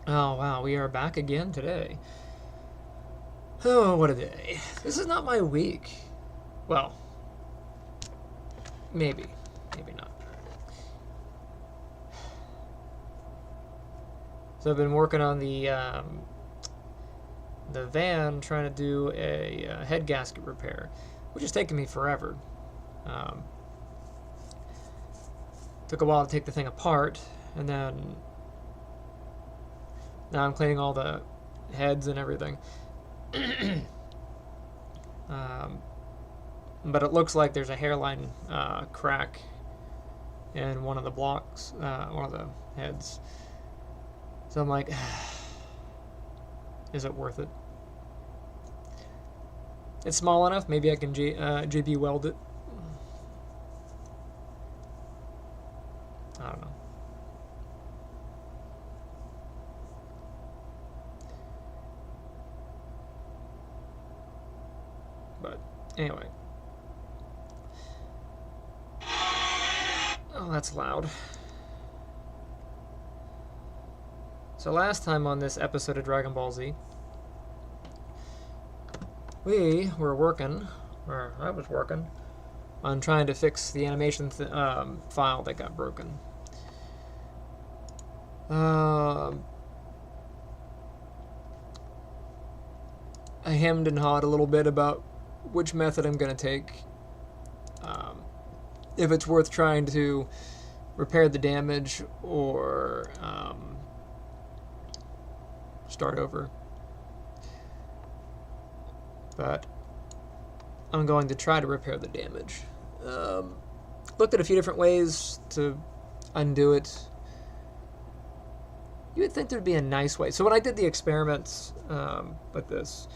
Oh wow, we are back again today. Oh, what a day. This is not my week. Well, maybe. Maybe not. So I've been working on the van, trying to do a head gasket repair, which has taken me forever. Um, Took a while to take the thing apart, and then now I'm cleaning all the heads and everything. um, but it looks like there's a hairline crack in one of the blocks, one of the heads. So I'm like, is it worth it? It's small enough. Maybe I can JB weld it. I don't know. But anyway. Oh, that's loud. So last time on this episode of Dragon Ball Z, we were working, or I was working, on trying to fix the animation file that got broken. I hemmed and hawed a little bit about which method I'm going to take. If it's worth trying to repair the damage or start over. But I'm going to try to repair the damage. Looked at a few different ways to undo it. You would think there'd be a nice way. So when I did the experiments with this,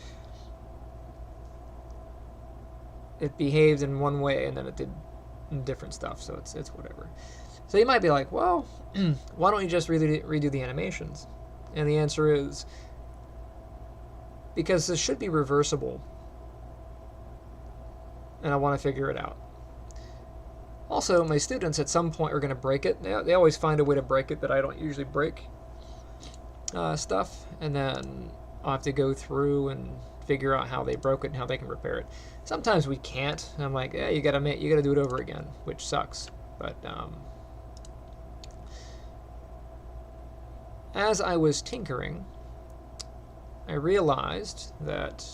it behaved in one way and then it did different stuff. So it's whatever. So you might be like, well, why don't you just redo the animations? And the answer is because this should be reversible, and I want to figure it out. Also, my students at some point are going to break it. They always find a way to break it that I don't usually break stuff, and then I'll have to go through and figure out how they broke it and how they can repair it. Sometimes we can't. I'm like, yeah, you gotta do it over again, which sucks. But as I was tinkering, I realized that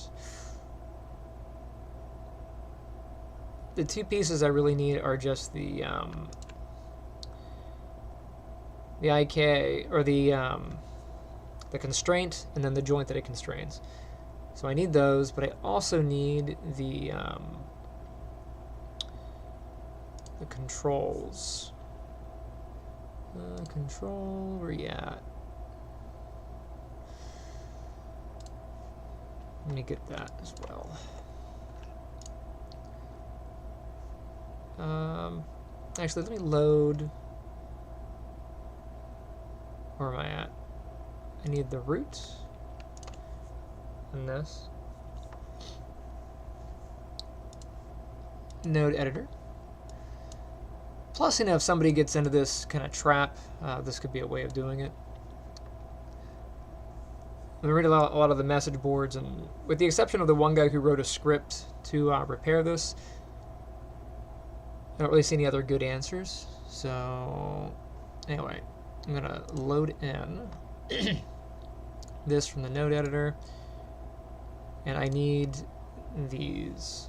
the two pieces I really need are just the IK, or the constraint, and then the joint that it constrains. So I need those, but I also need the controls. Control, where you at? Let me get that as well. Actually, let me load. Where am I at? I need the root and this. Node editor. Plus, if somebody gets into this kind of trap, this could be a way of doing it. I read a lot of the message boards, and with the exception of the one guy who wrote a script to repair this, I don't really see any other good answers. So, anyway, I'm going to load in this from the node editor, and I need these.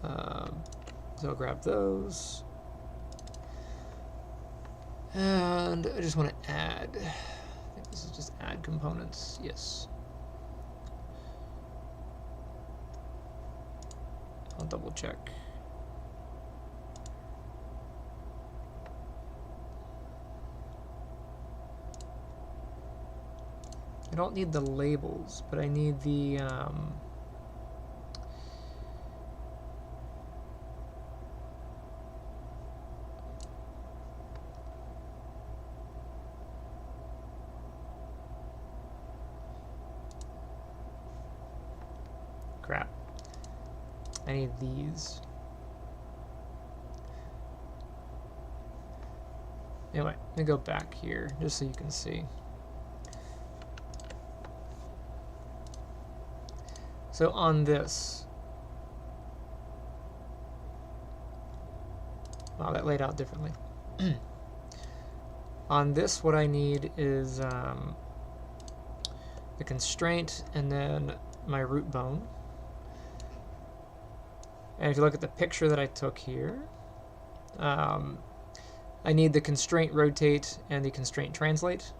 So I'll grab those, and I just want to add. I think this is just add components. Yes. I'll double check. I don't need the labels, but I need the crap. I need these. Anyway, let me go back here just so you can see. So on this, wow, that laid out differently. On this, what I need is the constraint and then my root bone. And if you look at the picture that I took here, I need the constraint rotate and the constraint translate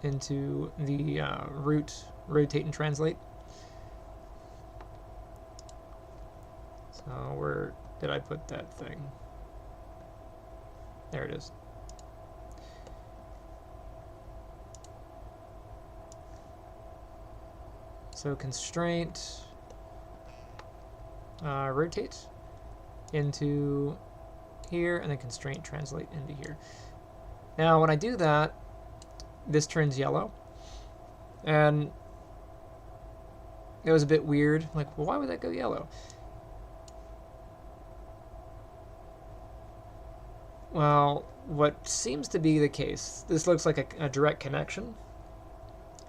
into the root rotate and translate. So where did I put that thing? There it is. So constraint rotate into here, and then constraint translate into here. Now when I do that, this turns yellow, and it was a bit weird. Like, well, why would that go yellow? Well, what seems to be the case, this looks like a direct connection.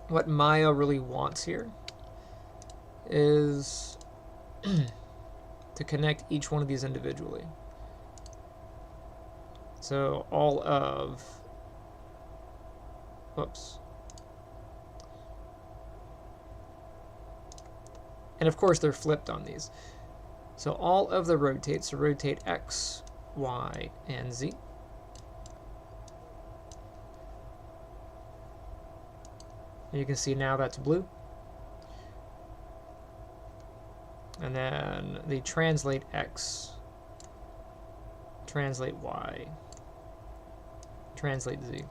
What Maya really wants here is to connect each one of these individually. So all of, whoops. And of course they're flipped on these. So all of the rotates, so rotate X, Y, and Z. And you can see now that's blue. And then the translate X, translate Y, translate Z.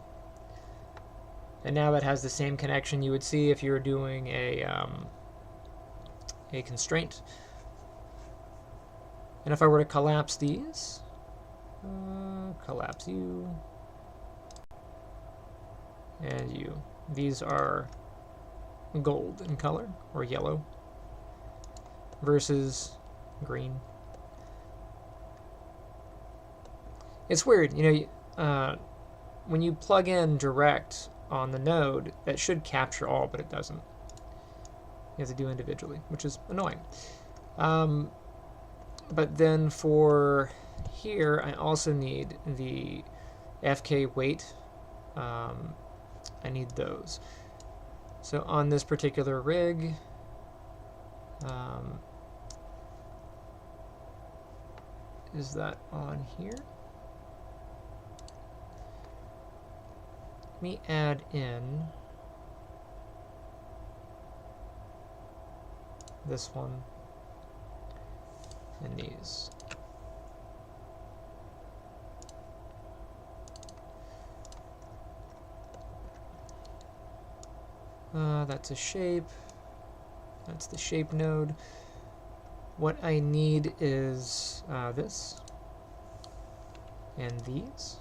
And now that has the same connection you would see if you were doing a constraint. And if I were to collapse these, collapse you, and you. These are gold in color, or yellow, versus green. It's weird, you know, when you plug in direct on the node, that should capture all, but it doesn't. You have to do individually, which is annoying. But then for here, I also need the FK weight. I need those. So on this particular rig, is that on here? Let me add in this one and these. That's a shape. That's the shape node. What I need is this and these.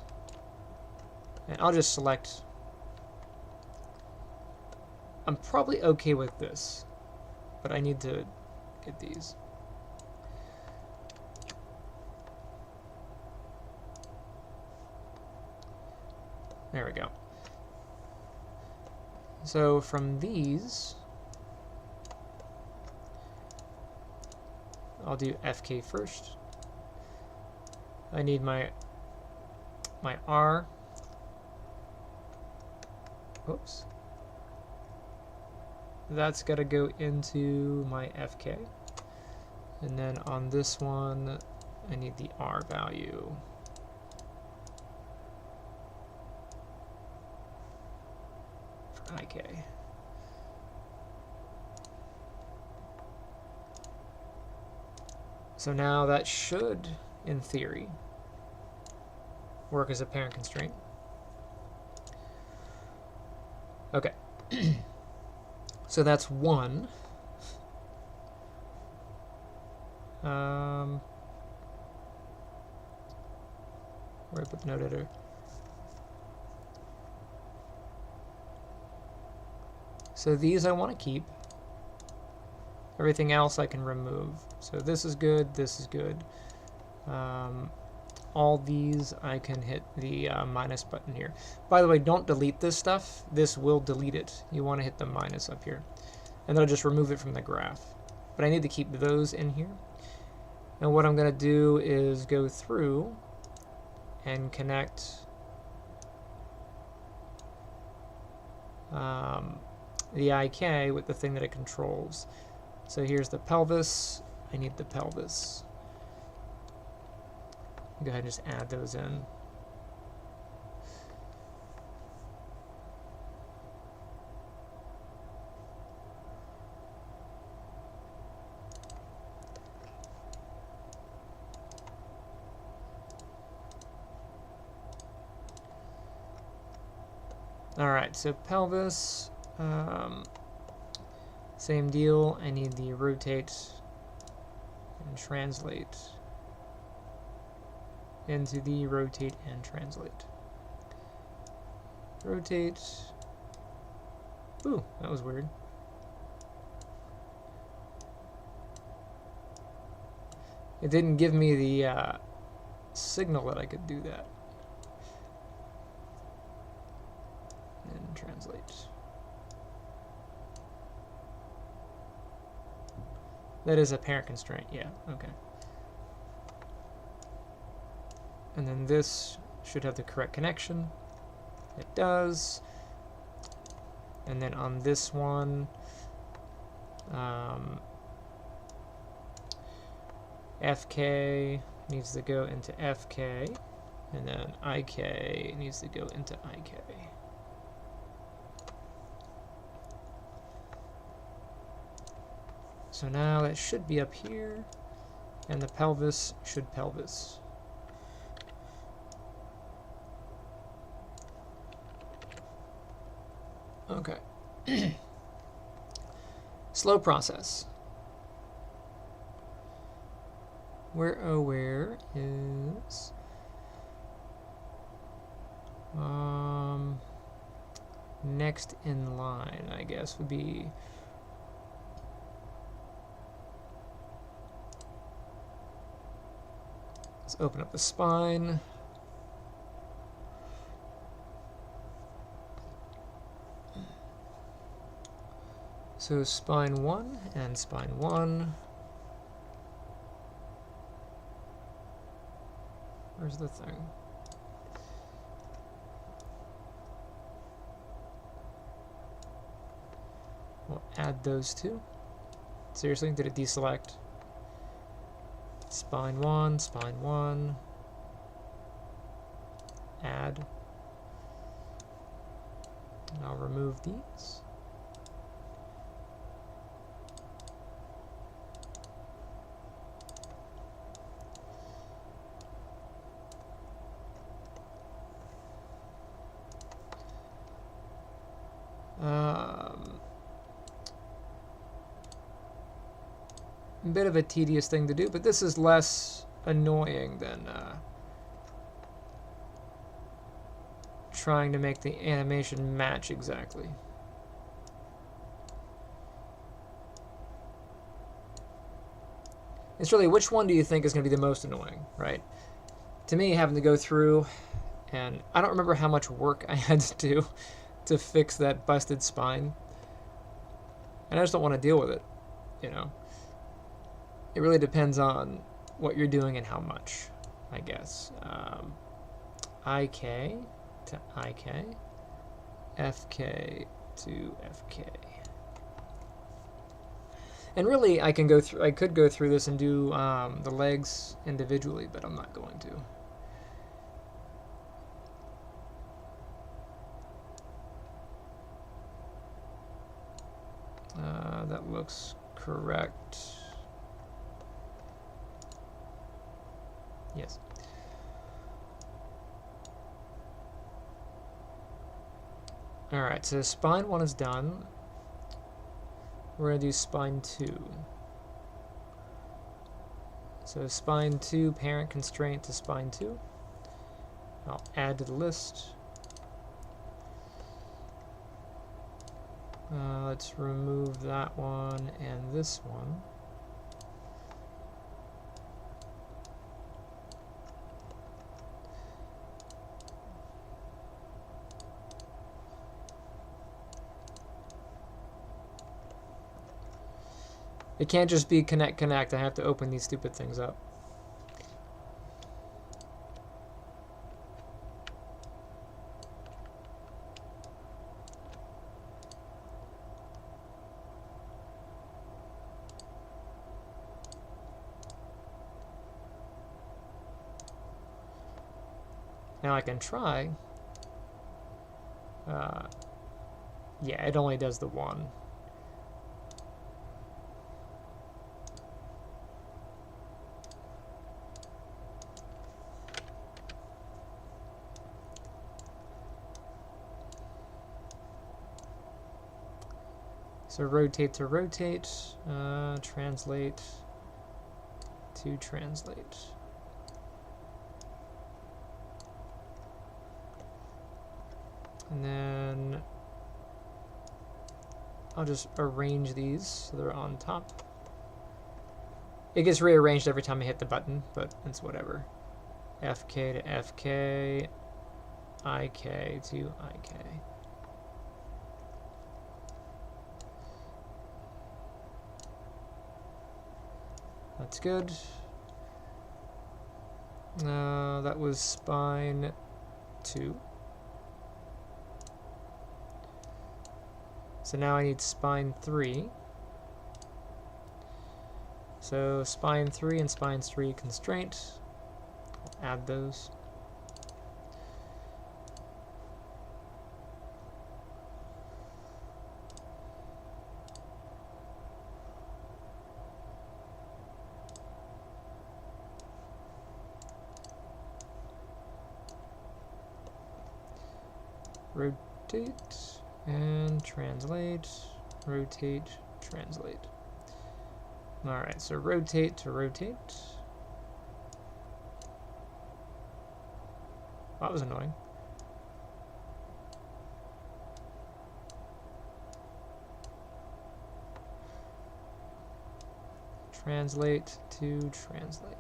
And I'll just select. I'm probably okay with this, but I need to get these. There we go. So from these, I'll do FK first. I need my R. Oops. That's got to go into my FK. And then on this one, I need the R value. For IK. So now that should, in theory, work as a parent constraint. Okay. So that's one. Where I put the node editor. So these I want to keep. Everything else I can remove. So this is good, this is good. all these, I can hit the minus button here. By the way, don't delete this stuff. This will delete it. You want to hit the minus up here. And that'll just remove it from the graph. But I need to keep those in here. And what I'm going to do is go through and connect the IK with the thing that it controls. So here's the pelvis. I need the pelvis. Go ahead and just add those in. Alright, so pelvis, same deal. I need the rotate and translate into the rotate and translate. Rotate. Ooh, that was weird. It didn't give me the signal that I could do that. And translate. That is a parent constraint, yeah, okay. And then this should have the correct connection. It does. And then on this one, FK needs to go into FK, and then IK needs to go into IK. So now that should be up here, and the pelvis should pelvis. Okay. Slow process. Where is next in line, I guess, would be let's open up the spine. So spine 1 and spine 1. Where's the thing? We'll add those two. Seriously, did it deselect? Spine 1, spine 1. Add. And I'll remove these. A bit of a tedious thing to do, but this is less annoying than trying to make the animation match exactly. It's really, which one do you think is going to be the most annoying, right? To me, having to go through, and I don't remember how much work I had to do to fix that busted spine. And I just don't want to deal with it, you know. It really depends on what you're doing and how much, I guess. IK to IK, FK to FK. And really, I could go through this and do the legs individually, but I'm not going to. That looks correct. Yes. Alright, so spine 1 is done. We're going to do spine 2. So spine 2, parent constraint to spine 2. I'll add to the list. Let's remove that one and this one. It can't just be connect, connect. I have to open these stupid things up. Now I can try. Yeah, it only does the one. So rotate to rotate, translate to translate. And then I'll just arrange these so they're on top. It gets rearranged every time I hit the button, but it's whatever. FK to FK, IK to IK. That's good. That was spine 2. So now I need spine 3. So spine 3 and spine 3 constraint. I'll add those. Rotate and translate, rotate, translate. Alright, so rotate to rotate. That was annoying. Translate to translate.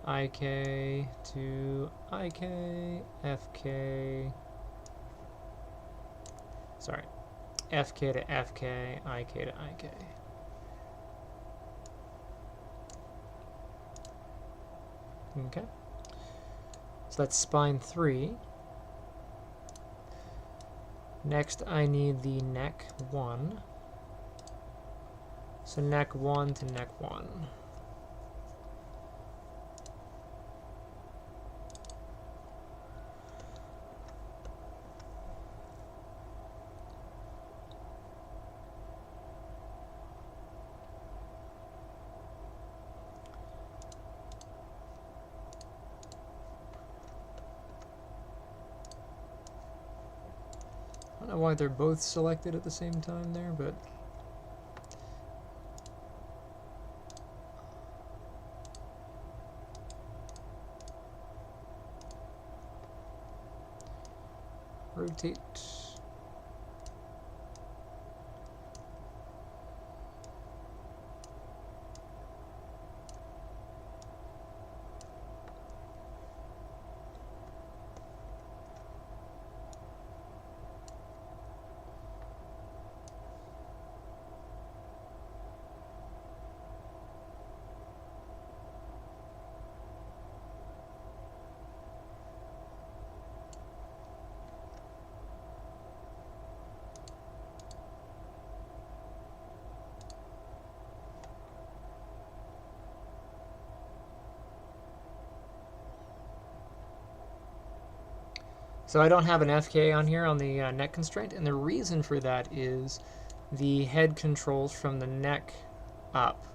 IK to IK, FK, sorry, FK to FK, IK to IK. Okay, so that's spine 3. Next I need the neck 1. So neck 1 to neck 1. I don't know why they're both selected at the same time there, but rotate. So I don't have an FK on here on the neck constraint, and the reason for that is the head controls from the neck up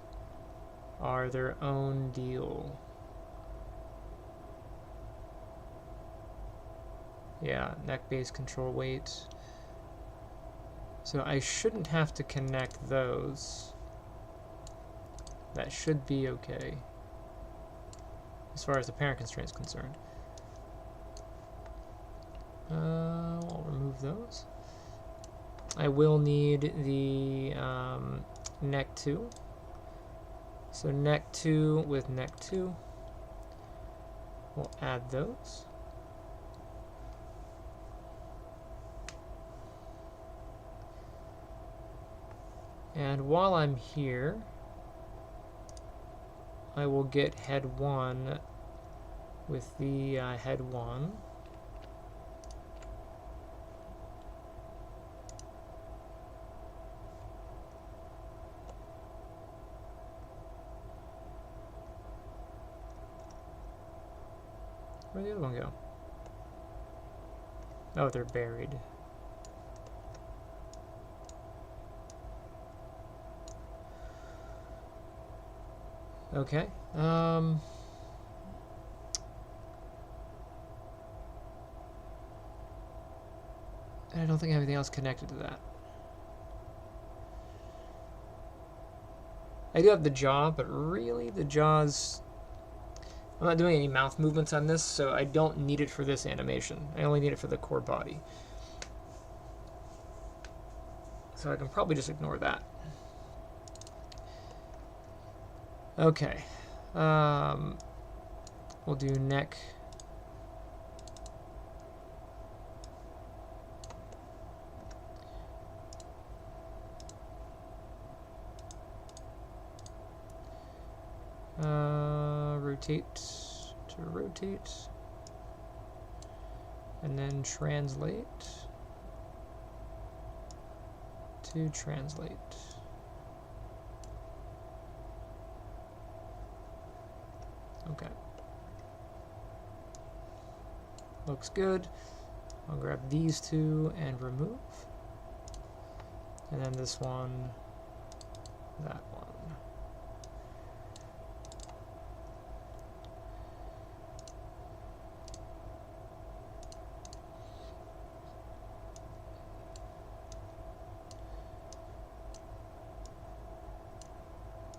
are their own deal. Yeah, neck base control weight. So I shouldn't have to connect those. That should be okay as far as the parent constraint is concerned. I'll remove those. I will need the neck 2. So neck 2 with neck 2. We'll add those. And while I'm here, I will get head 1 with the head 1. Where'd the other one go? Oh, they're buried. Okay. And I don't think I have anything else connected to that. I do have the jaw, but really the jaw's... I'm not doing any mouth movements on this, so I don't need it for this animation. I only need it for the core body. So I can probably just ignore that. Okay. We'll do neck. Rotate to rotate. And then translate to translate. Okay. Looks good. I'll grab these two and remove. And then this one, that one.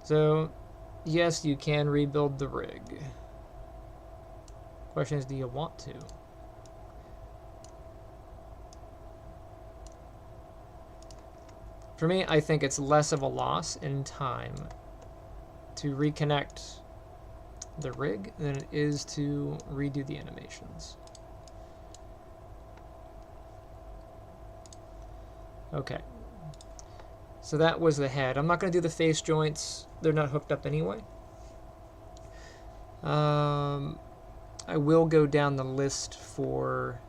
So, yes, you can rebuild the rig. Question is, do you want to? For me, I think it's less of a loss in time to reconnect the rig than it is to redo the animations. Okay. So that was the head. I'm not going to do the face joints. They're not hooked up anyway. I will go down the list for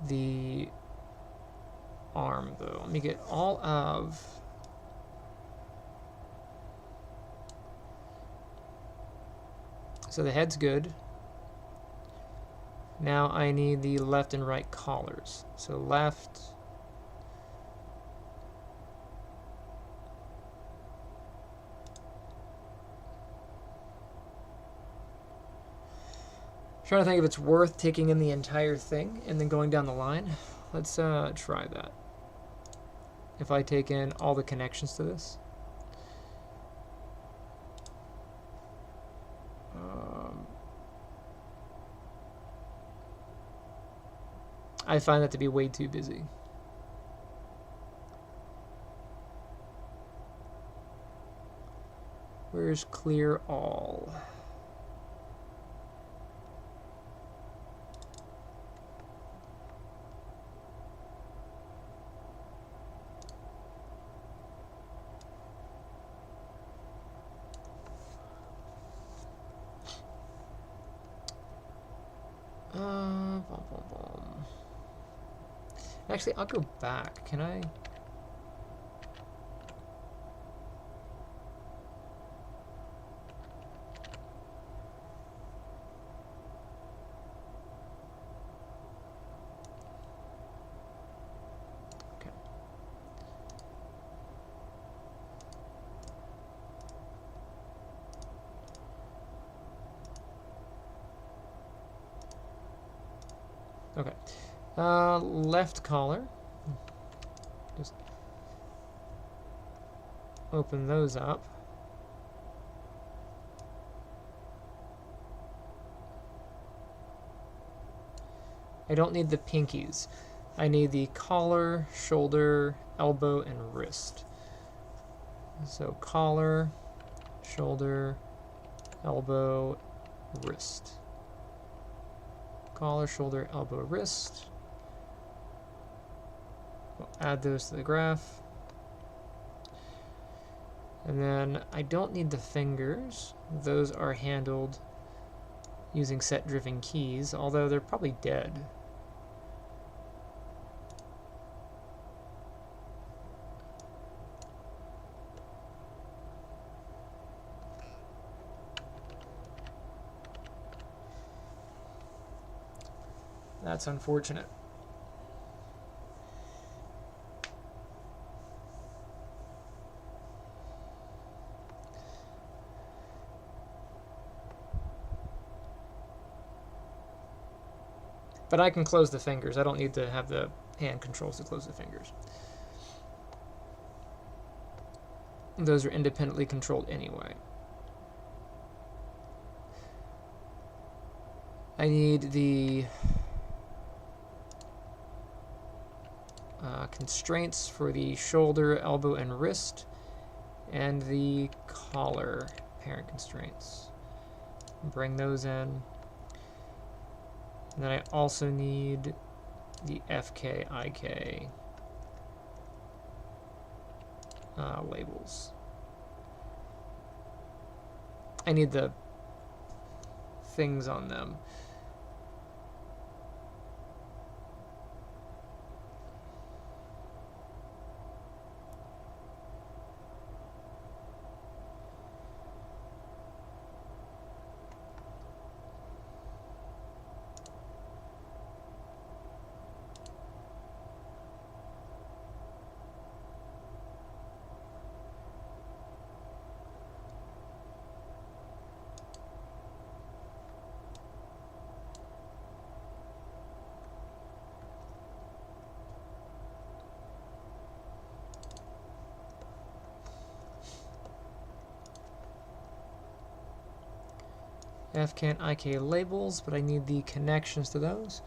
the arm, though. Let me get all of... So the head's good. Now I need the left and right collars. So left... Trying to think if it's worth taking in the entire thing and then going down the line. Let's try that. If I take in all the connections to this. I find that to be way too busy. Where's clear all? Actually, I'll go back. Can I? Okay. Okay. Left collar. Just open those up. I don't need the pinkies. I need the collar, shoulder, elbow, and wrist. So collar, shoulder, elbow, wrist. Collar, shoulder, elbow, wrist. We'll add those to the graph. And then I don't need the fingers. Those are handled using set-driven keys, although they're probably dead. That's unfortunate. But I can close the fingers. I don't need to have the hand controls to close the fingers. Those are independently controlled anyway. I need the constraints for the shoulder, elbow, and wrist, and the collar parent constraints. Bring those in. And then I also need the FK, IK labels. I need the things on them. FK and IK labels, but I need the connections to those.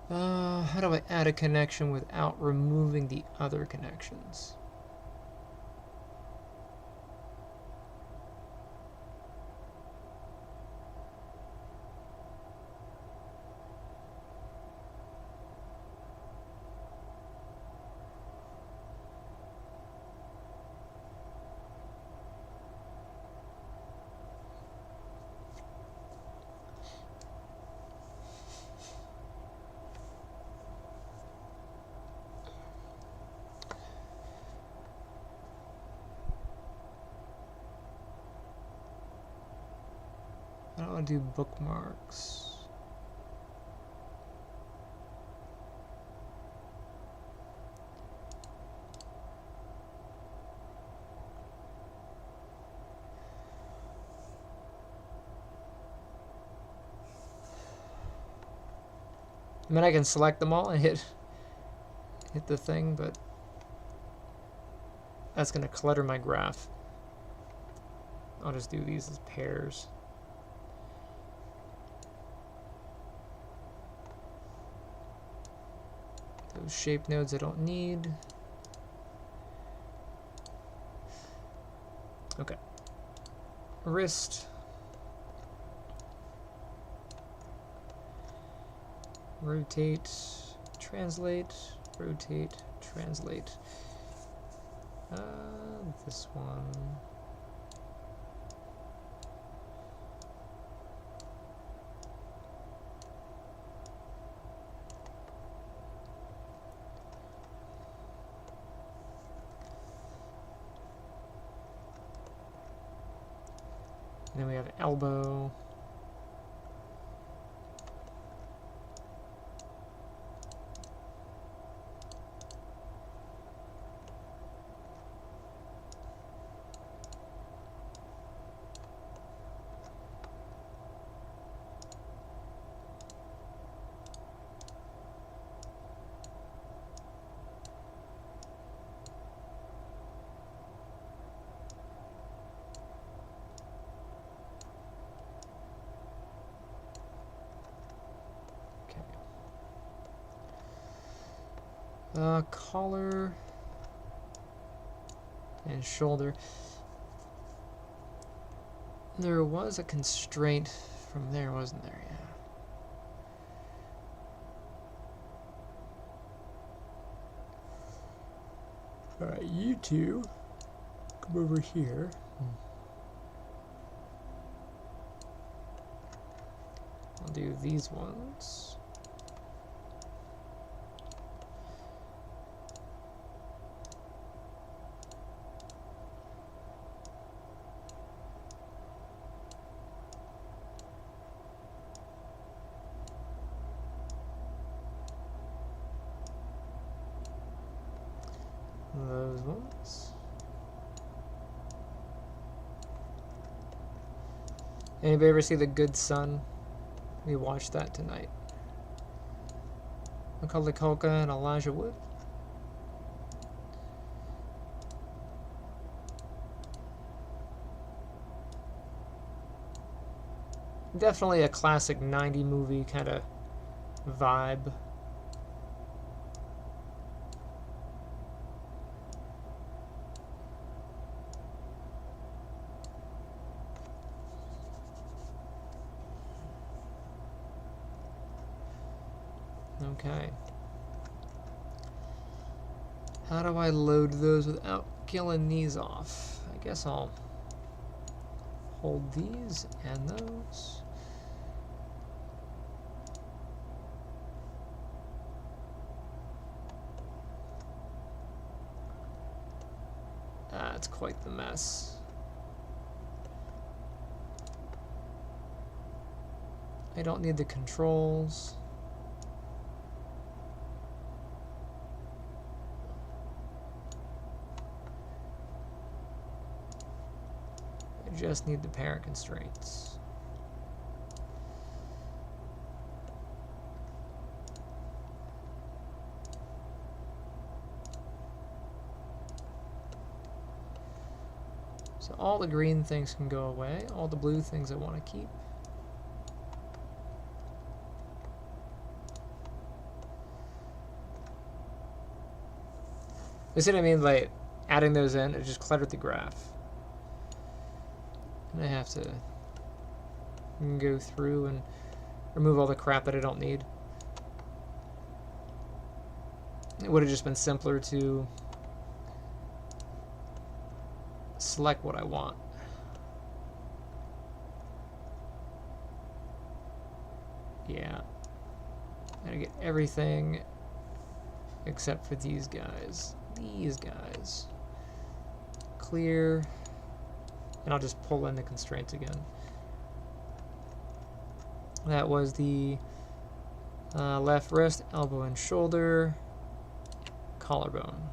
How do I add a connection without removing the other connections? I don't want to do bookmarks. I mean, I can select them all and hit the thing, but that's going to clutter my graph. I'll just do these as pairs. Those shape nodes I don't need. Okay. Wrist. Rotate, translate, rotate, translate. This one. And then we have elbow. Collar and shoulder. There was a constraint from there, wasn't there? Yeah. Alright, you two, come over here. I'll do these ones. Those ones. Anybody ever see The Good Son? We watched that tonight. Macaulay Culkin and Elijah Wood. Definitely a classic 90 movie kind of vibe. Okay. How do I load those without killing these off? I guess I'll hold these and those. It's quite the mess. I don't need the controls. I just need the parent constraints. So all the green things can go away, all the blue things I want to keep. You see what I mean by adding those in? It just cluttered the graph. And I have to go through and remove all the crap that I don't need. It would have just been simpler to select what I want. Yeah. Gotta get everything except for these guys. These guys. Clear. And I'll just pull in the constraints again. That was the left wrist, elbow and shoulder, collarbone.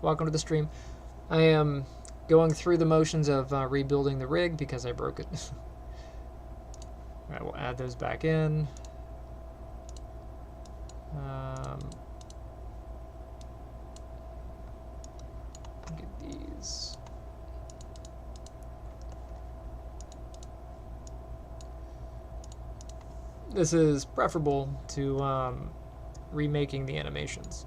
Welcome to the stream. I am going through the motions of rebuilding the rig because I broke it. Alright, we'll add those back in. Get these. This is preferable to remaking the animations.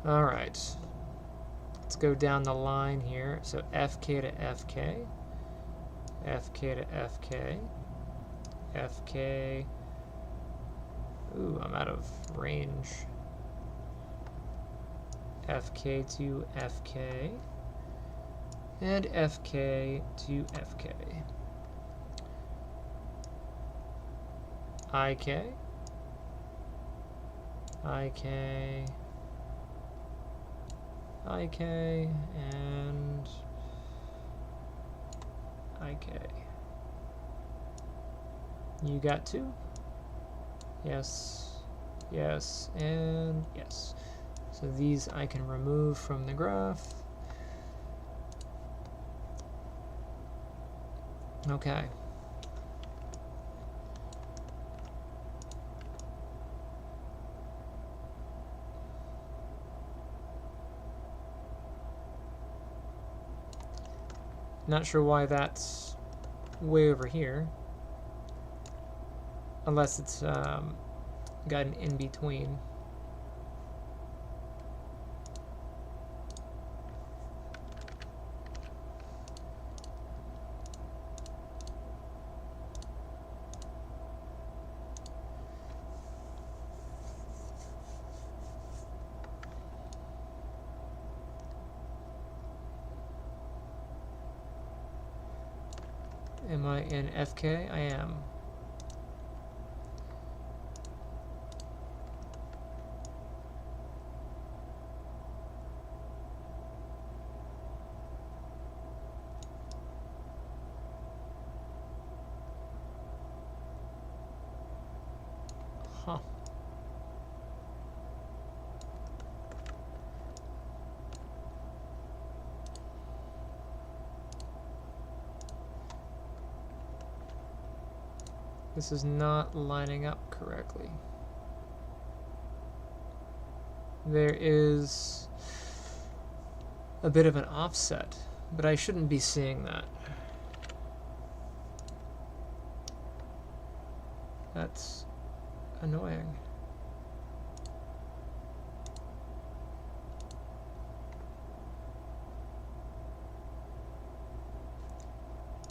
All right, let's go down the line here. So FK to FK, FK to FK, FK. Ooh, I'm out of range. FK to FK, and FK to FK. IK, IK, IK, and IK. You got two? Yes, yes, and yes. So these I can remove from the graph. Okay. Not sure why that's way over here. Unless it's got an in-between. Am I in FK? I am. Huh. This is not lining up correctly. There is a bit of an offset, but I shouldn't be seeing that. That's annoying.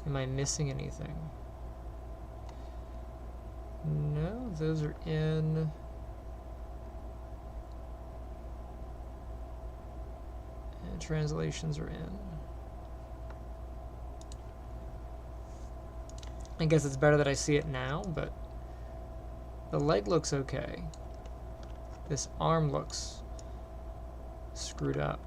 Am I missing anything? No, those are in. And translations are in. I guess it's better that I see it now, but the leg looks okay. This arm looks screwed up.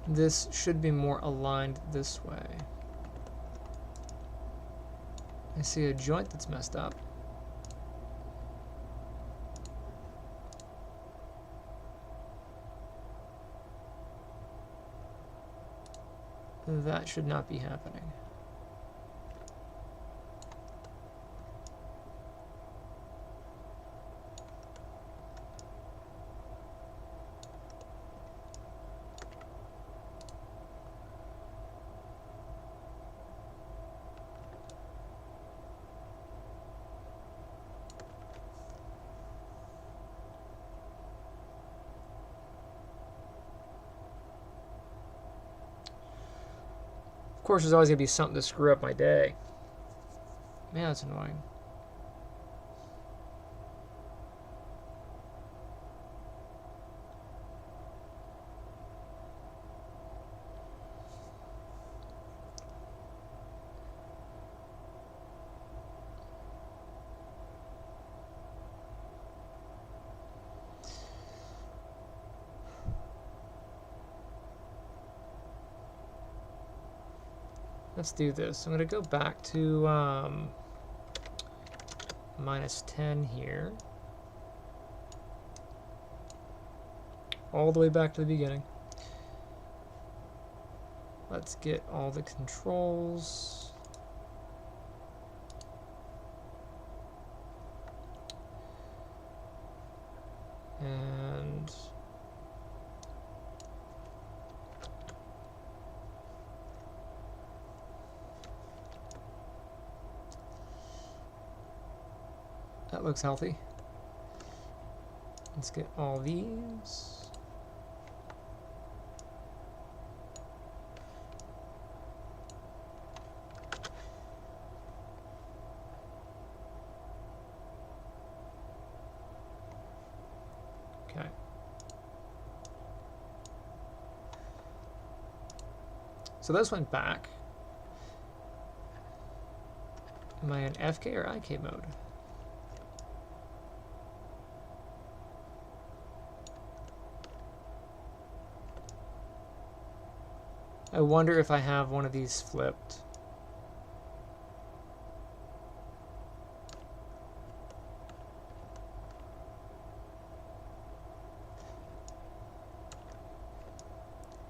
This should be more aligned this way. I see a joint that's messed up. That should not be happening. Of course, there's always going to be something to screw up my day. Man, that's annoying. Let's do this. I'm going to go back to -10 here. All the way back to the beginning. Let's get all the controls. And that looks healthy. Let's get all these. Okay. So those went back. Am I in FK or IK mode? I wonder if I have one of these flipped.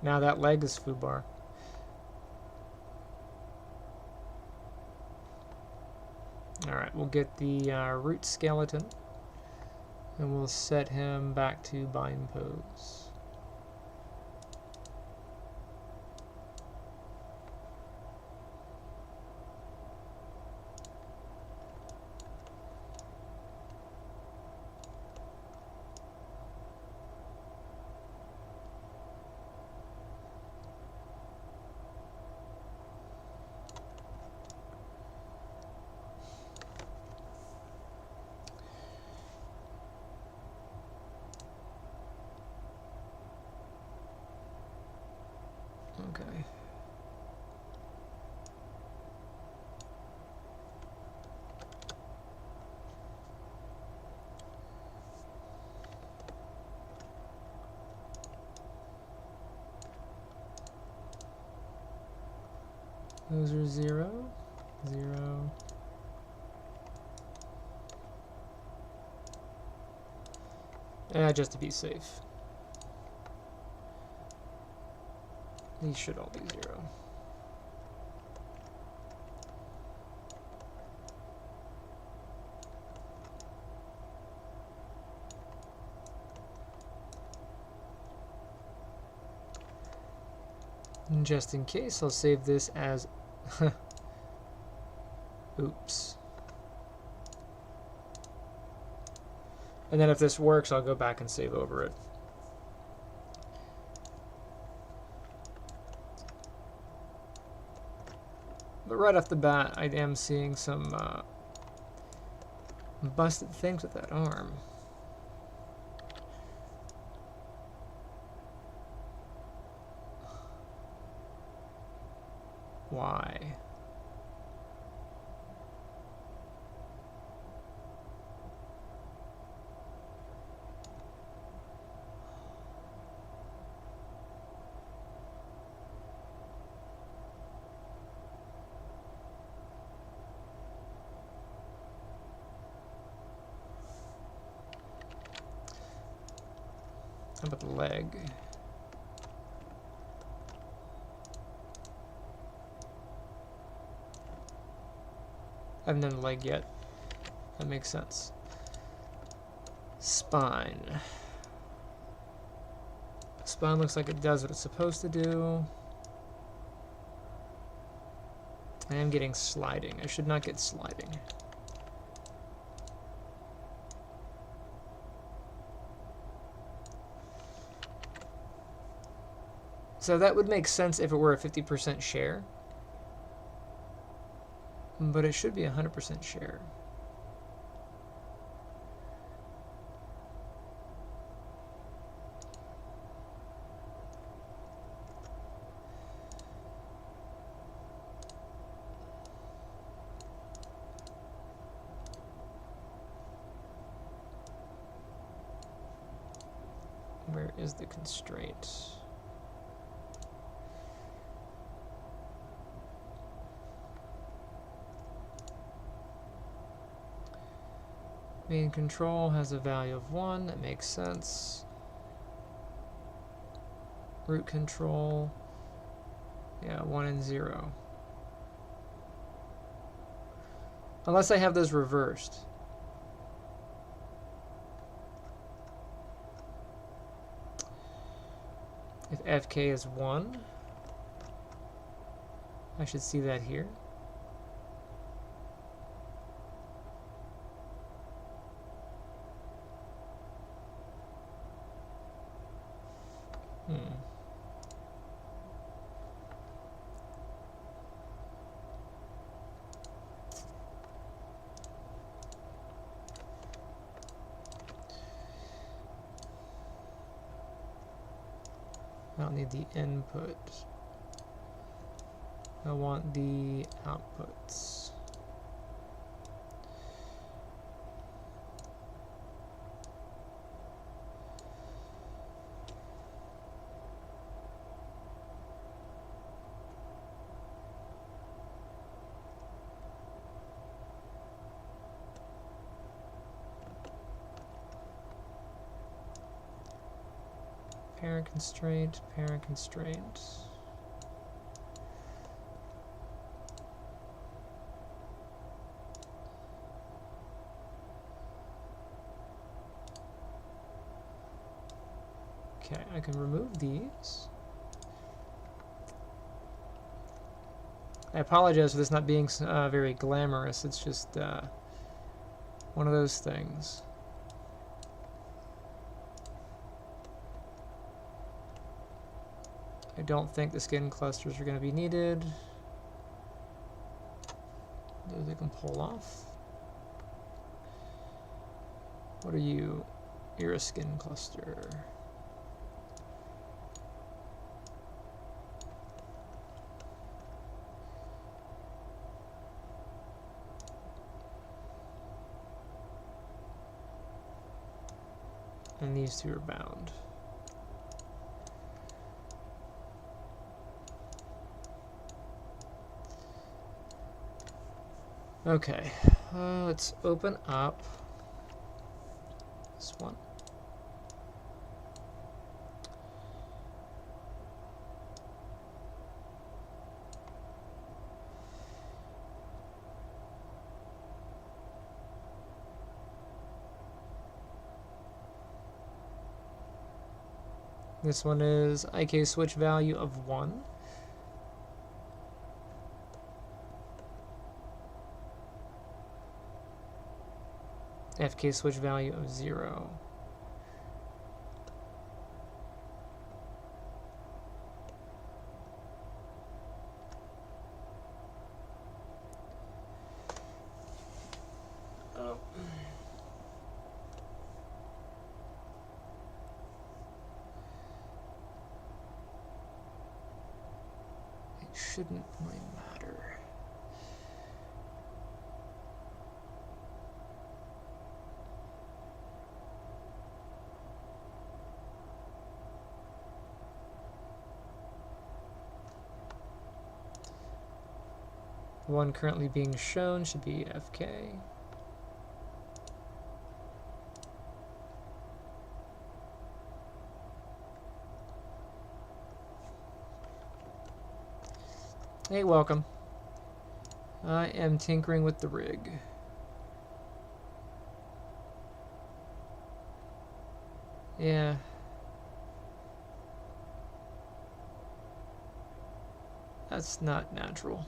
Now that leg is foobar. Alright, we'll get the root skeleton, and we'll set him back to bind pose. Okay. Those are 0, 0. Just to be safe. These should all be 0. And just in case, I'll save this as... Oops. And then if this works, I'll go back and save over it. But right off the bat, I am seeing some busted things with that arm. Why? How about the leg? I haven't done the leg yet. That makes sense. Spine. Spine looks like it does what it's supposed to do. I am getting sliding. I should not get sliding. So that would make sense if it were a 50% share. But it should be 100% share. Where is the constraint? Main control has a value of 1, that makes sense. Root control, yeah, 1 and 0. Unless I have those reversed. If FK is 1, I should see that here. I don't need the input. I want the outputs. Parent constraint, parent constraint. Okay, I can remove these. I apologize for this not being very glamorous. It's just one of those things. I don't think the skin clusters are going to be needed. Those I can pull off. What are you? You're a skin cluster. And these two are bound. Okay, let's open up this one. This one is IK switch value of 1. FK switch value of 0. Oh. It shouldn't really matter. The one currently being shown should be FK. Hey, welcome. I am tinkering with the rig. Yeah. That's not natural.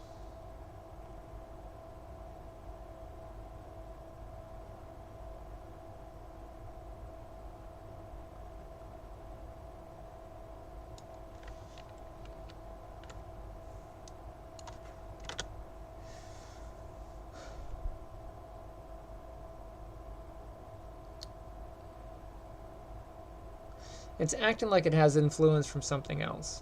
It's acting like it has influence from something else.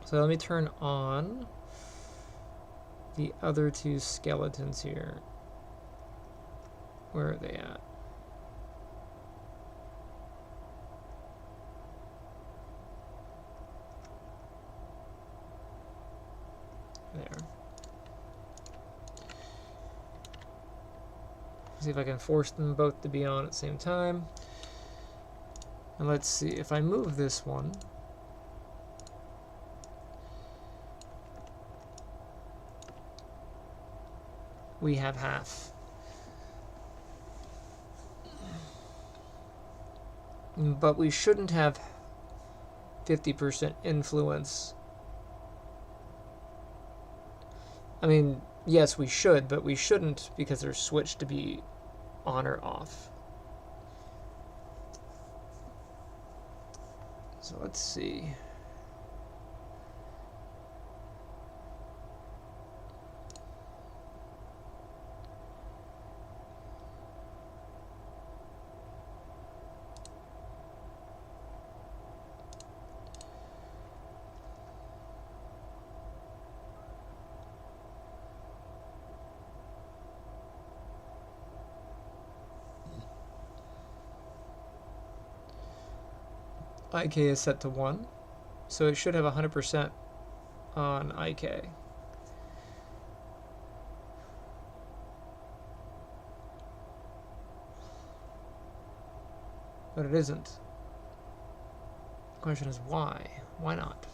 So let me turn on the other two skeletons here. Where are they at? There. See if I can force them both to be on at the same time. And let's see, if I move this one, we have half. But we shouldn't have 50% influence. I mean, yes, we should, but we shouldn't because they're switched to be on or off. So let's see. IK is set to 1, so it should have 100% on IK. But it isn't. The question is why? Why not?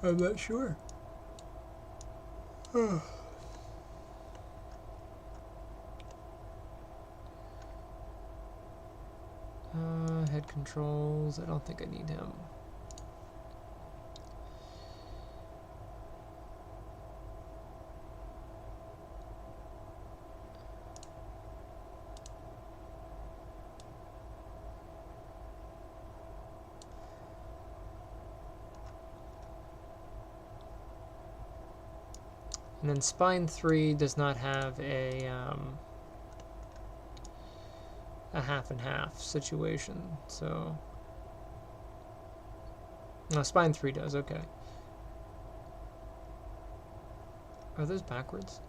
I'm not sure. Head controls. I don't think I need him. And then spine 3 does not have a half and half situation, so no, spine 3 does. Okay. Are those backwards?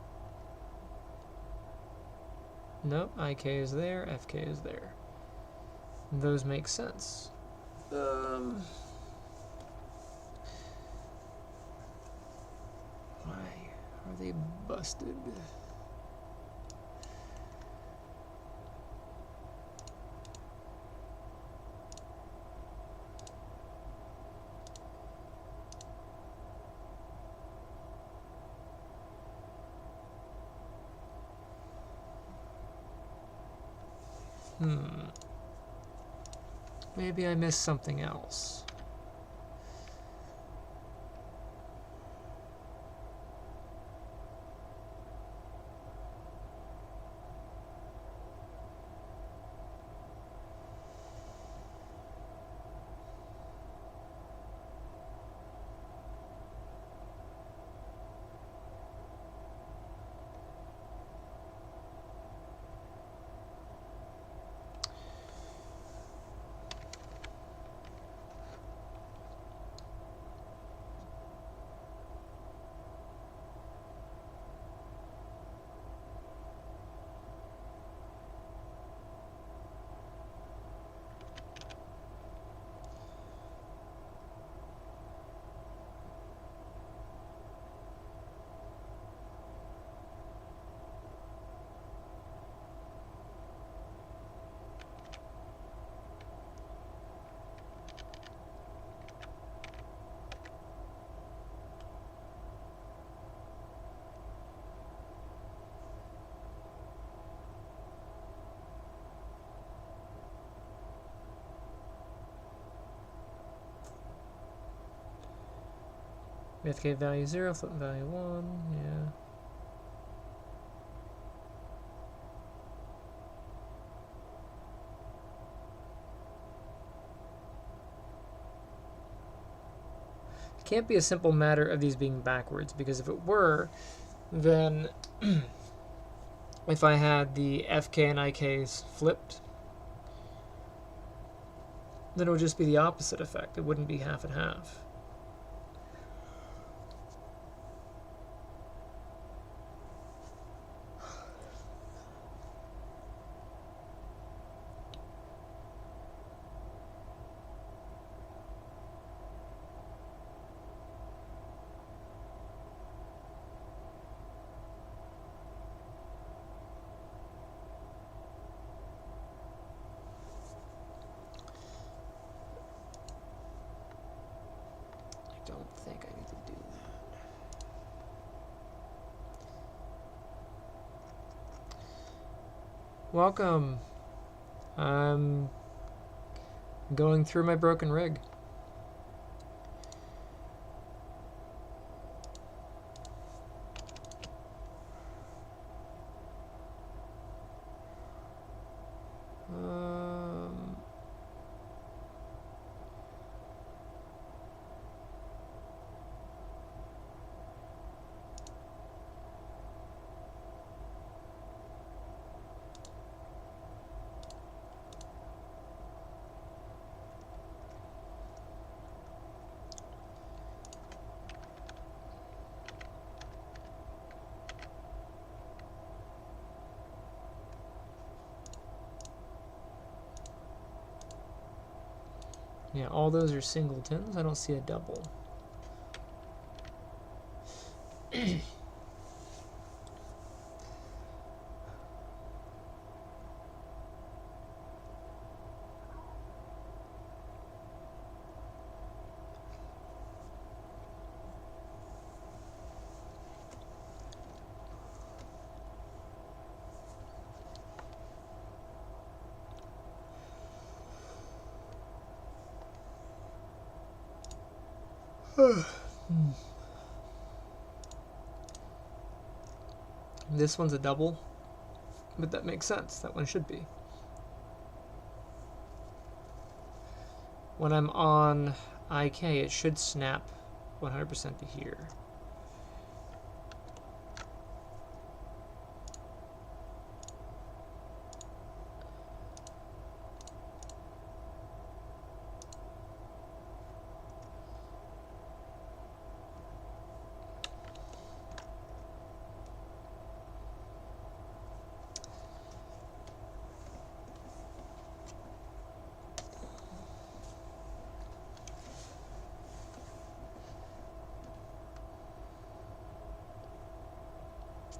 Nope. IK is there. FK is there. Those make sense. Why are they busted? Maybe I missed something else. FK value 0, flip value 1, yeah. It can't be a simple matter of these being backwards, because if it were, then if I had the FK and IKs flipped, then it would just be the opposite effect. It wouldn't be half and half. I don't think I need to do that. Welcome. I'm going through my broken rig. Yeah, all those are singletons. I don't see a double. This one's a double, but that makes sense. That one should be. When I'm on IK, it should snap 100% to here.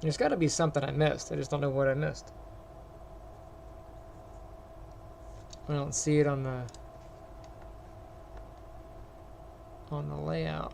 There's got to be something I missed. I just don't know what I missed. I don't see it on the layout.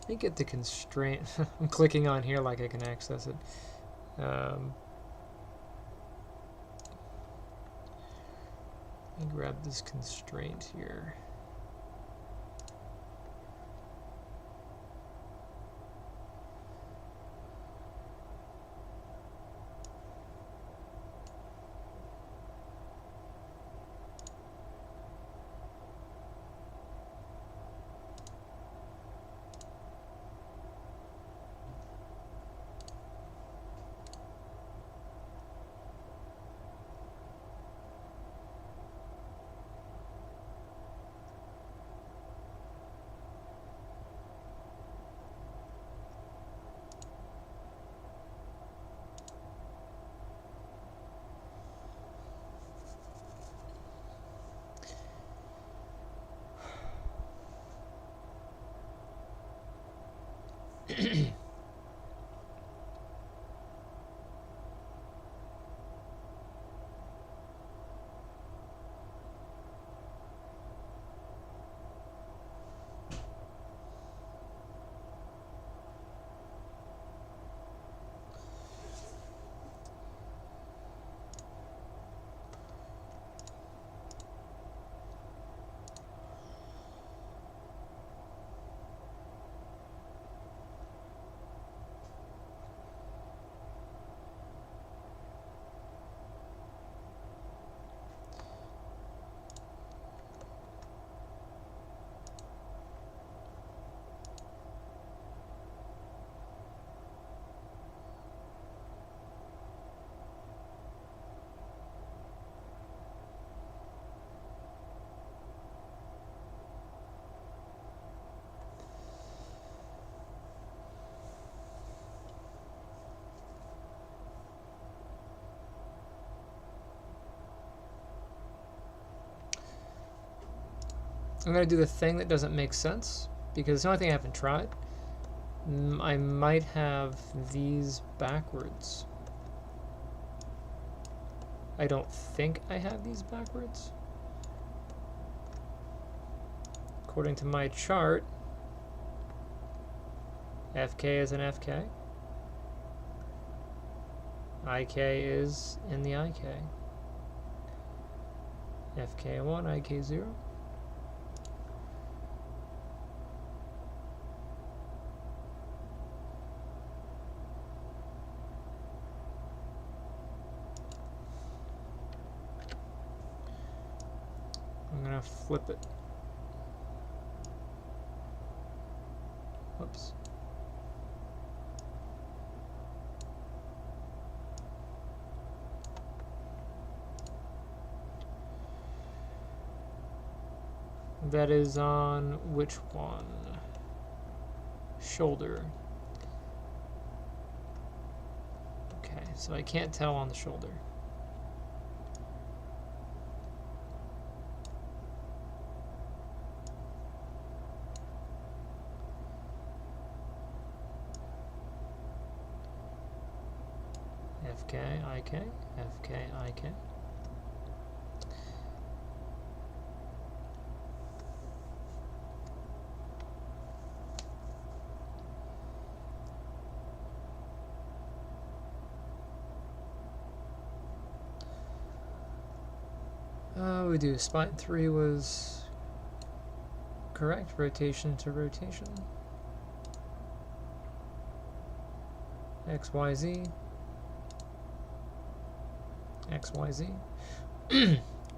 Let me get the constraint. I'm clicking on here like I can access it. Let me grab this constraint here. I'm going to do the thing that doesn't make sense, because it's the only thing I haven't tried. I might have these backwards. I don't think I have these backwards. According to my chart, FK is an FK. IK is in the IK. FK1, IK0. I'm gonna flip it. Whoops. That is on which one? Shoulder. Okay, so I can't tell on the shoulder. FK, IK, FK, IK. We do spine 3 was correct. Rotation to rotation. XYZ. XYZ.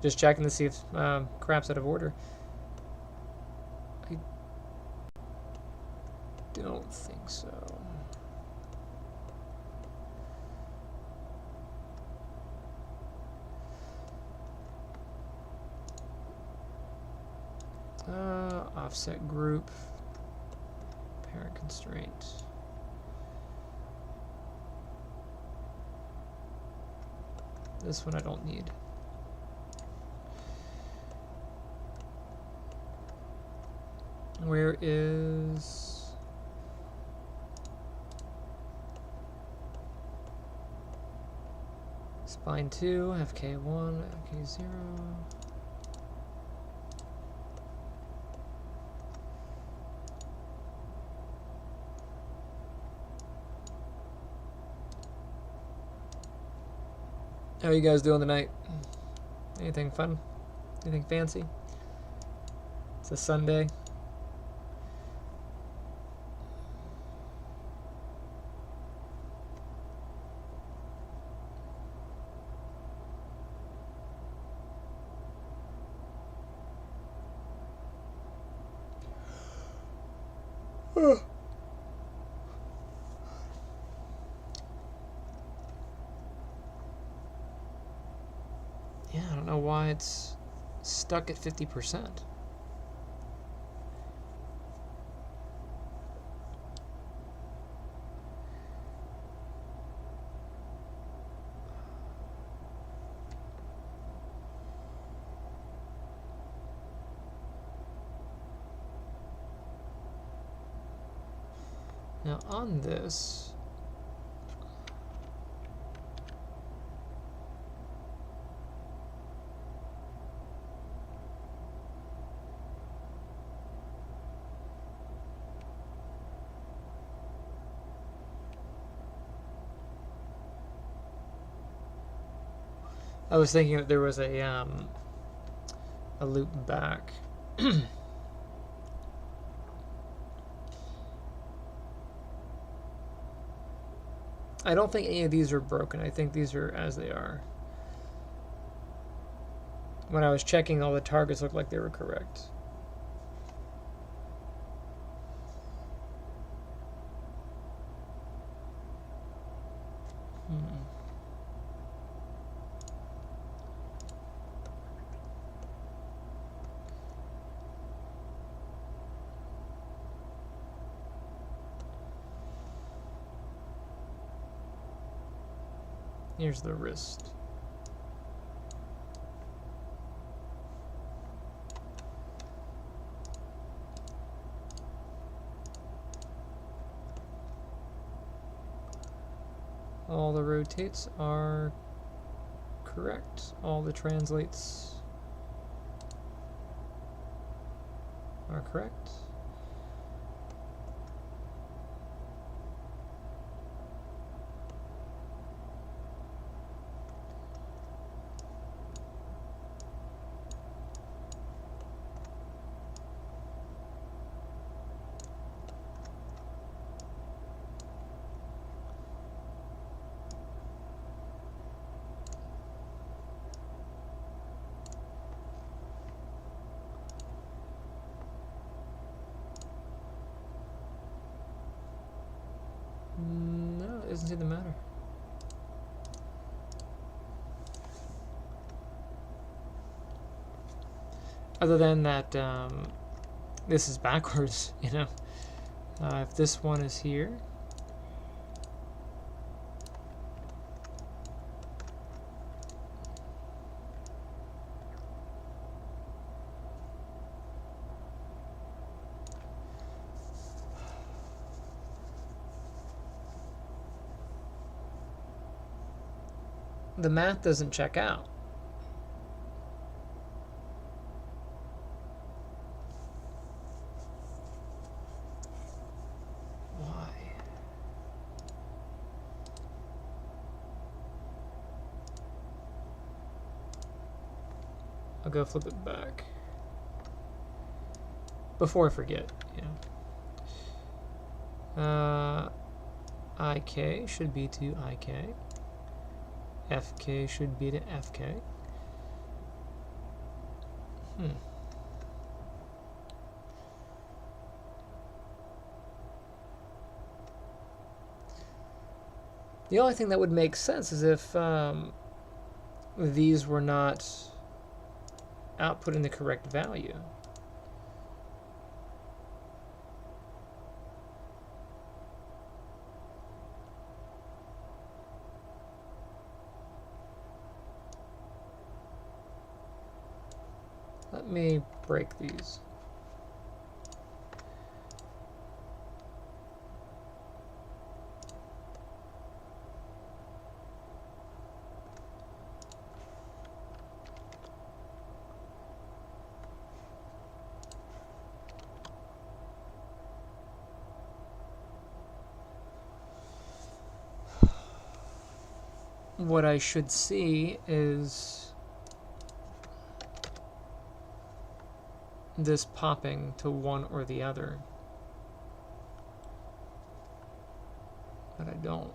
Just checking to see if crap's out of order. I don't think so. Offset group, parent constraint. This one I don't need. Where is spine 2, FK1, FK0? How are you guys doing tonight? Anything fun? Anything fancy? It's a Sunday. Yeah, I don't know why it's stuck at 50%. Now on this, I was thinking that there was a loop back. I don't think any of these are broken. I think these are as they are. When I was checking, all the targets looked like they were correct. Here's the wrist. All the rotates are correct. All the translates are correct. No, it doesn't seem to matter. Other than that, this is backwards, you know. If this one is here, the math doesn't check out. Why? I'll go flip it back. Before I forget, IK should be to IK. FK should be to FK. The only thing that would make sense is if these were not outputting the correct value. Let me break these. What I should see is this popping to one or the other, but I don't.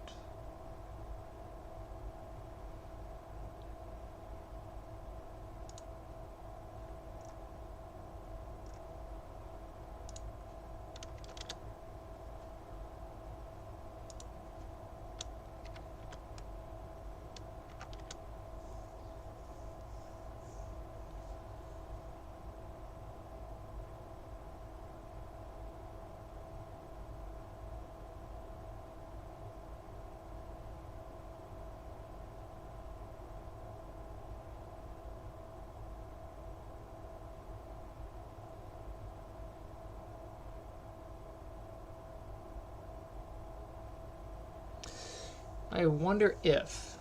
I wonder if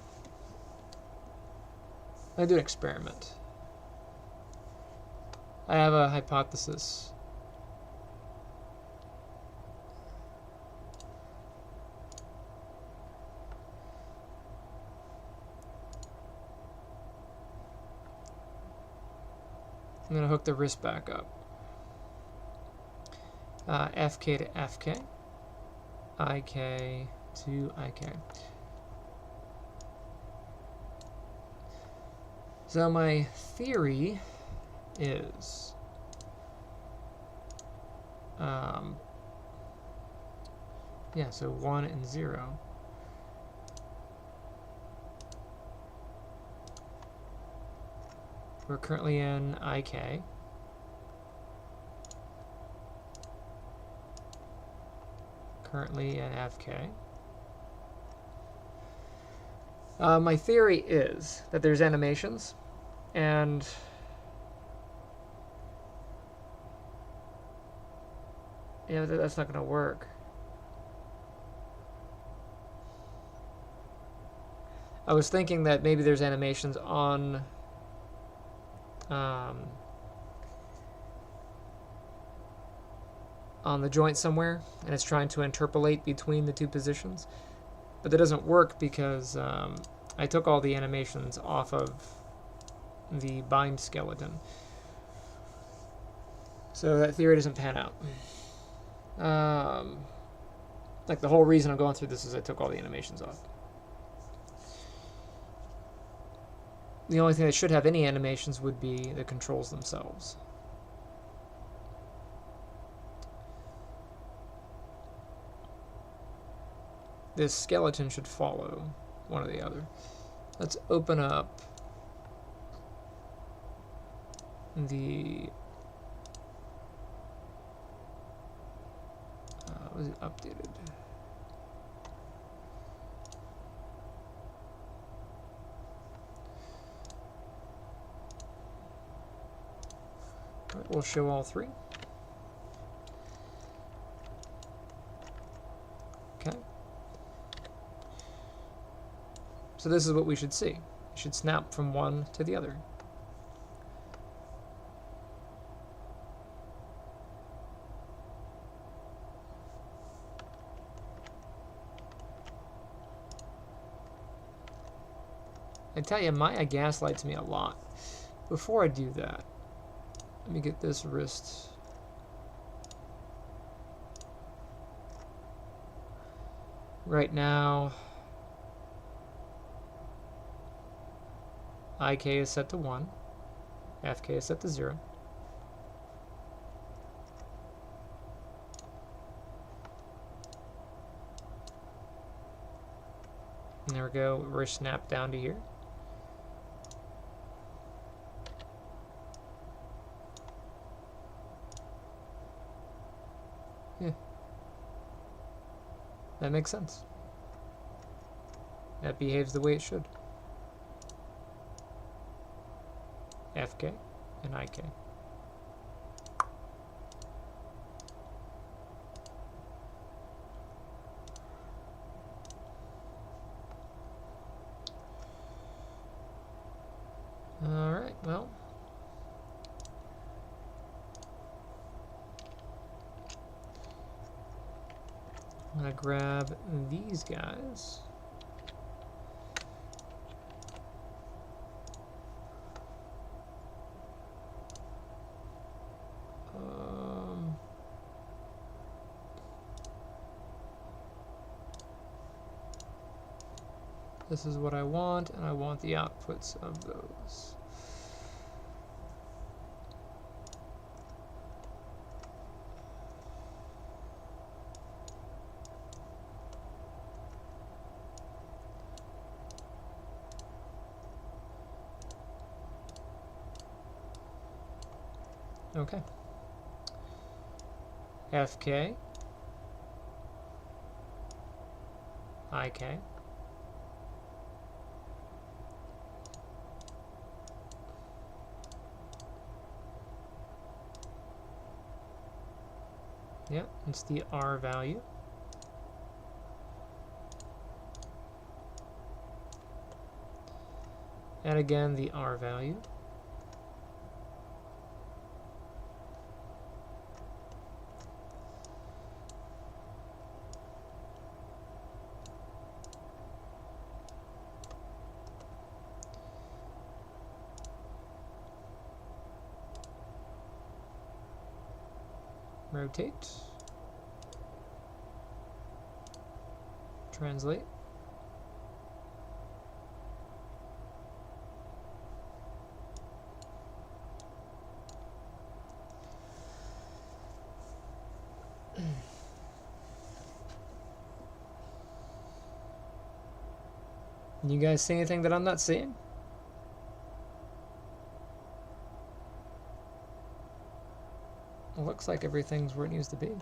I do an experiment. I have a hypothesis. I'm going to hook the wrist back up. FK to FK. IK to IK. So my theory is yeah, so 1 and 0. We're currently in IK. Currently in FK. My theory is that there's animations, and yeah, that's not going to work. I was thinking that maybe there's animations on the joint somewhere, and it's trying to interpolate between the two positions. But that doesn't work because I took all the animations off of the bind skeleton. So that theory doesn't pan out. Like the whole reason I'm going through this is I took all the animations off. The only thing that should have any animations would be the controls themselves. This skeleton should follow one or the other. Let's open up the was it updated? All right, we'll show all three. Okay. So this is what we should see. It should snap from one to the other. I tell you, Maya gaslights me a lot. Before I do that, let me get this wrist. Right now, IK is set to 1, FK is set to 0. And there we go, wrist snap down to here. Yeah. That makes sense. That behaves the way it should. FK and IK. Alright, well. I'm gonna grab these guys. This is what I want, and I want the outputs of those. Okay. FK, IK, yeah, it's the R value. And again, the R value. Rotate. Translate. You guys see anything that I'm not seeing? It looks like everything's where it needs to be.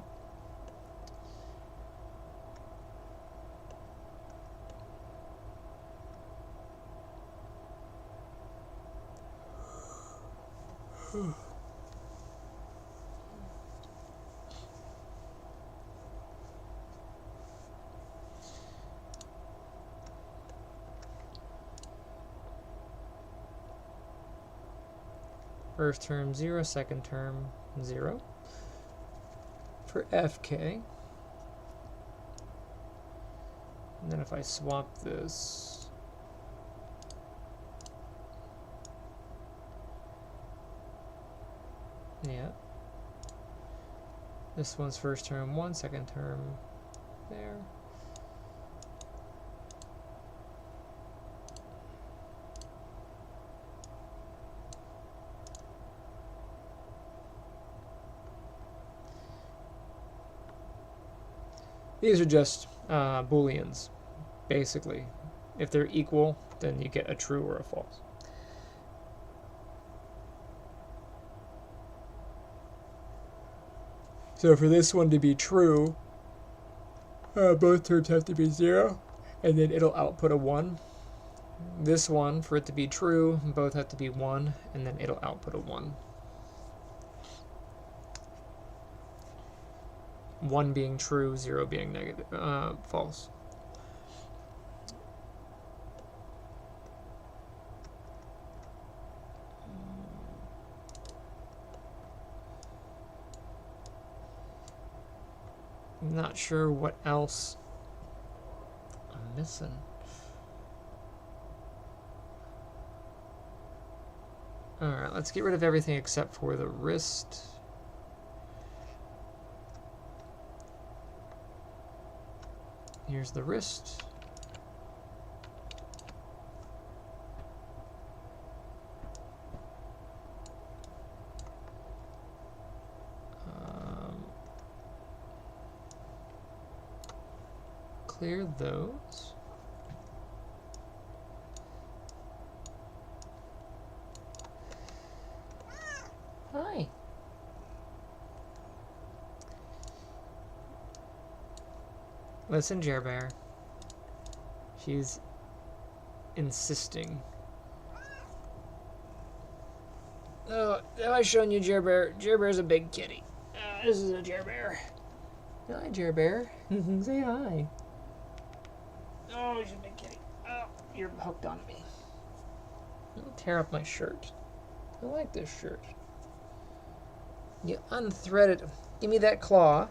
First term 0, second term 0. For FK. And then if I swap this, yeah. This one's first term 1, second term there. These are just Booleans, basically. If they're equal, then you get a true or a false. So for this one to be true, both terms have to be 0, and then it'll output a 1. This one, for it to be true, both have to be 1, and then it'll output a 1. 1 being true, 0 being negative, false. I'm not sure what else I'm missing. Alright, let's get rid of everything except for the wrist. Here's the wrist. Clear those. Hi. Listen, Jer Bear. She's insisting. Oh, have I shown you Jer Bear? Jer Bear's a big kitty. This is a Jer Bear. Hi, Jer Bear. Say hi. Oh, she's a big kitty. Oh, you're hooked on me. Don't tear up my shirt. I like this shirt. You unthread it. Give me that claw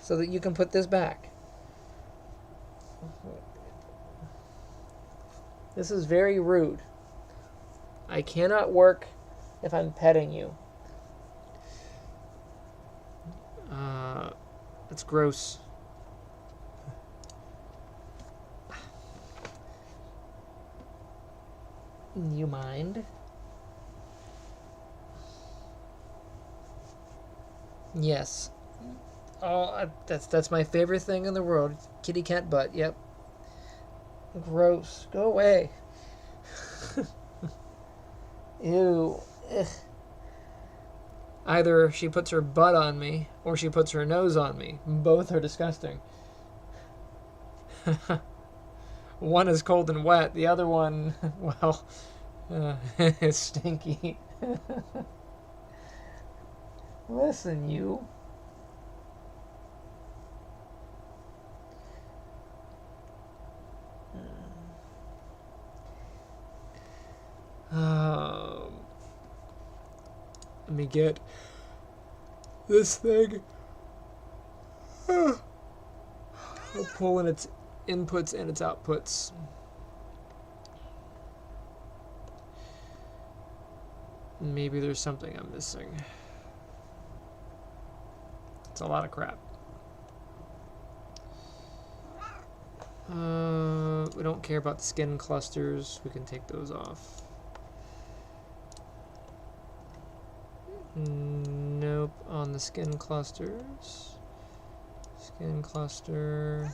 so that you can put this back. This is very rude. I cannot work if I'm petting you. That's gross. You mind? Yes. Oh, that's my favorite thing in the world. Kitty cat butt. Yep. Gross. Go away. Ew. Ugh. Either she puts her butt on me or she puts her nose on me. Both are disgusting. One is cold and wet. The other one, well, is stinky. Listen, you. Let me get this thing. I'll pull in its inputs and its outputs. Maybe there's something I'm missing. It's a lot of crap. We don't care about the skin clusters. We can take those off. Nope, on the skin clusters. Skin cluster.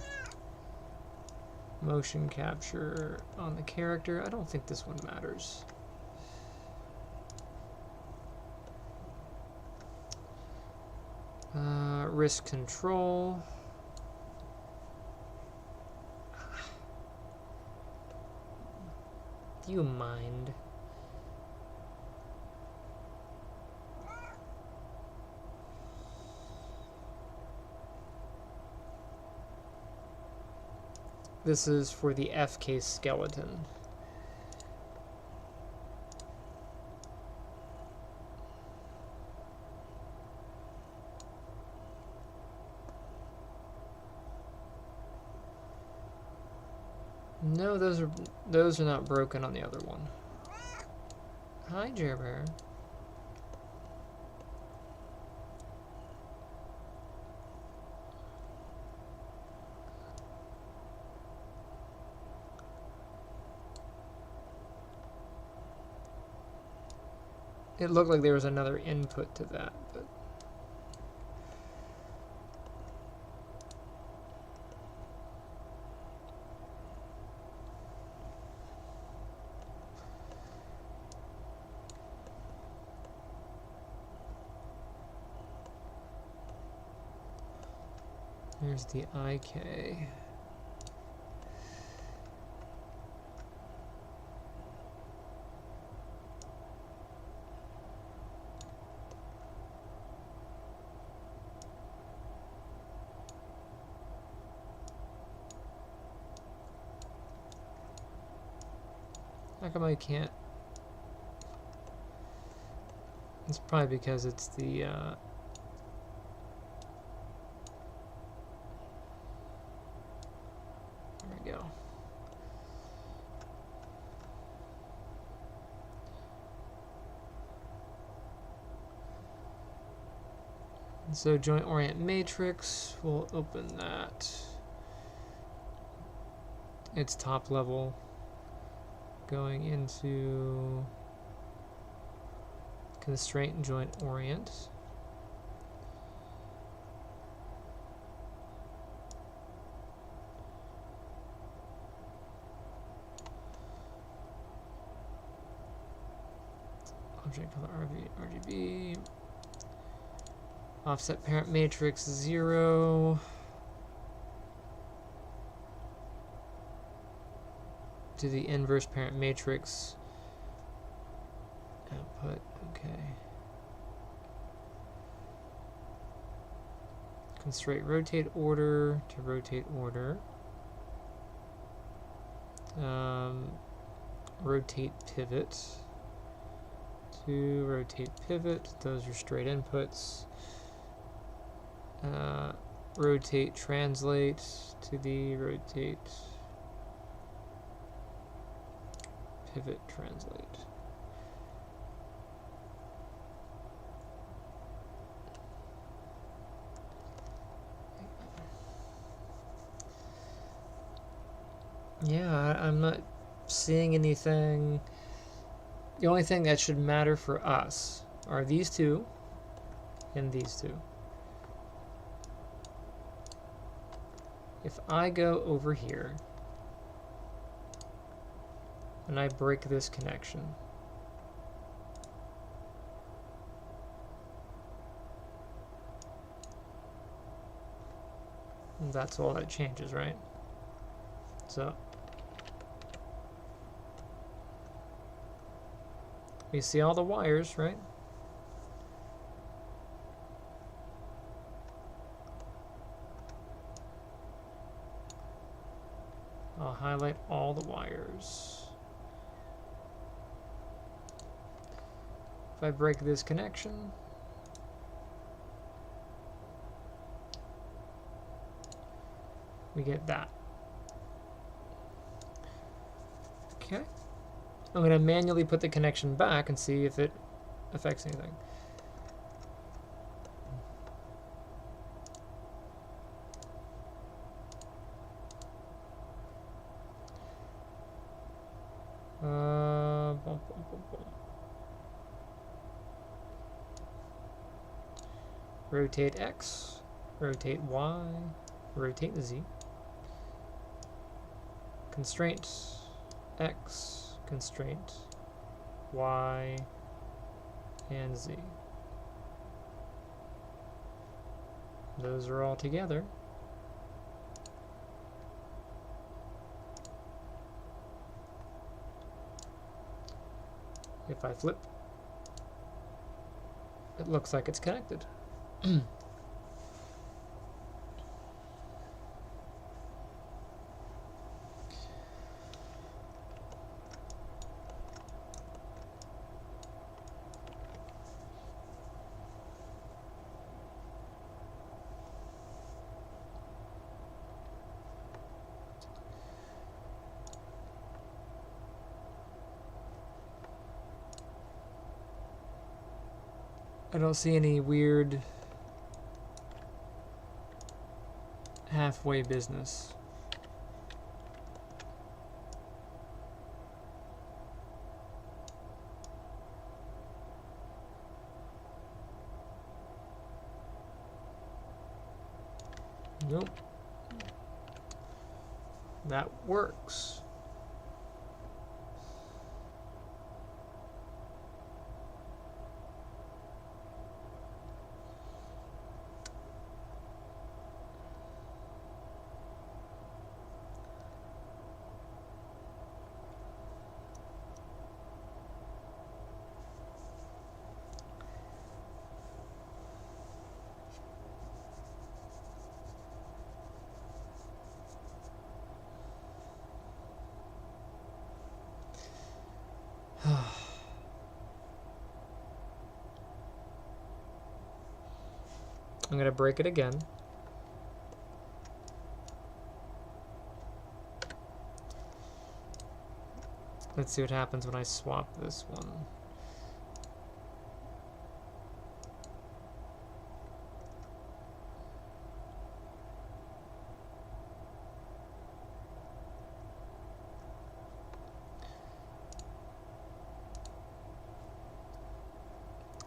Motion capture on the character. I don't think this one matters. Wrist control. Do you mind? This is for the FK skeleton. No, those are not broken on the other one. Hi, Jer Bear. It looked like there was another input to that, but here's the IK. How come I can't? It's probably because it's the So joint orient matrix, we'll open that. It's top level. Going into constraint and joint orient. Object color RGB. Offset parent matrix 0. To the inverse parent matrix. Output, okay. Constraint rotate order to rotate order. Rotate pivot to rotate pivot. Those are straight inputs. Rotate translate to the rotate pivot translate. Yeah, I'm not seeing anything. The only thing that should matter for us are these two and these two. If I go over here and I break this connection, that's all that changes, right? So we see all the wires, right? I'll highlight all the wires. If I break this connection, we get that. Okay. I'm going to manually put the connection back and see if it affects anything. Rotate X, rotate Y, rotate Z. Constraint X, constraint Y, and Z. Those are all together. If I flip, it looks like it's connected. I don't see any weird halfway business. Nope. That works. I'm going to break it again. Let's see what happens when I swap this one.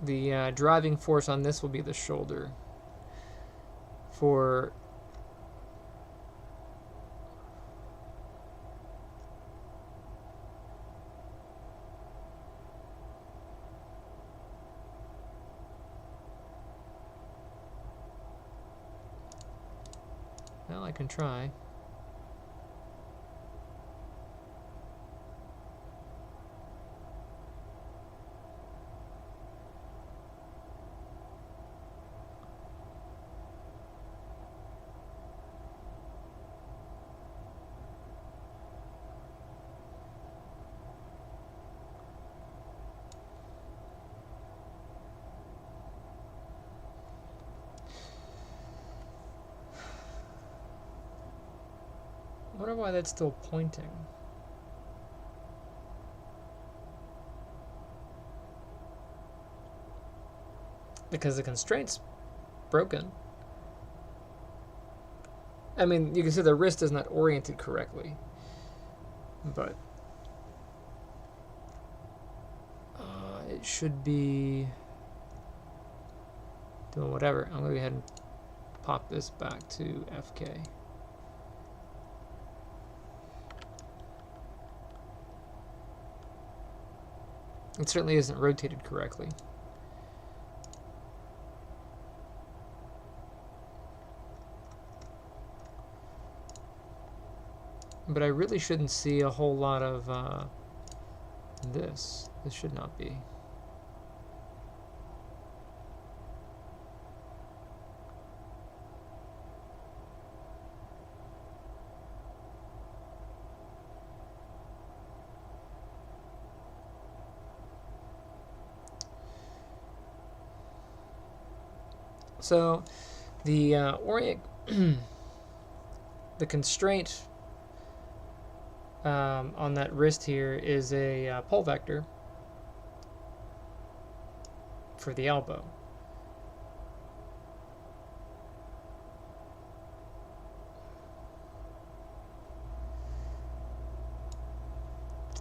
The driving force on this will be the shoulder. For well, I can try. I wonder why that's still pointing. Because the constraint's broken. I mean, you can see the wrist is not oriented correctly. But it should be doing whatever. I'm going to go ahead and pop this back to FK. It certainly isn't rotated correctly. But I really shouldn't see a whole lot of this. This should not be. So the the constraint on that wrist here is a pull vector for the elbow.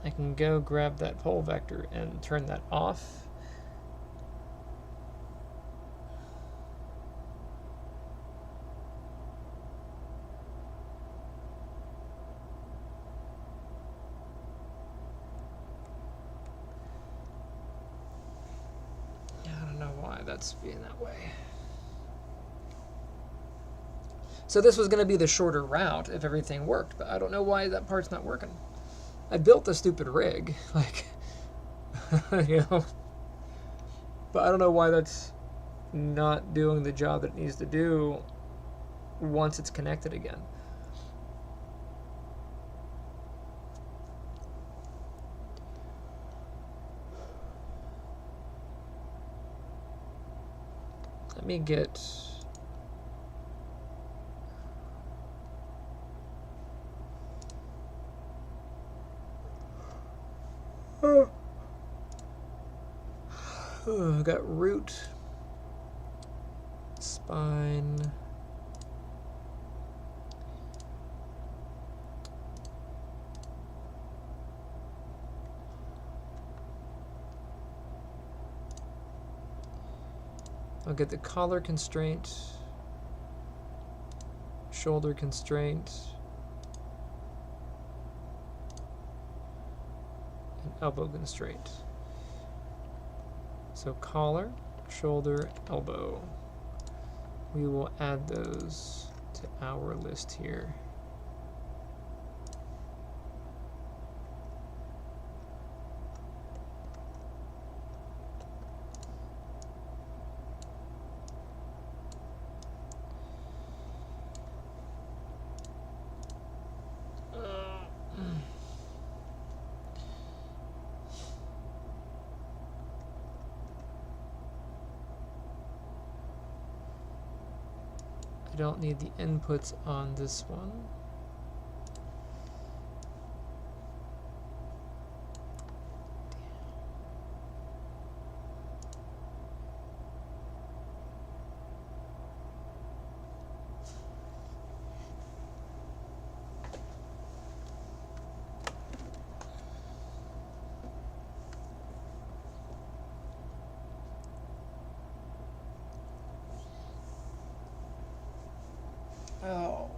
I can go grab that pull vector and turn that off. That's being that way. So this was going to be the shorter route if everything worked, but I don't know why that part's not working. I built the stupid rig, like, you know, but I don't know why that's not doing the job that it needs to do once it's connected again. Let me get I got root, spine, I'll get the collar constraint, shoulder constraint, and elbow constraint. So collar, shoulder, elbow. We will add those to our list here. I don't need the inputs on this one. Oh.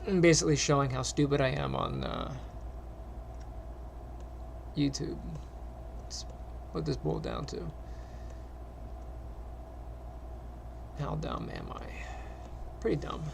I'm basically showing how stupid I am on YouTube. That's what this boiled down to. How dumb am I? Pretty dumb.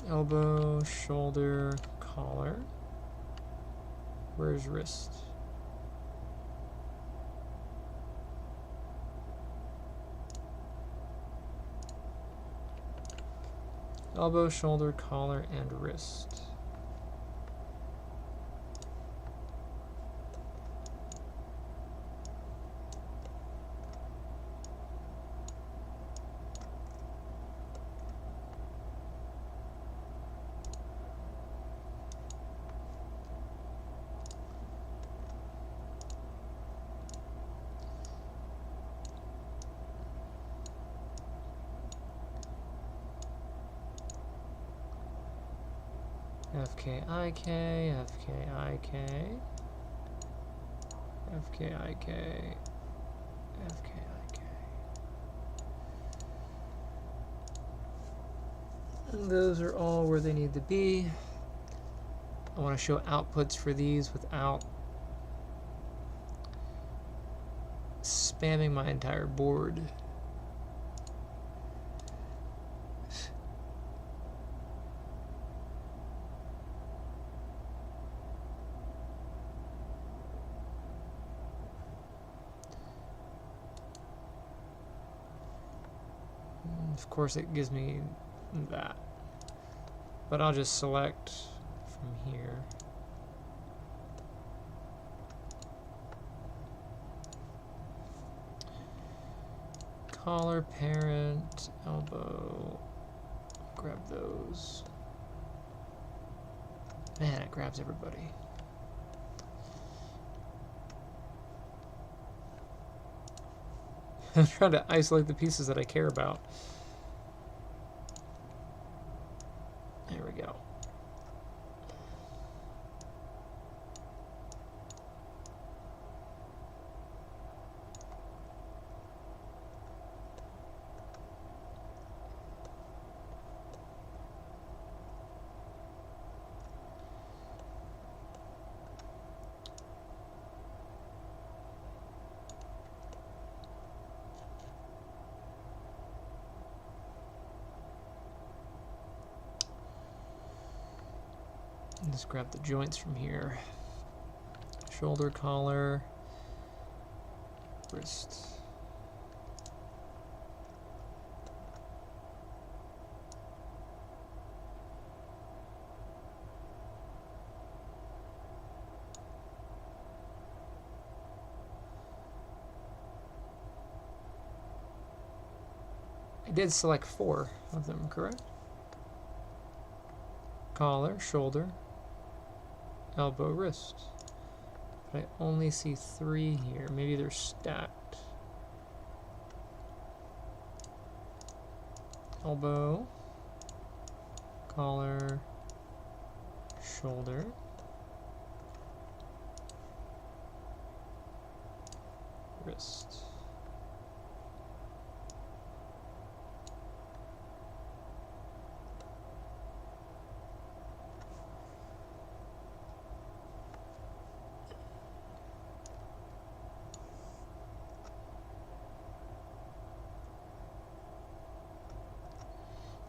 Elbow, shoulder, collar. Where's wrist? Elbow, shoulder, collar, and wrist. FKIK, FKIK, FKIK, FKIK. And those are all where they need to be. I want to show outputs for these without spamming my entire board. Of course it gives me that, but I'll just select from here. Collar, parent, elbow, grab those. Man, it grabs everybody. I'm trying to isolate the pieces that I care about. There we go. Just grab the joints from here. Shoulder, collar, wrist. I did select 4 of them, correct? Collar, shoulder, elbow, wrist. But I only see 3 here. Maybe they're stacked. Elbow, collar, shoulder, wrist.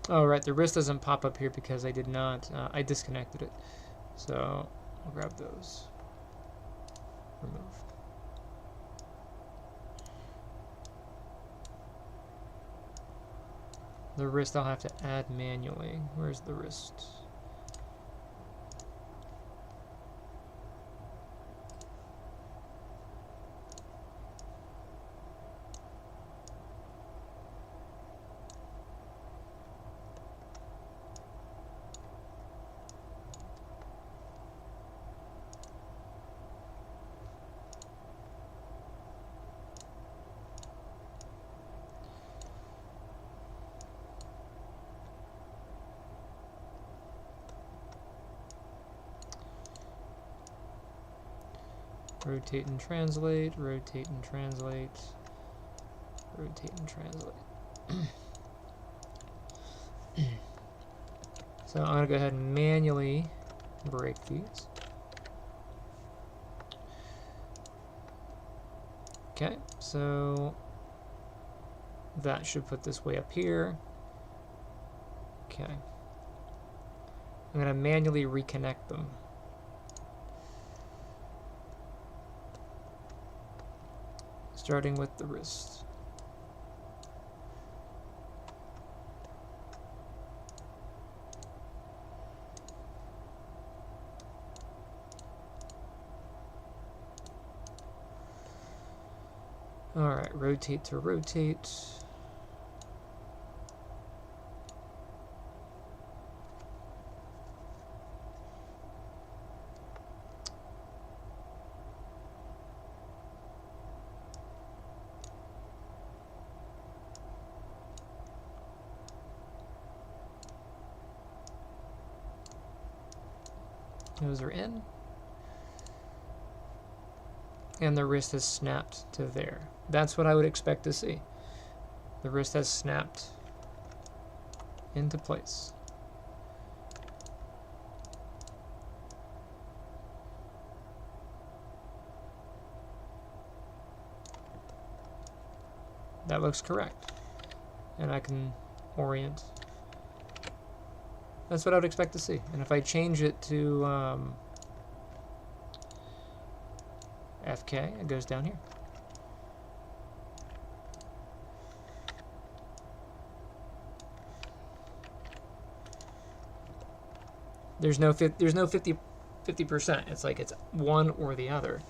Oh, right, the wrist doesn't pop up here because I did not, I disconnected it. So I'll grab those. Remove. The wrist I'll have to add manually. Where's the wrist? Rotate and translate, rotate and translate, rotate and translate. So I'm going to go ahead and manually break these. Okay, so that should put this way up here. Okay. I'm going to manually reconnect them. Starting with the wrist. All right, rotate to rotate. Those are in. And the wrist has snapped to there. That's what I would expect to see. The wrist has snapped into place. That looks correct. And I can orient. That's what I would expect to see. And if I change it to FK, it goes down here. There's no 50%. It's like it's one or the other.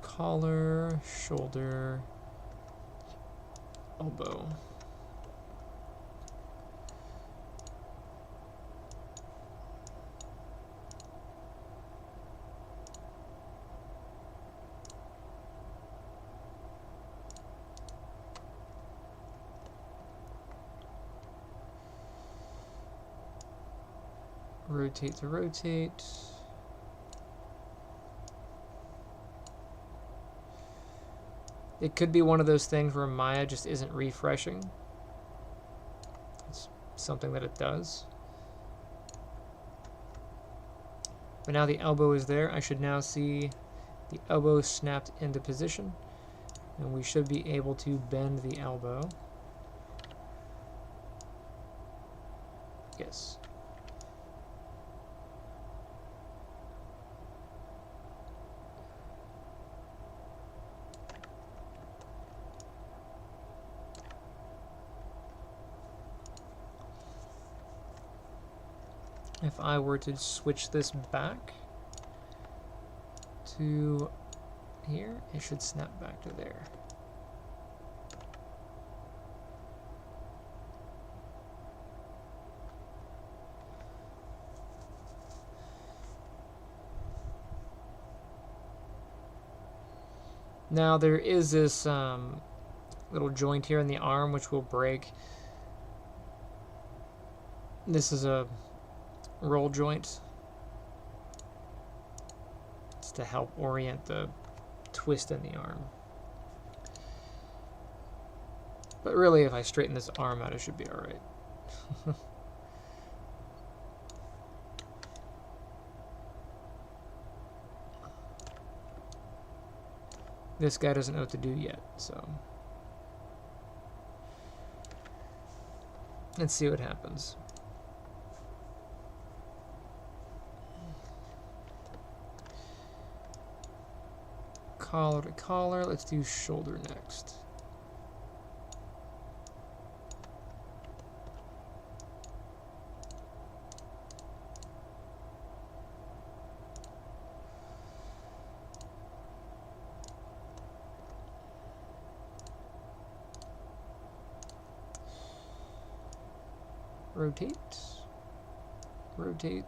Collar, shoulder, elbow. Rotate to rotate. It could be one of those things where Maya just isn't refreshing. something that it does. But now the elbow is there. I should now see the elbow snapped into position, and we should be able to bend the elbow. Yes. If I were to switch this back to here, it should snap back to there. Now there is this little joint here in the arm which will break. This is a roll joint. It's to help orient the twist in the arm. But really, if I straighten this arm out, it should be alright. This guy doesn't know what to do yet, so let's see what happens. Collar to collar. Let's do shoulder next. Rotate. Rotate.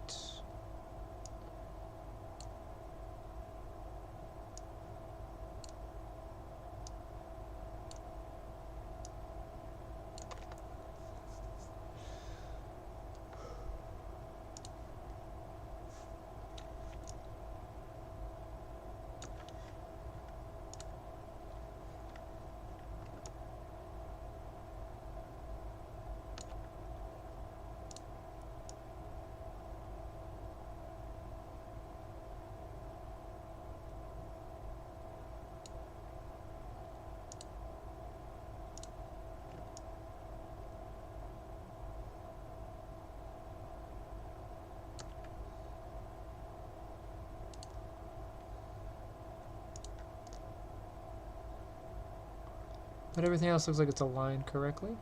But everything else looks like it's aligned correctly.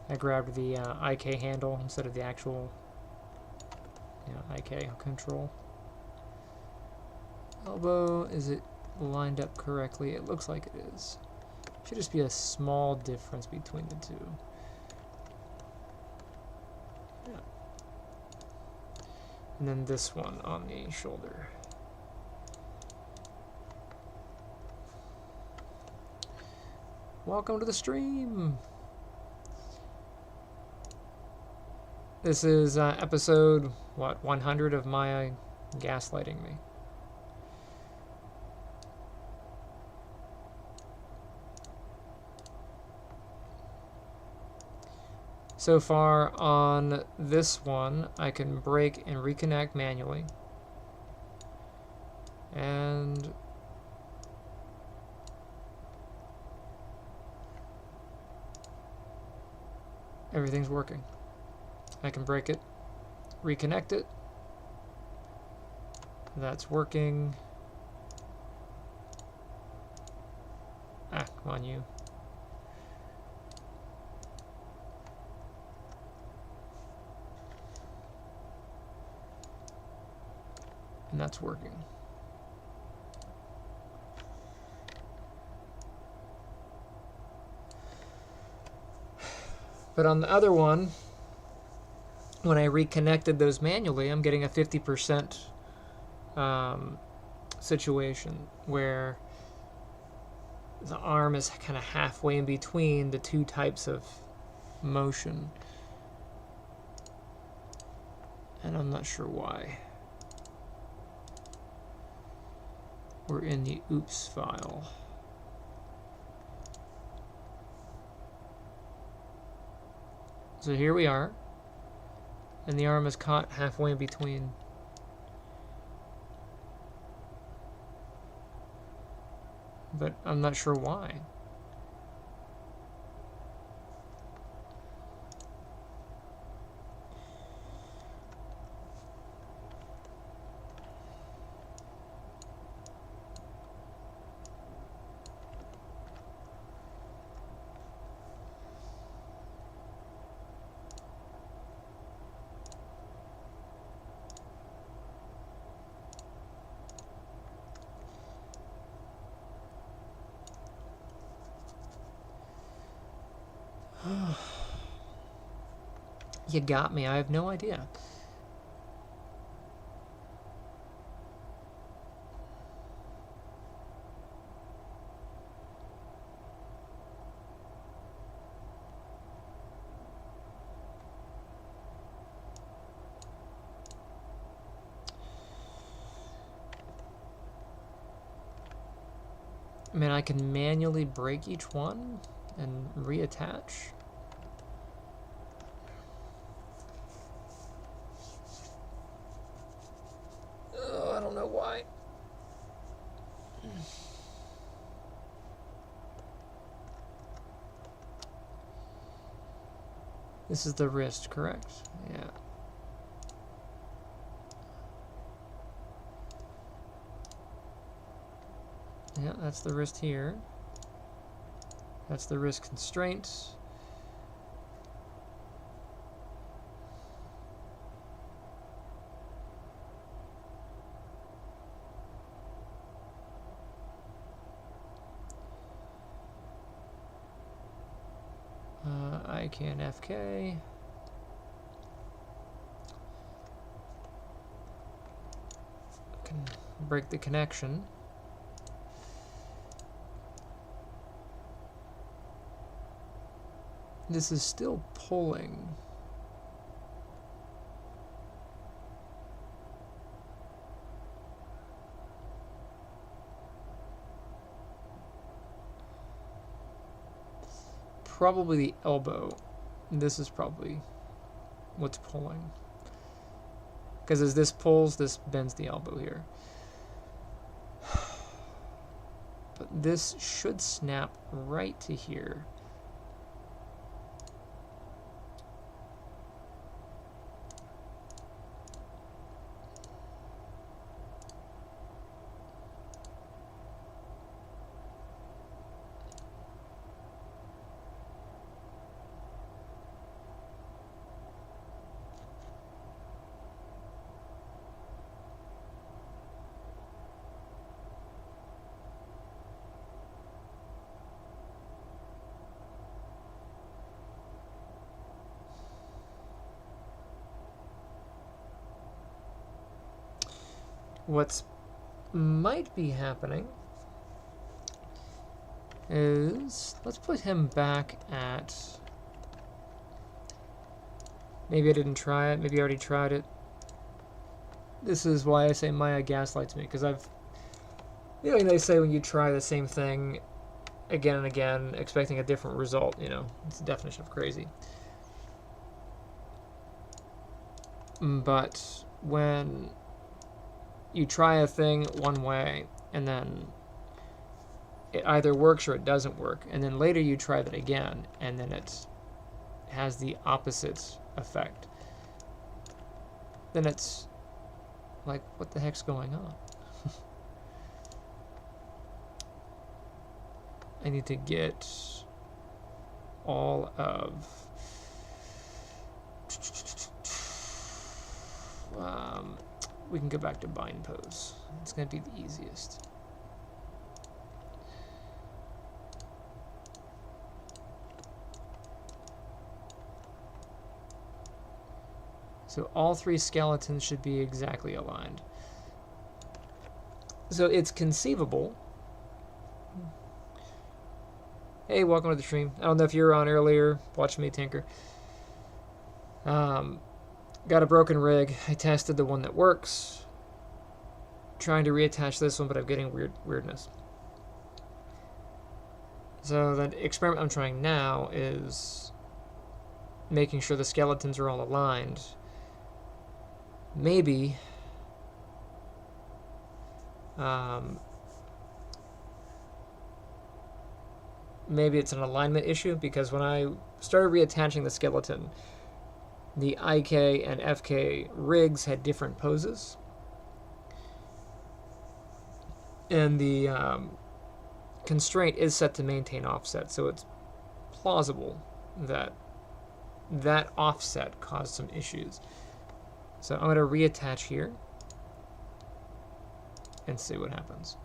I grabbed the IK handle instead of the actual IK control. Elbow, is it lined up correctly? It looks like it is. Should just be a small difference between the two. Yeah. And then this one on the shoulder. Welcome to the stream! This is episode, what, 100 of Maya gaslighting me. So far on this one, I can break and reconnect manually. And everything's working. I can break it, reconnect it. That's working. Ah, come on, you. And that's working. But on the other one, when I reconnected those manually, I'm getting a 50% situation where the arm is kind of halfway in between the two types of motion. And I'm not sure why. we're in the oops file. So here we are, and the arm is caught halfway in between. But I'm not sure why. You got me. I have no idea. I mean, I can manually break each one and reattach. Oh, I don't know why. This is the wrist, correct? Yeah. Yeah, that's the wrist here. That's the wrist constraint. I can FK. Can break the connection. This is still pulling. Probably the elbow. This is probably what's pulling. Because as this pulls, this bends the elbow here. But this should snap right to here. What's might be happening is, let's put him back at, maybe I didn't try it, maybe I already tried it. This is why I say Maya gaslights me, because I've, you know, they say when you try the same thing again and again, expecting a different result, you know, it's the definition of crazy. But when you try a thing one way, and then it either works or it doesn't work, and then later you try that again, and then it has the opposite effect, then it's like, what the heck's going on? I need to get all of we can go back to bind pose. It's going to be the easiest. So all three skeletons should be exactly aligned. So it's conceivable. Hey, welcome to the stream. I don't know if you were on earlier watching me tinker. Got a broken rig. I tested the one that works. trying to reattach this one, but I'm getting weirdness. So the experiment I'm trying now is making sure the skeletons are all aligned. Maybe maybe it's an alignment issue, because when I started reattaching the skeleton, the IK and FK rigs had different poses. And the constraint is set to maintain offset, so it's plausible that that offset caused some issues. So I'm going to reattach here and see what happens.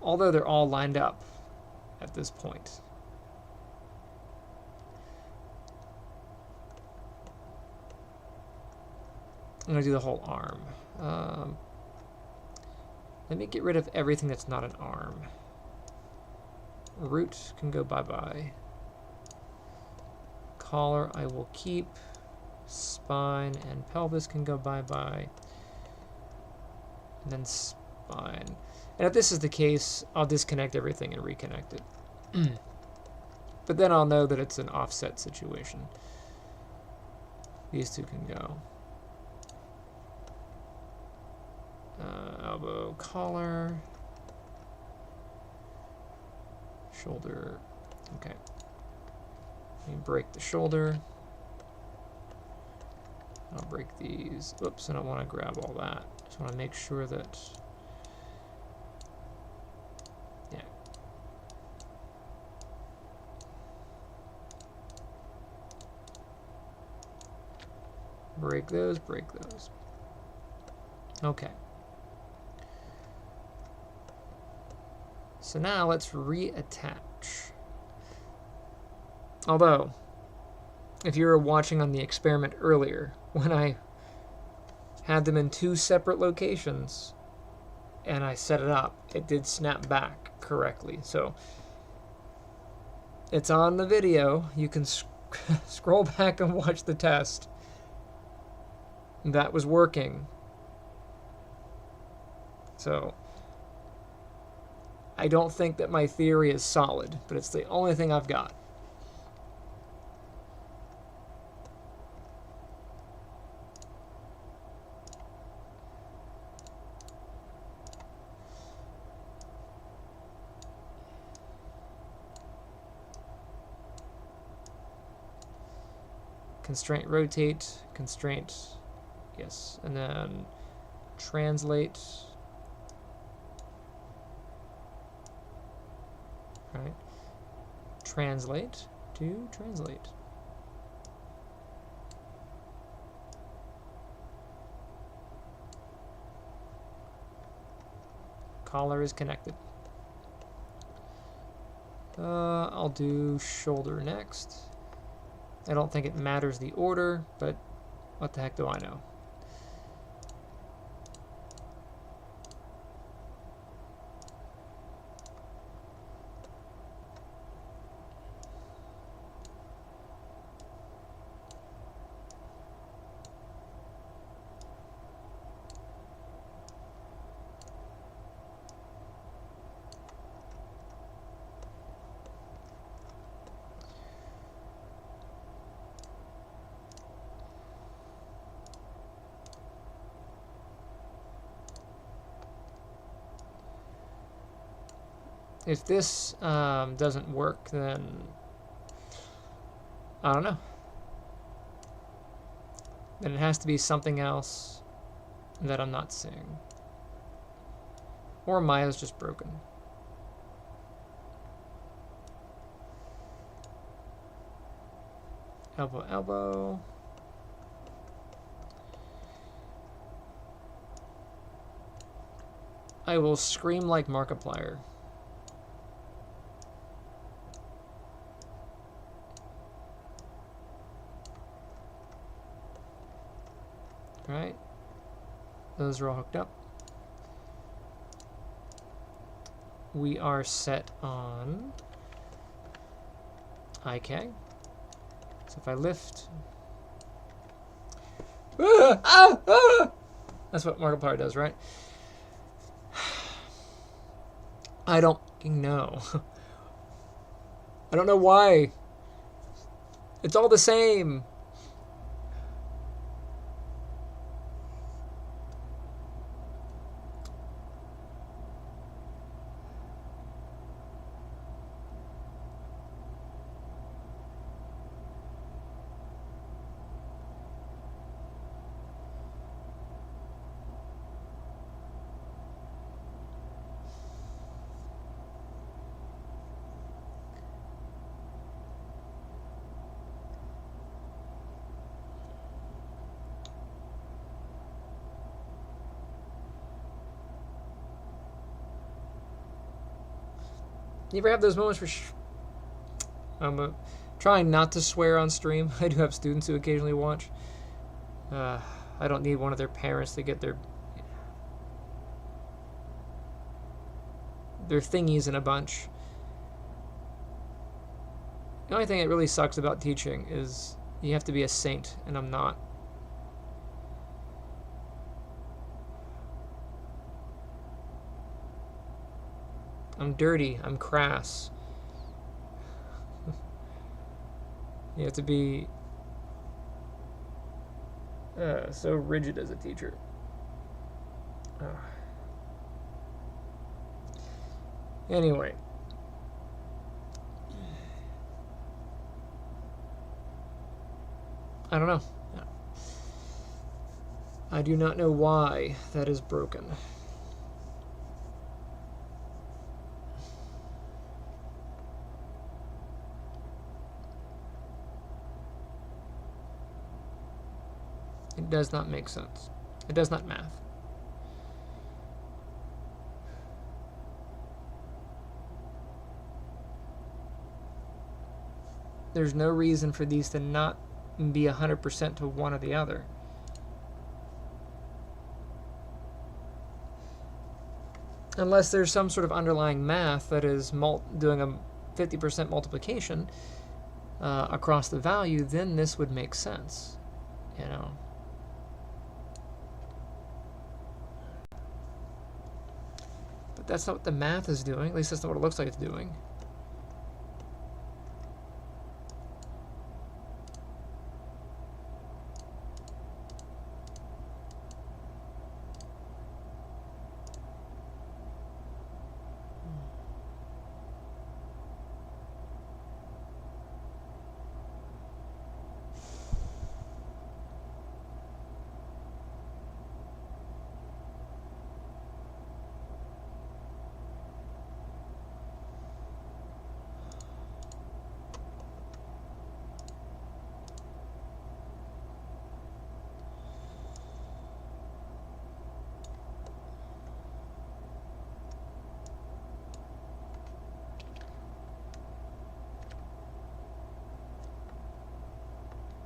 Although they're all lined up at this point. I'm going to do the whole arm. Let me get rid of everything that's not an arm. Root can go bye-bye. Collar I will keep. Spine and pelvis can go bye-bye. And then spine. And if this is the case, I'll disconnect everything and reconnect it. But then I'll know that it's an offset situation. These two can go. Elbow, collar, shoulder. Okay. Let me break the shoulder. I'll break these. Oops, I don't want to grab all that. Just want to make sure that. Yeah. Break those, break those. Okay. So now let's reattach. Although, if you were watching on the experiment earlier, when I had them in two separate locations and I set it up, it did snap back correctly. So it's on the video. You can scroll back and watch the test. That was working. So I don't think that my theory is solid, but it's the only thing I've got. Constraint rotate, constraint, yes, and then translate. Right. Translate to translate. Collar is connected. I'll do shoulder next. I don't think it matters the order, but what the heck do I know? If this doesn't work, then I don't know. Then it has to be something else that I'm not seeing. Or Maya's just broken. Elbow, elbow. I will scream like Markiplier. Right, those are all hooked up. We are set on IK. So if I lift, That's what Markiplier does, right? I don't know. I don't know why. It's all the same. You ever have those moments where I'm trying not to swear on stream? I do have students who occasionally watch. I don't need one of their parents to get their thingies in a bunch. The only thing that really sucks about teaching is you have to be a saint, and I'm not. I'm dirty. I'm crass. You have to be so rigid as a teacher. Anyway. I don't know. I do not know why that is broken. It does not make sense. It does not math. There's no reason for these to not be 100% to one or the other. Unless there's some sort of underlying math that is doing a 50% multiplication across the value, then this would make sense, you know. But that's not what the math is doing. At least that's not what it looks like it's doing.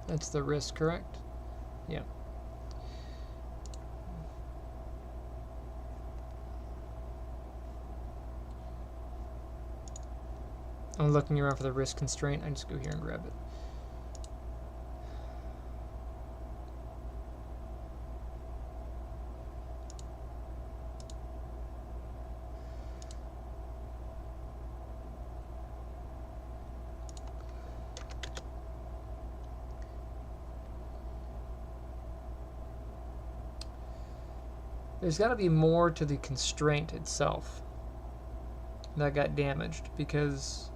That's the risk, correct? Yeah. I'm looking around for the risk constraint. I just go here and grab it. There's got to be more to the constraint itself that got damaged, because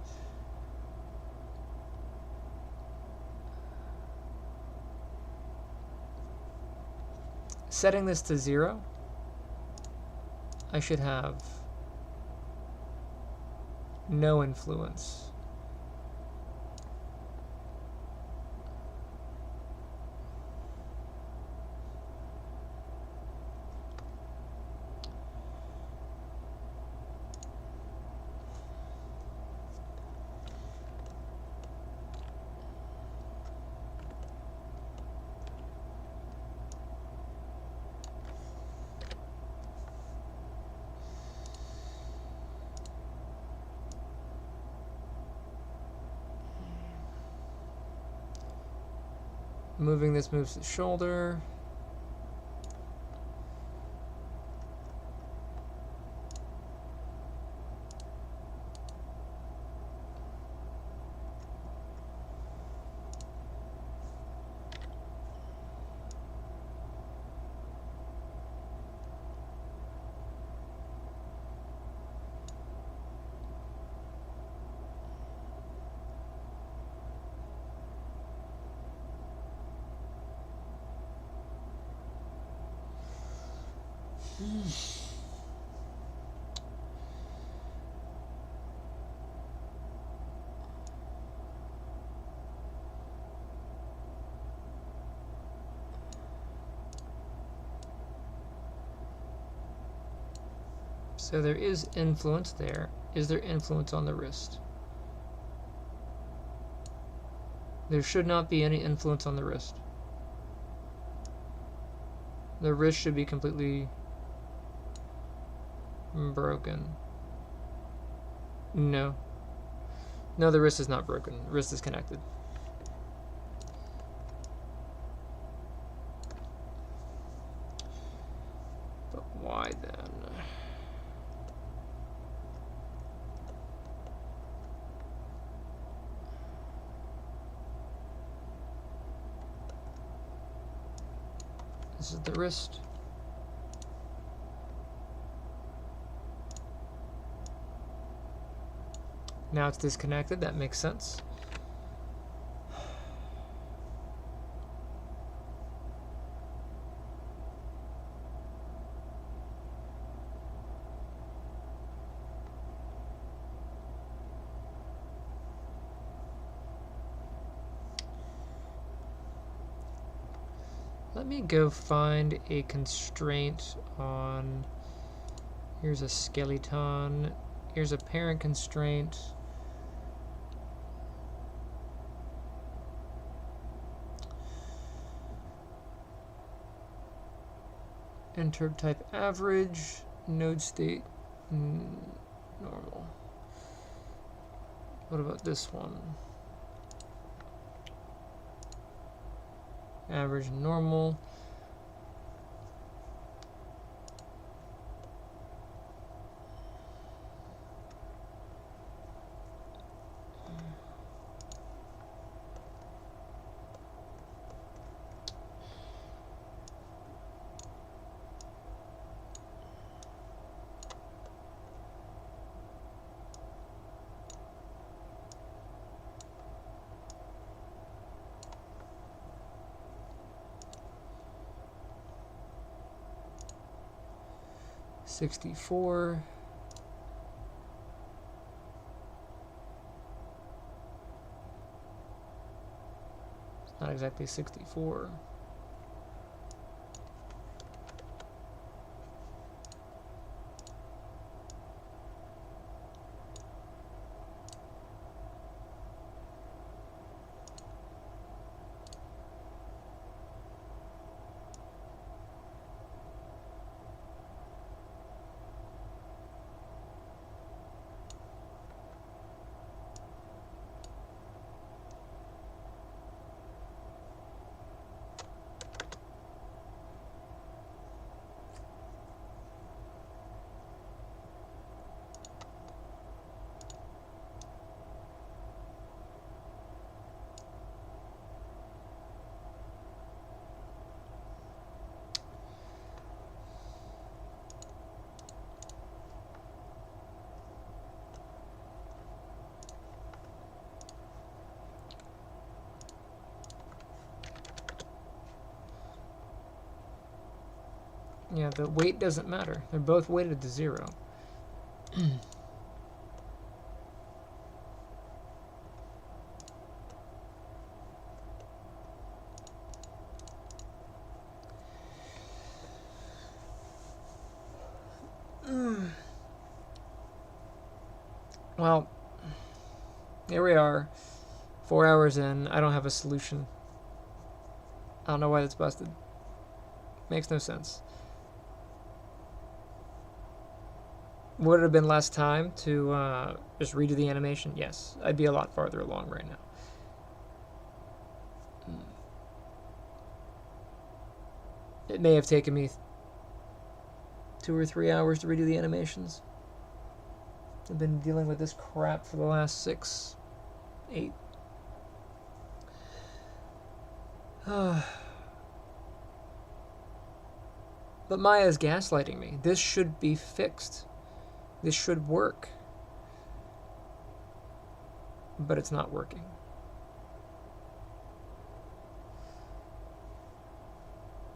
setting this to 0, I should have no influence. Moving this moves the shoulder. So there is influence there. Is there influence on the wrist? There should not be any influence on the wrist. The wrist should be completely broken. No. No, the wrist is not broken. The wrist is connected. But why then? This is the wrist. Now it's disconnected. That makes sense. Let me go find a constraint on... Here's a skeleton. Here's a parent constraint. Interp type average, node state normal. What about this one? Average normal. $64. It's not exactly 64. Yeah, the weight doesn't matter. They're both weighted to 0. Well, here we are, 4 hours in. I don't have a solution. I don't know why that's busted. Makes no sense. Would it have been less time to just redo the animation? Yes. I'd be a lot farther along right now. It may have taken me 2 or 3 hours to redo the animations. I've been dealing with this crap for the last 6, 8. But Maya's gaslighting me. This should be fixed. This should work. But it's not working.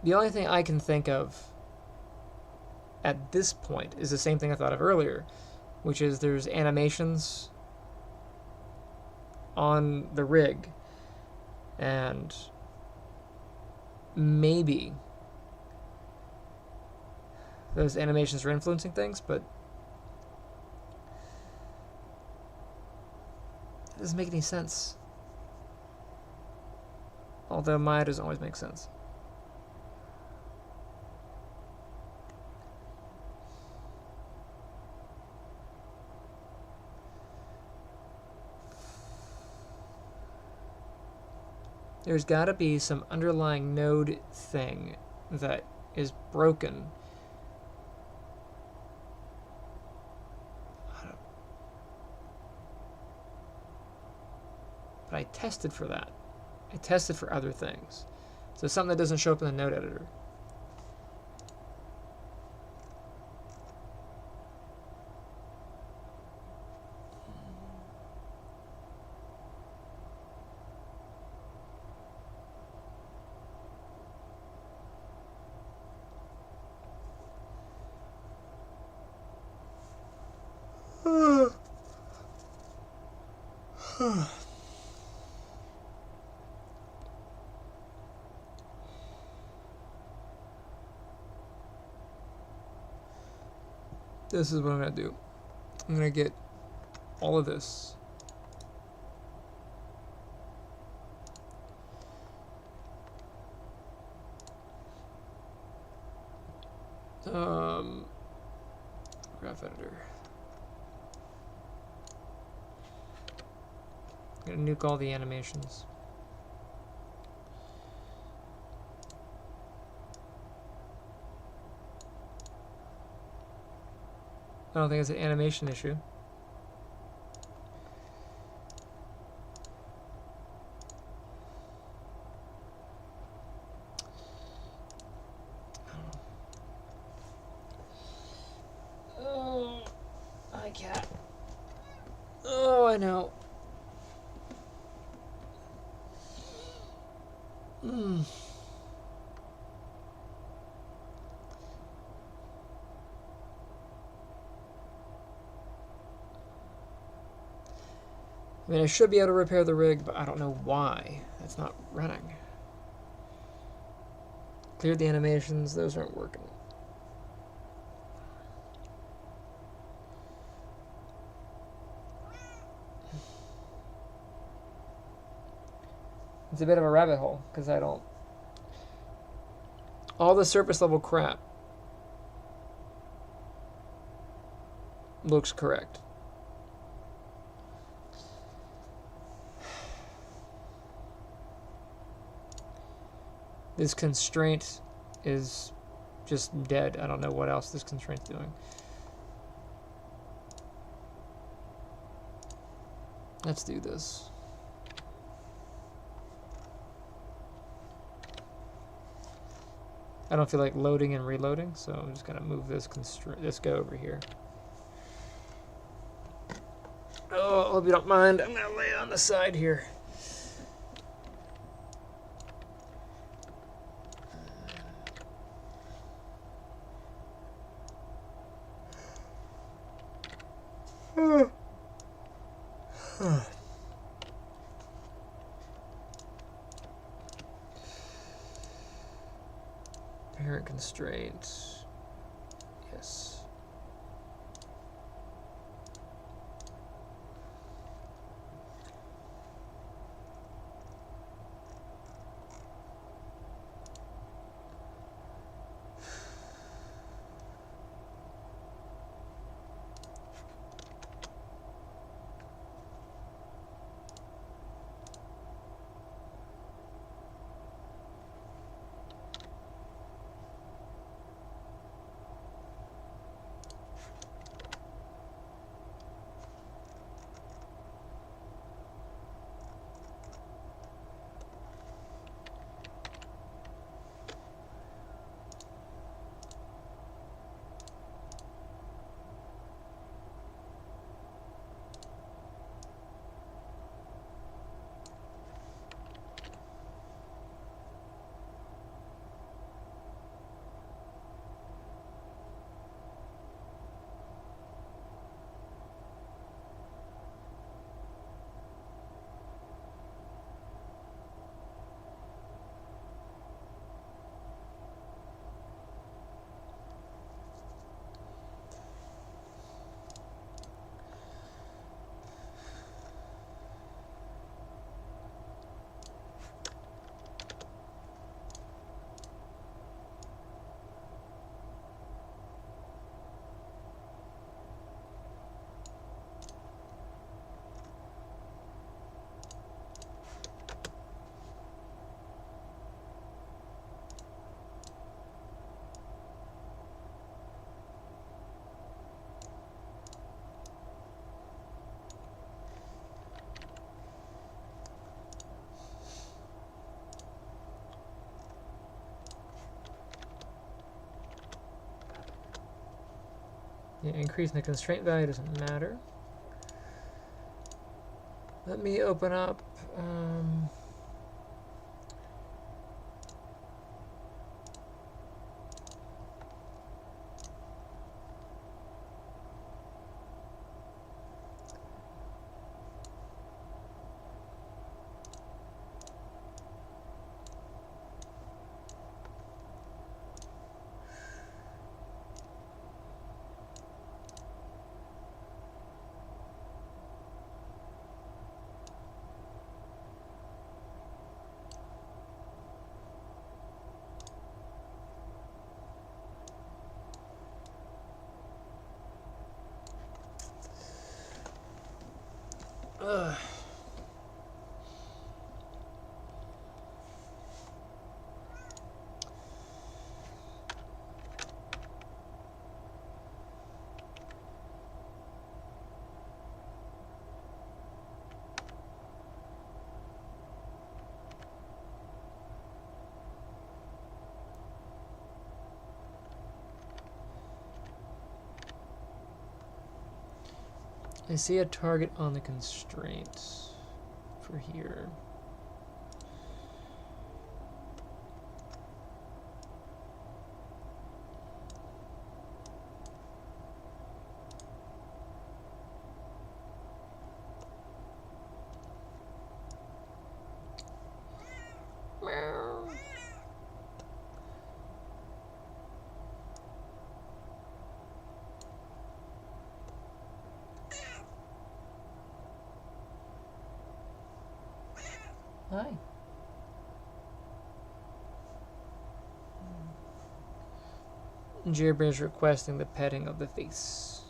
The only thing I can think of at this point is the same thing I thought of earlier, which is there's animations on the rig, and maybe those animations are influencing things, but it doesn't make any sense. Although Maya doesn't always make sense. There's got to be some underlying node thing that is broken. But I tested for that. I tested for other things. So something that doesn't show up in the node editor. This is what I'm going to do. I'm going to get all of this. Graph editor. I'm going to nuke all the animations. I don't think it's an animation issue. Oh, my cat. Oh, I know. I mean, I should be able to repair the rig, but I don't know why it's not running. Cleared the animations, those aren't working. It's a bit of a rabbit hole, because I don't... All the surface level crap looks correct. This constraint is just dead. I don't know what else this constraint's doing. Let's do this. I don't feel like loading and reloading, so I'm just gonna move this guy over here. Oh, I hope you don't mind. I'm gonna lay it on the side here. Parent constraint. Yes. Yeah, increasing the constraint value doesn't matter. Let me open up. Ugh. I see a target on the constraint for here. Hi. Jibber is requesting the petting of the face.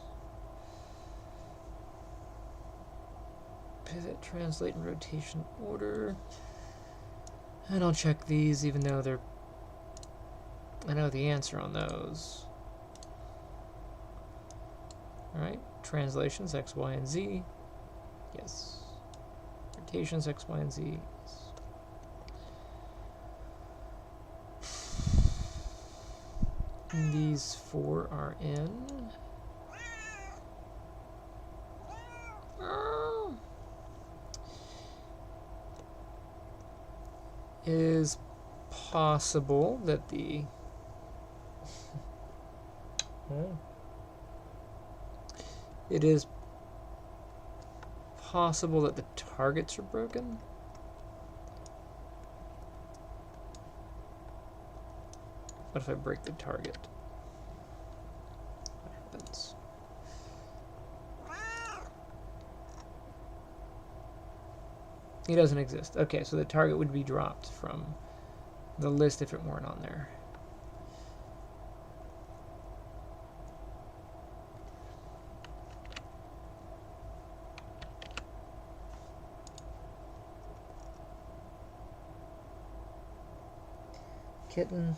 Pivot, translate, and rotation order. And I'll check these even though they're... I know the answer on those. Alright, translations X, Y, and Z. Yes. Rotations X, Y, and Z. Yes. And these 4 are in. It is possible that the... It is possible that the targets are broken. What if I break the target? What happens? He doesn't exist. Okay, so the target would be dropped from the list if it weren't on there. Kitten.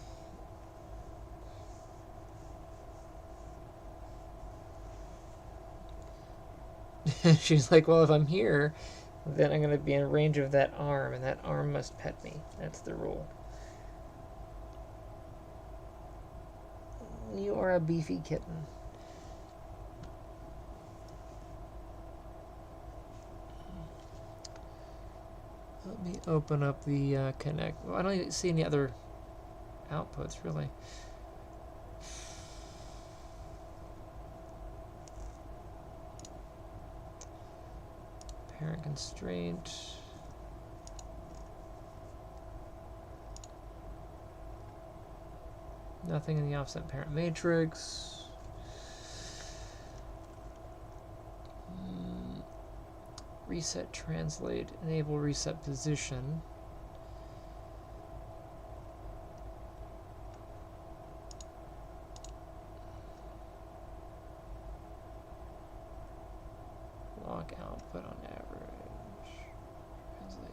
She's like, well, if I'm here, then I'm going to be in range of that arm, and that arm must pet me. That's the rule. You are a beefy kitten. Let me open up the connect. Well, I don't see any other outputs, really. Parent constraint. Nothing in the offset parent matrix. Reset translate, enable reset position. Lock output on average. Translate.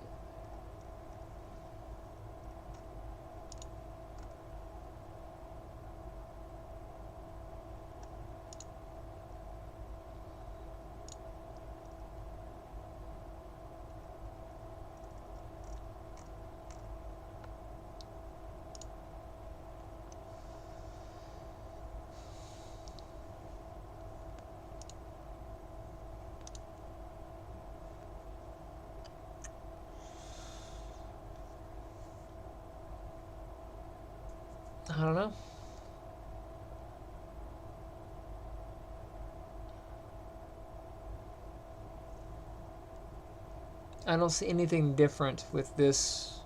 I don't see anything different with this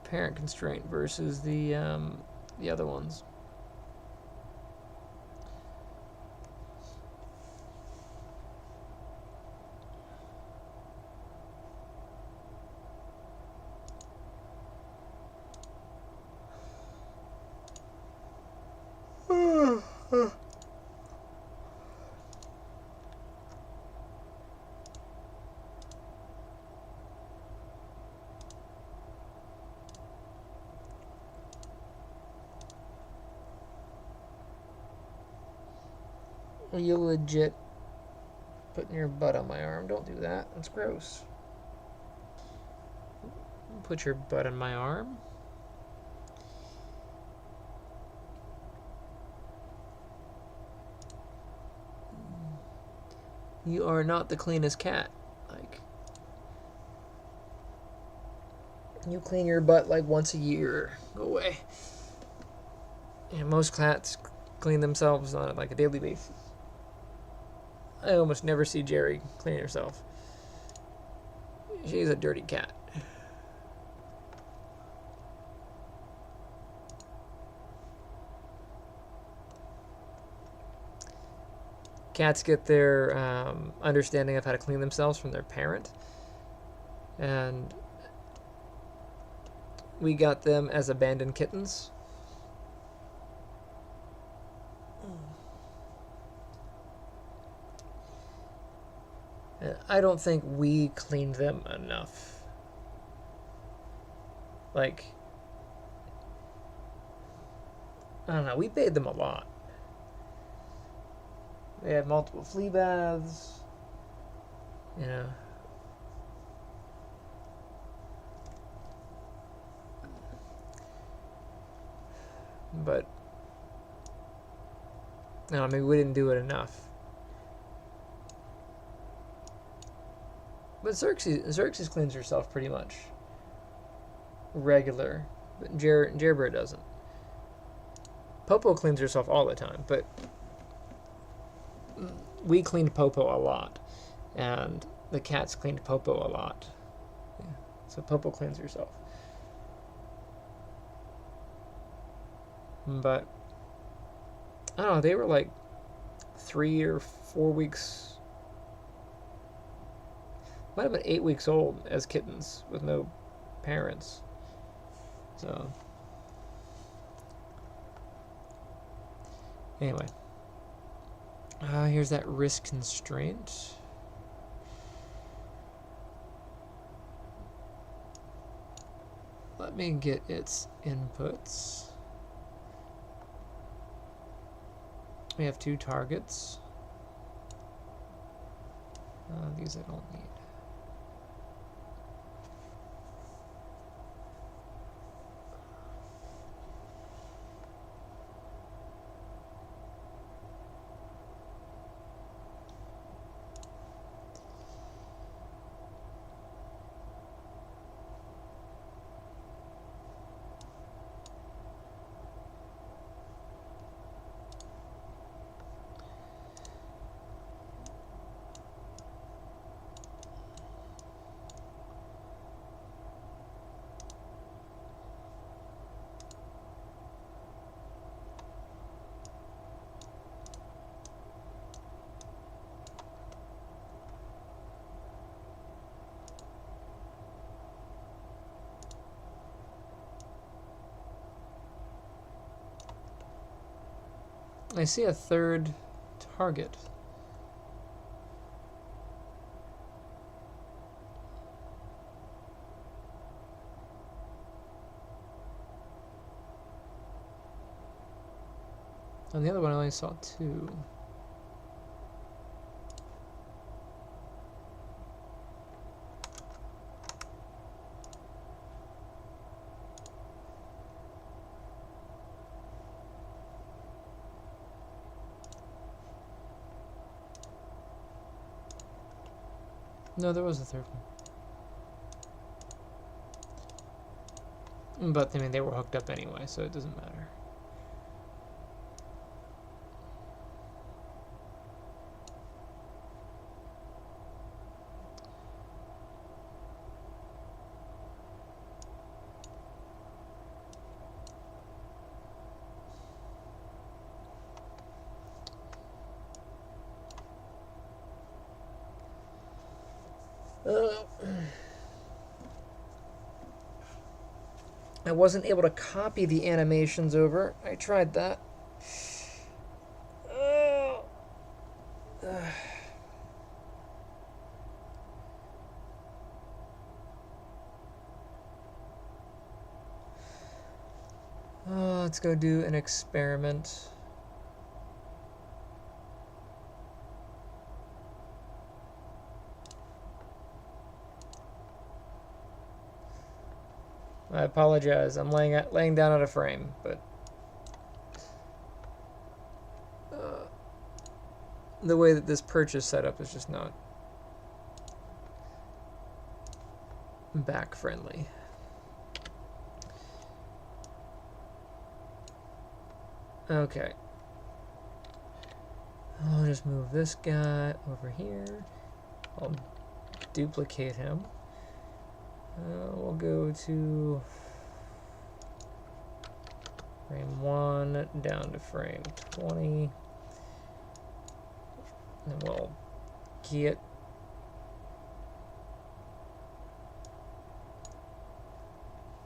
parent constraint versus the other ones. You legit putting your butt on my arm. Don't do that. That's gross. Put your butt on my arm. You are not the cleanest cat. Like, you clean your butt like once a year. Go away. And most cats clean themselves on like a daily basis. I almost never see Jerry clean herself. She's a dirty cat. Cats get their understanding of how to clean themselves from their parent. And we got them as abandoned kittens. And I don't think we cleaned them enough. Like, I don't know, we bathed them a lot. They had multiple flea baths, you know. But, I don't know, maybe we didn't do it enough. But Xerxes cleans herself pretty much regular, but Jerbear doesn't. Popo cleans herself all the time, but we cleaned Popo a lot, and the cats cleaned Popo a lot. Yeah. So Popo cleans herself. But I don't know, they were like 3 or 4 weeks, might have been 8 weeks old as kittens with no parents. So anyway, here's that risk constraint. Let me get its inputs. We have 2 targets. These I don't need. I see a 3rd target. On the other one, I only saw 2. No, there was a 3rd one. But, I mean, they were hooked up anyway, so it doesn't matter. I wasn't able to copy the animations over. I tried that. Let's go do an experiment. I apologize. I'm laying down out of frame, but the way that this perch is set up is just not back friendly. Okay. I'll just move this guy over here. I'll duplicate him. We'll go to frame 1 down to frame 20. And we'll key it.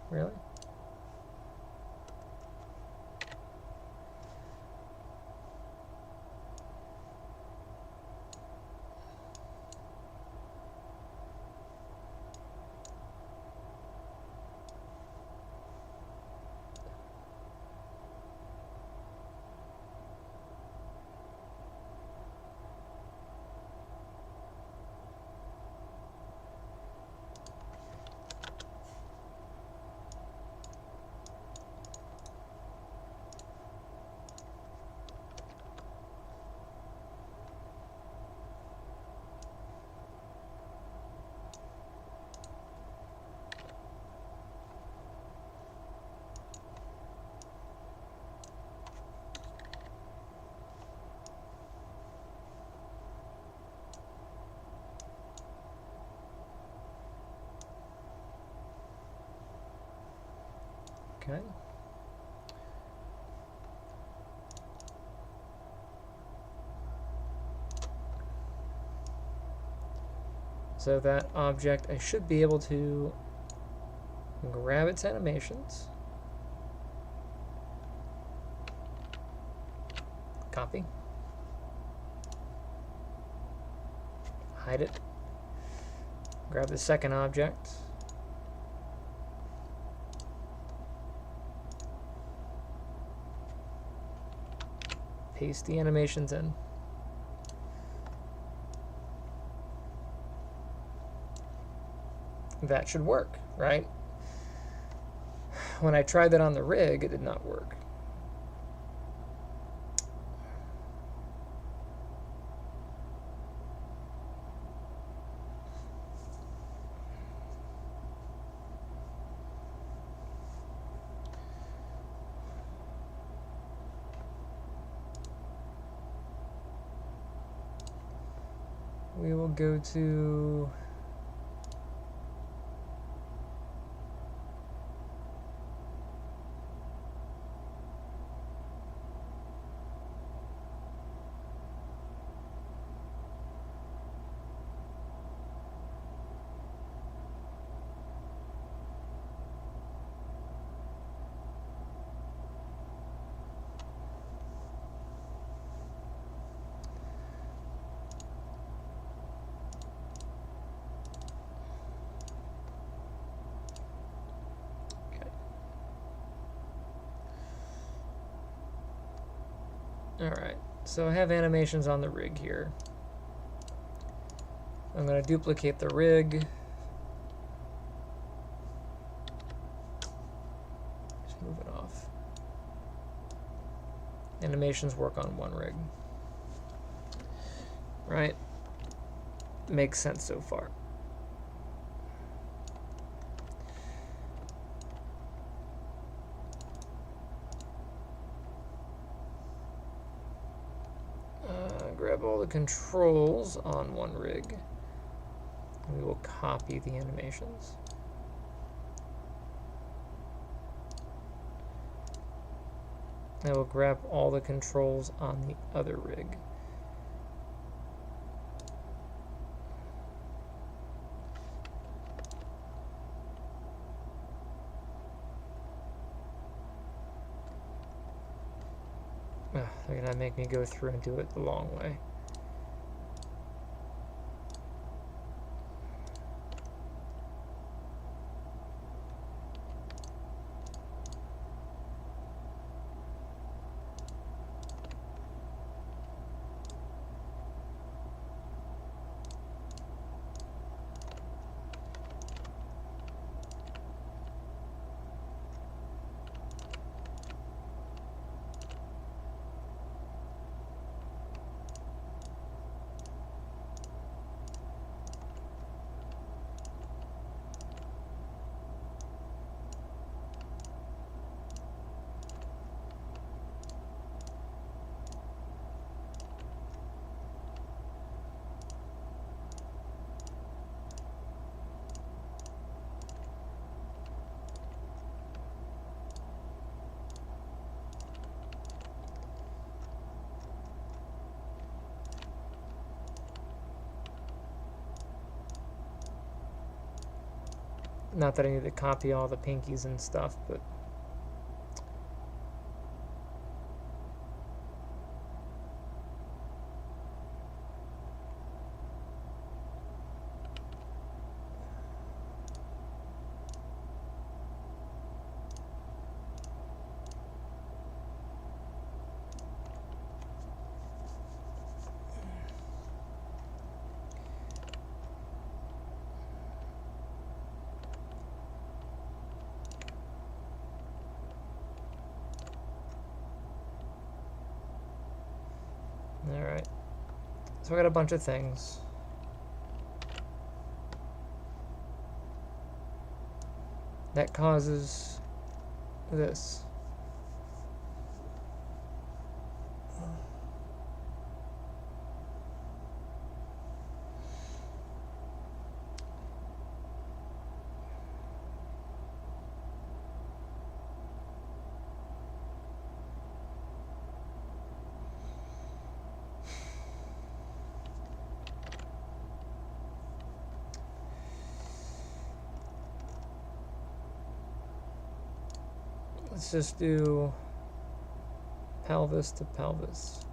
Really? Okay. So that object, I should be able to grab its animations, copy, hide it, grab the second object, paste the animations in. That should work, right? When I tried that on the rig, it did not work. We will go to Alright, so I have animations on the rig here. I'm going to duplicate the rig. Just move it off. Animations work on one rig. Right? Makes sense so far. Grab all the controls on one rig. We will copy the animations. I will grab all the controls on the other rig. They're gonna make me go through and do it the long way. Not that I need to copy all the pinkies and stuff, but alright. So I got a bunch of things. That causes this. Let's just do pelvis to pelvis.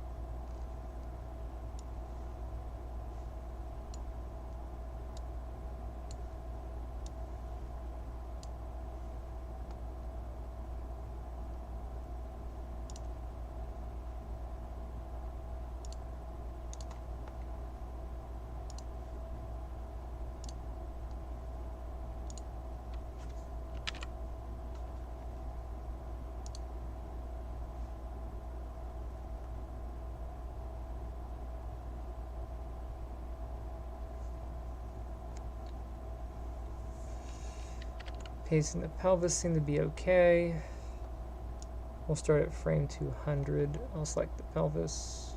Pacing the pelvis seem to be okay. We'll start at frame 200. I'll select the pelvis.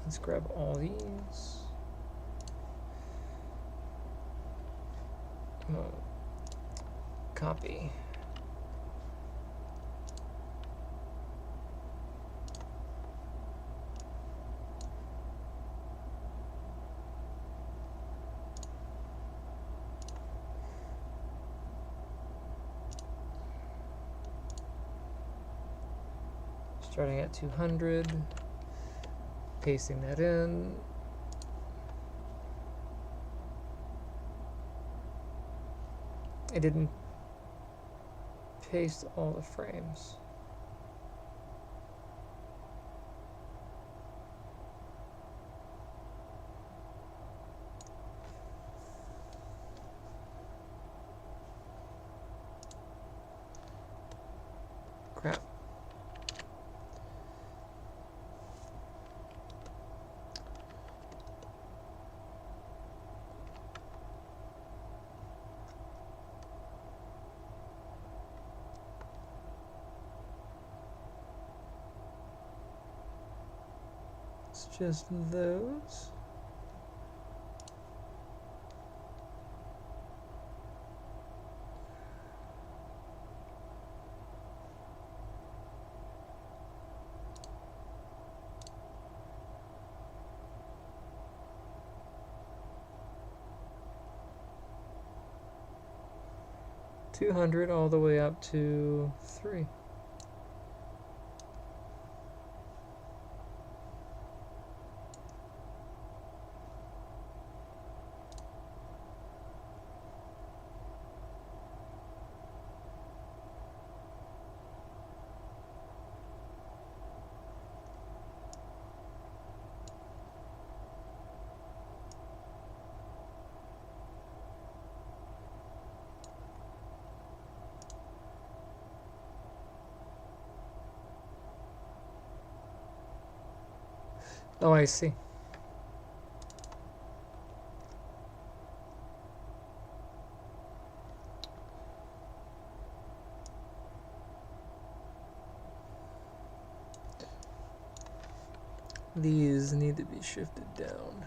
Let's grab all these. Oh. Copy. Starting at 200, pasting that in. I didn't paste all the frames. Crap. It's just those. $200 all the way up to 3. Oh, I see. These need to be shifted down.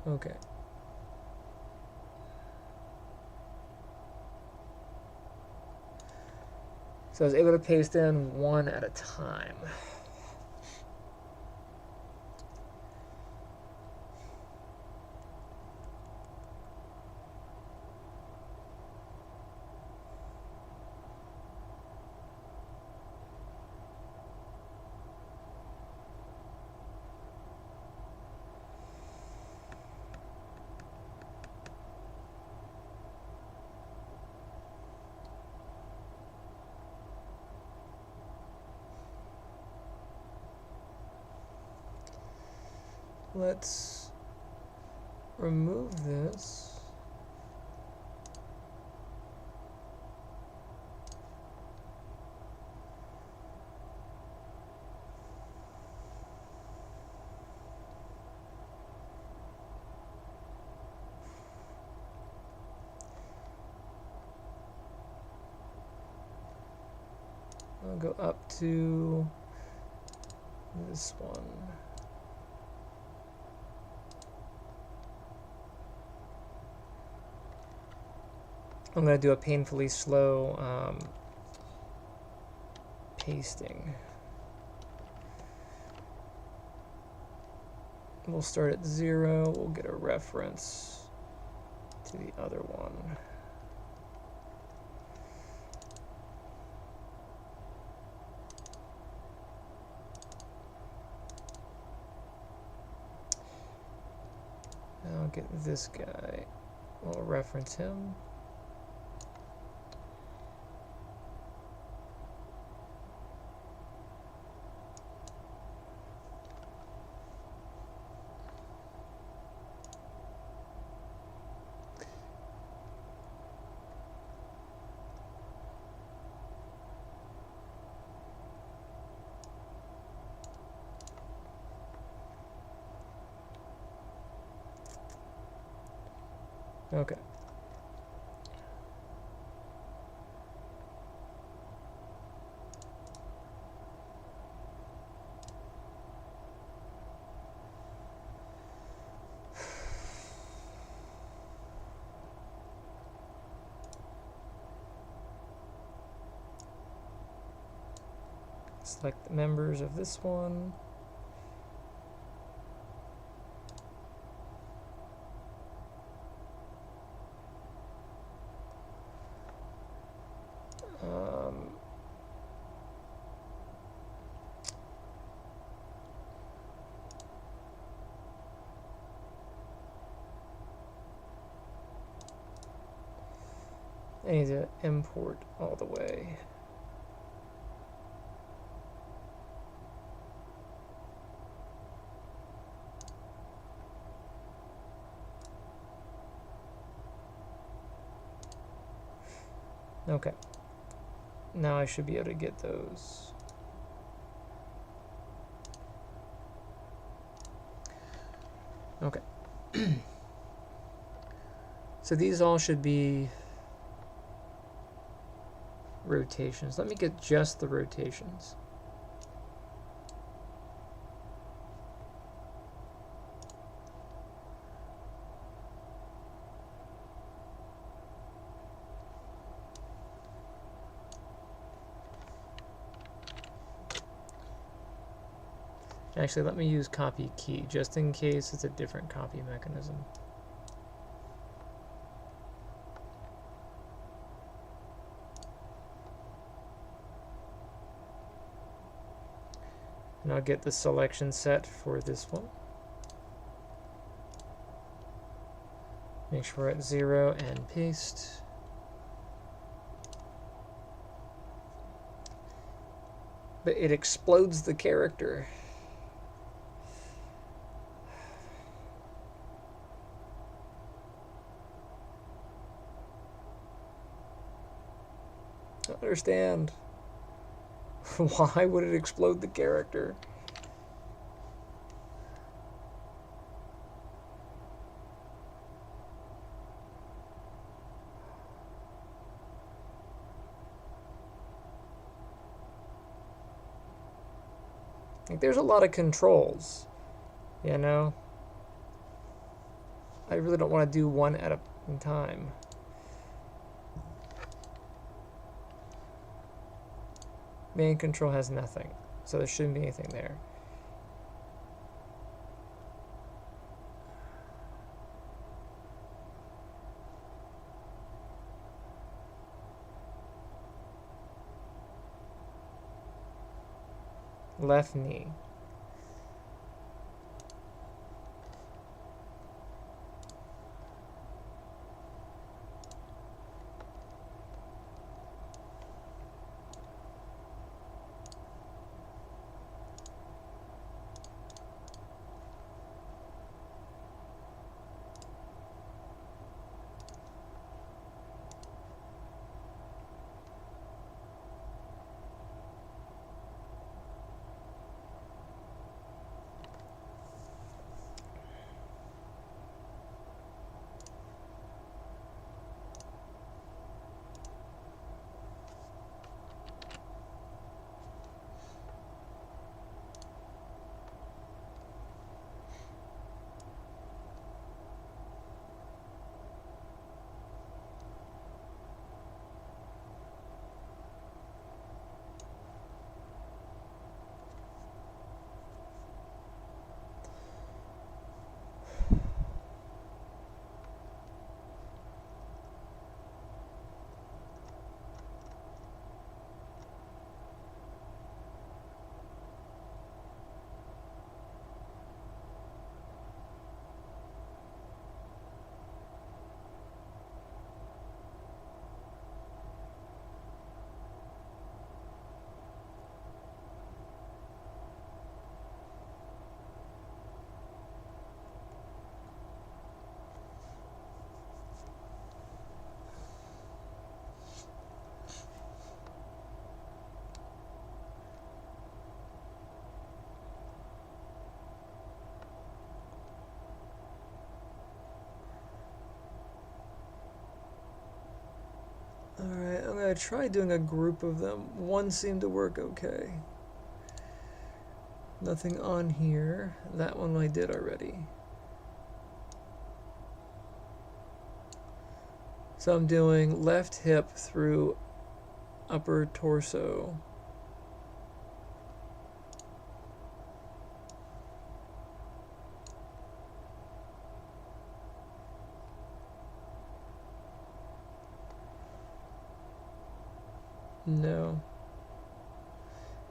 Okay. So I was able to paste in one at a time. Let's remove this. I'll go up to this one. I'm going to do a painfully slow pasting. We'll start at 0. We'll get a reference to the other one. I'll get this guy. We'll reference him. Okay. Select the members of this one. I need to import all the way. Okay. Now I should be able to get those. Okay. So these all should be rotations. Let me get just the rotations. Actually, let me use copy key, just in case it's a different copy mechanism. And I'll get the selection set for this one. Make sure we're at 0 and paste. But it explodes the character. don't understand. Why would it explode the character? Like, there's a lot of controls, you know? I really don't want to do one at a time. Main control has nothing, so there shouldn't be anything there. Left knee. Alright, I'm gonna try doing a group of them. One seemed to work okay. Nothing on here. That one I did already. So I'm doing left hip through upper torso. No.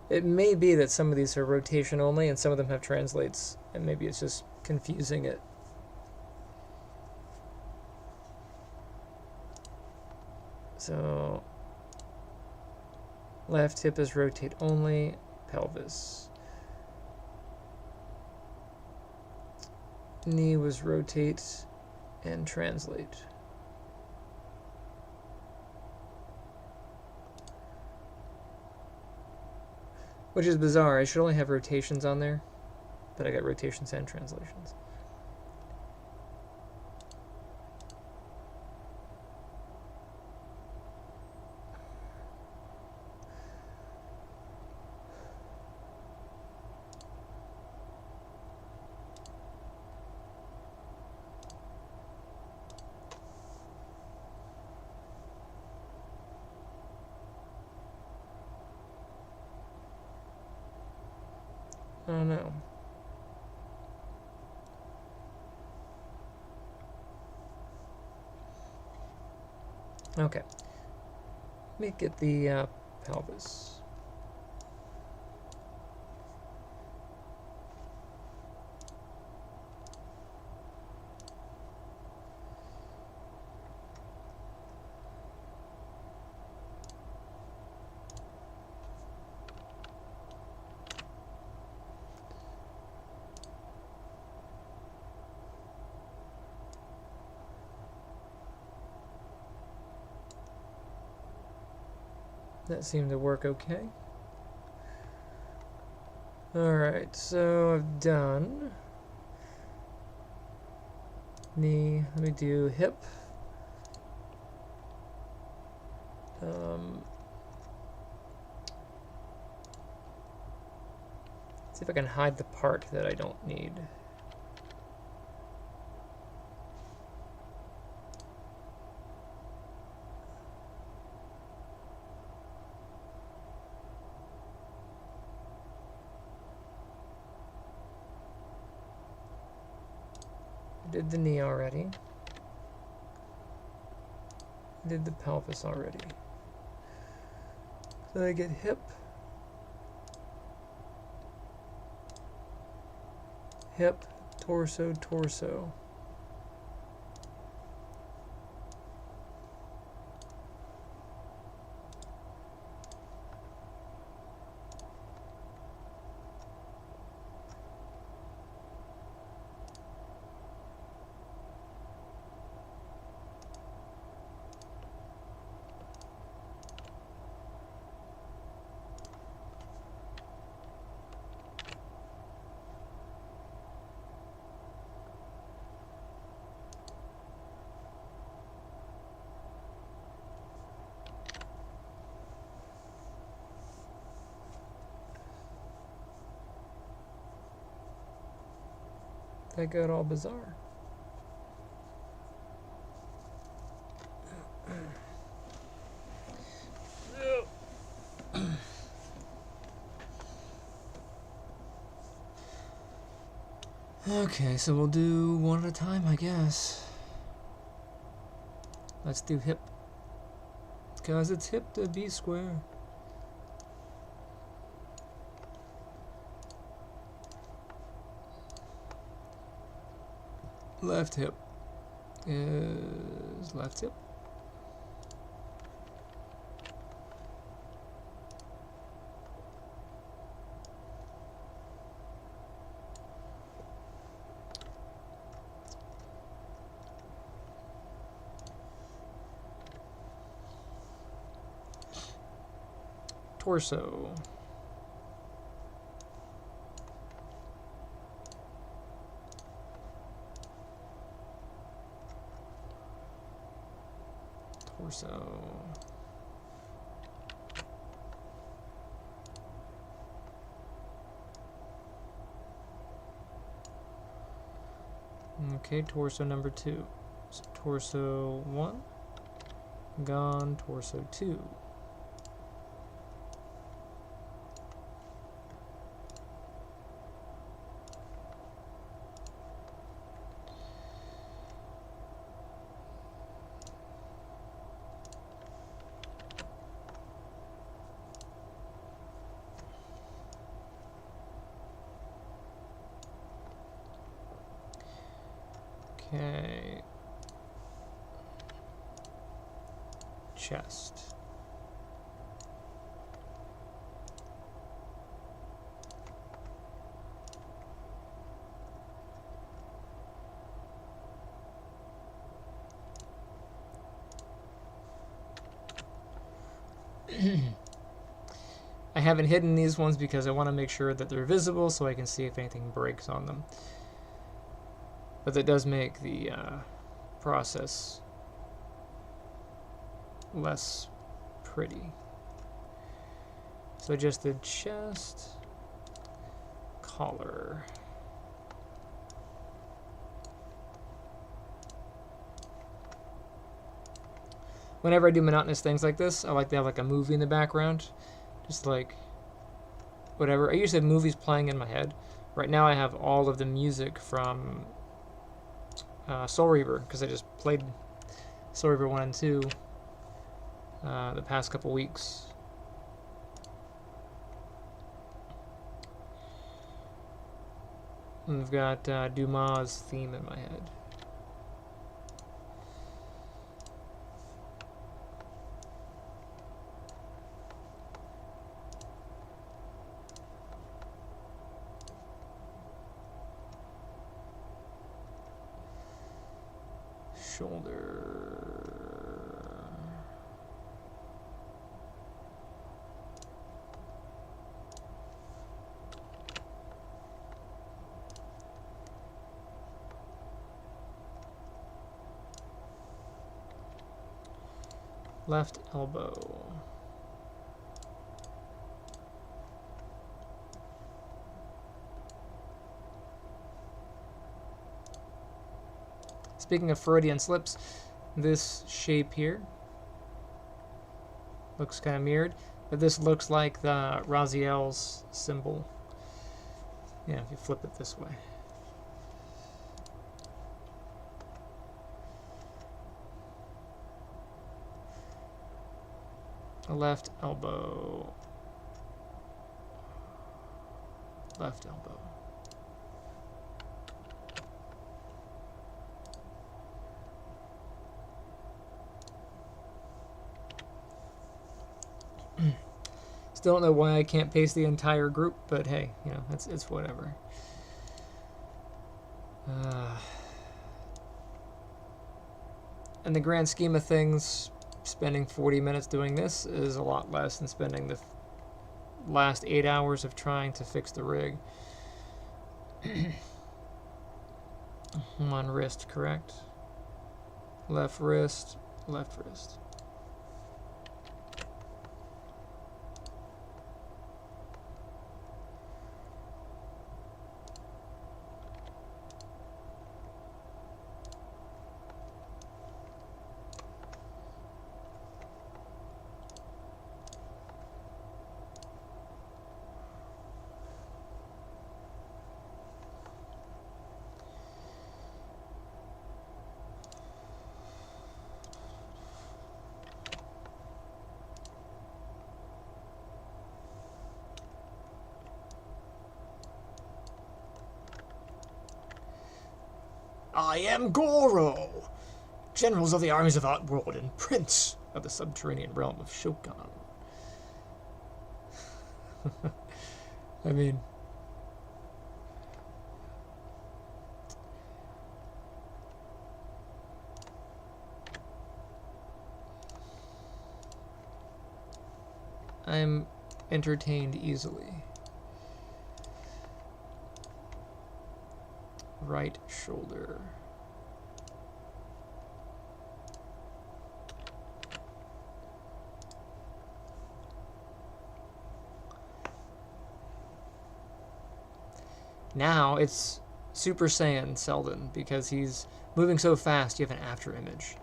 It may be that some of these are rotation only and some of them have translates, and maybe it's just confusing it. So, left hip is rotate only, pelvis. Knee was rotate and translate. Which is bizarre. I should only have rotations on there, but I got rotations and translations. Oh no. Okay. Let me get the pelvis. That seemed to work okay. Alright, so I've done knee. Let me do hip. See if I can hide the part that I don't need. Did the knee already. Did the pelvis already. So I get hip. Hip, torso, torso. That got all bizarre. Okay, so we'll do one at a time, I guess. Let's do hip. Because it's hip to be square. Left hip is left hip. Torso. Torso. Okay, torso number 2. So torso 1, gone, torso 2. Okay. Chest. I haven't hidden these ones because I want to make sure that they're visible so I can see if anything breaks on them. But that does make the process less pretty. So just the chest, collar. Whenever I do monotonous things like this, I like to have like a movie in the background. Just like whatever. I usually have movies playing in my head. Right now I have all of the music from Soul Reaver, because I just played Soul Reaver 1 and 2 the past couple weeks. And I've got Dumas' theme in my head. Shoulder. left elbow. Speaking of Freudian slips, this shape here looks kind of mirrored, but this looks like the Raziel's symbol. Yeah, if you flip it this way. Left elbow. Left elbow. Still don't know why I can't paste the entire group, but hey, you know, it's whatever. In the grand scheme of things, spending 40 minutes doing this is a lot less than spending the last 8 hours of trying to fix the rig. On wrist, correct? Left wrist, left wrist. I am Goro, generals of the armies of Outworld and prince of the subterranean realm of Shokan. I mean, I'm entertained easily. Right shoulder. Now it's Super Saiyan Selden because he's moving so fast you have an after image.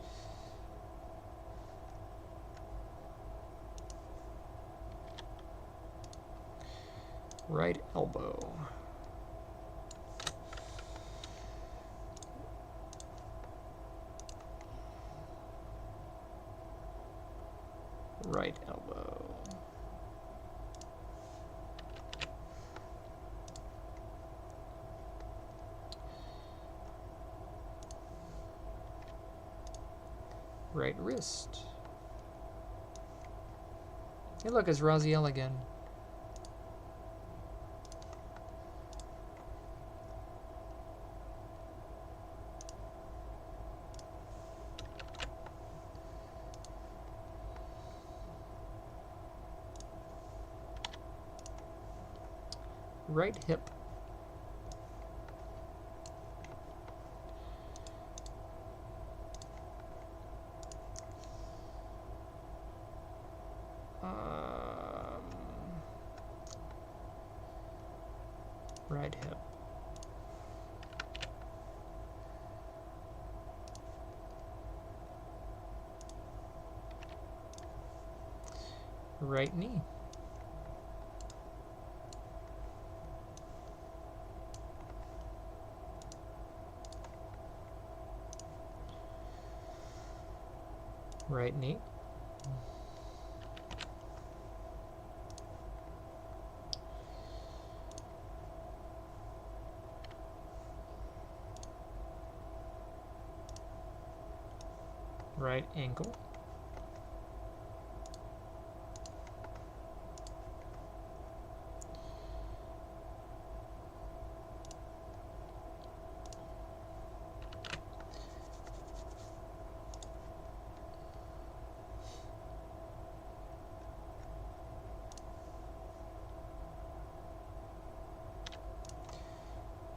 Right elbow. Right elbow. Right wrist. Hey look, it's Raziel again. Right hip. Right hip. Right knee. Right knee. Right ankle.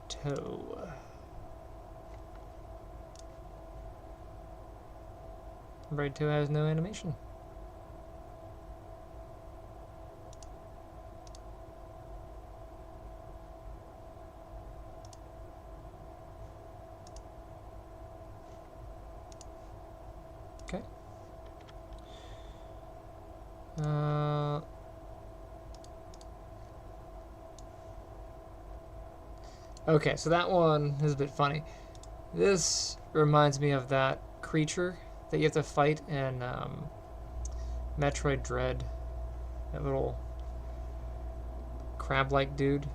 Toe. Right toe has no animation. Okay. Okay, so that one is a bit funny. This reminds me of that creature that you have to fight in Metroid Dread. That little crab-like dude.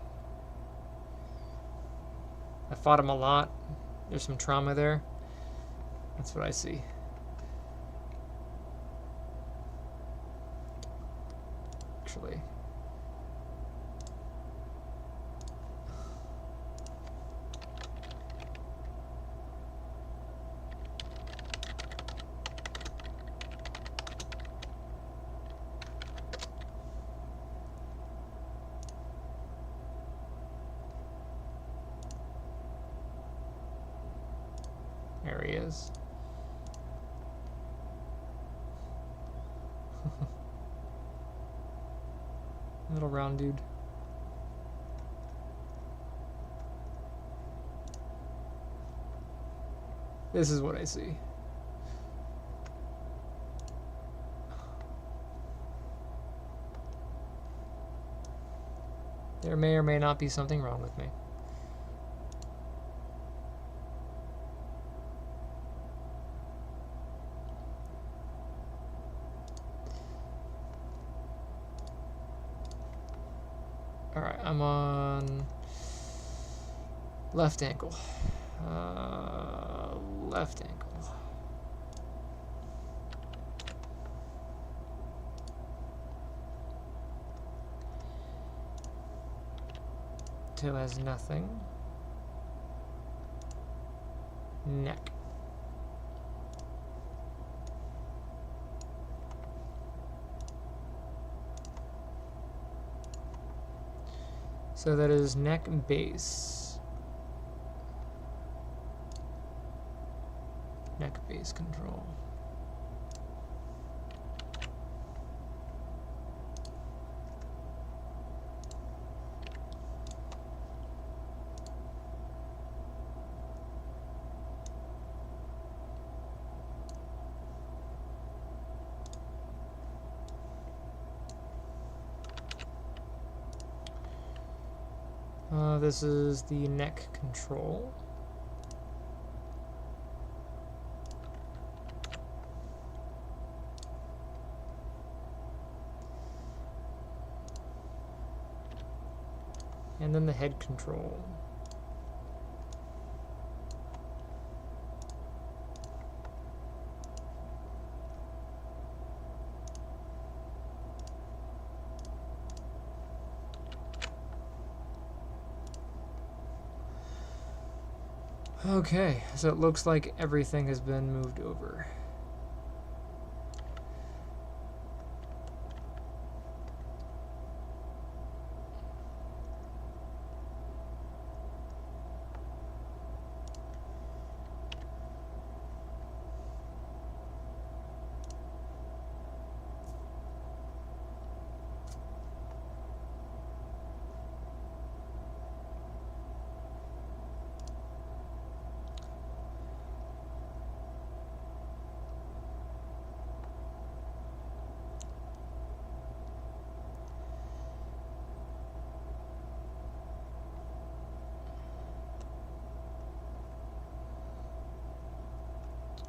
I fought him a lot. There's some trauma there. That's what I see. Actually. There he is. Little round dude. This is what I see. There may or may not be something wrong with me. Alright, I'm on left ankle. Left ankle. Toe has nothing. Neck. So that is neck and base. Neck base control. This is the neck control. And then the head control. Okay, so it looks like everything has been moved over.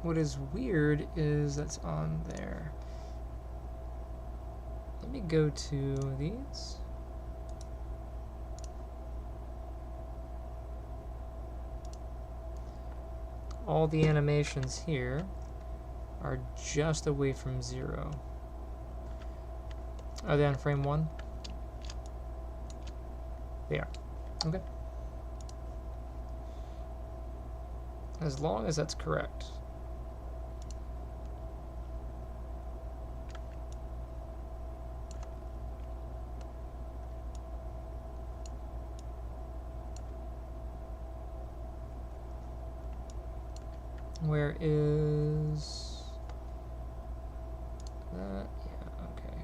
What is weird is that's on there. Let me go to these. All the animations here are just away from 0. Are they on frame 1? They are. Okay. As long as that's correct. Where is that? Yeah, okay.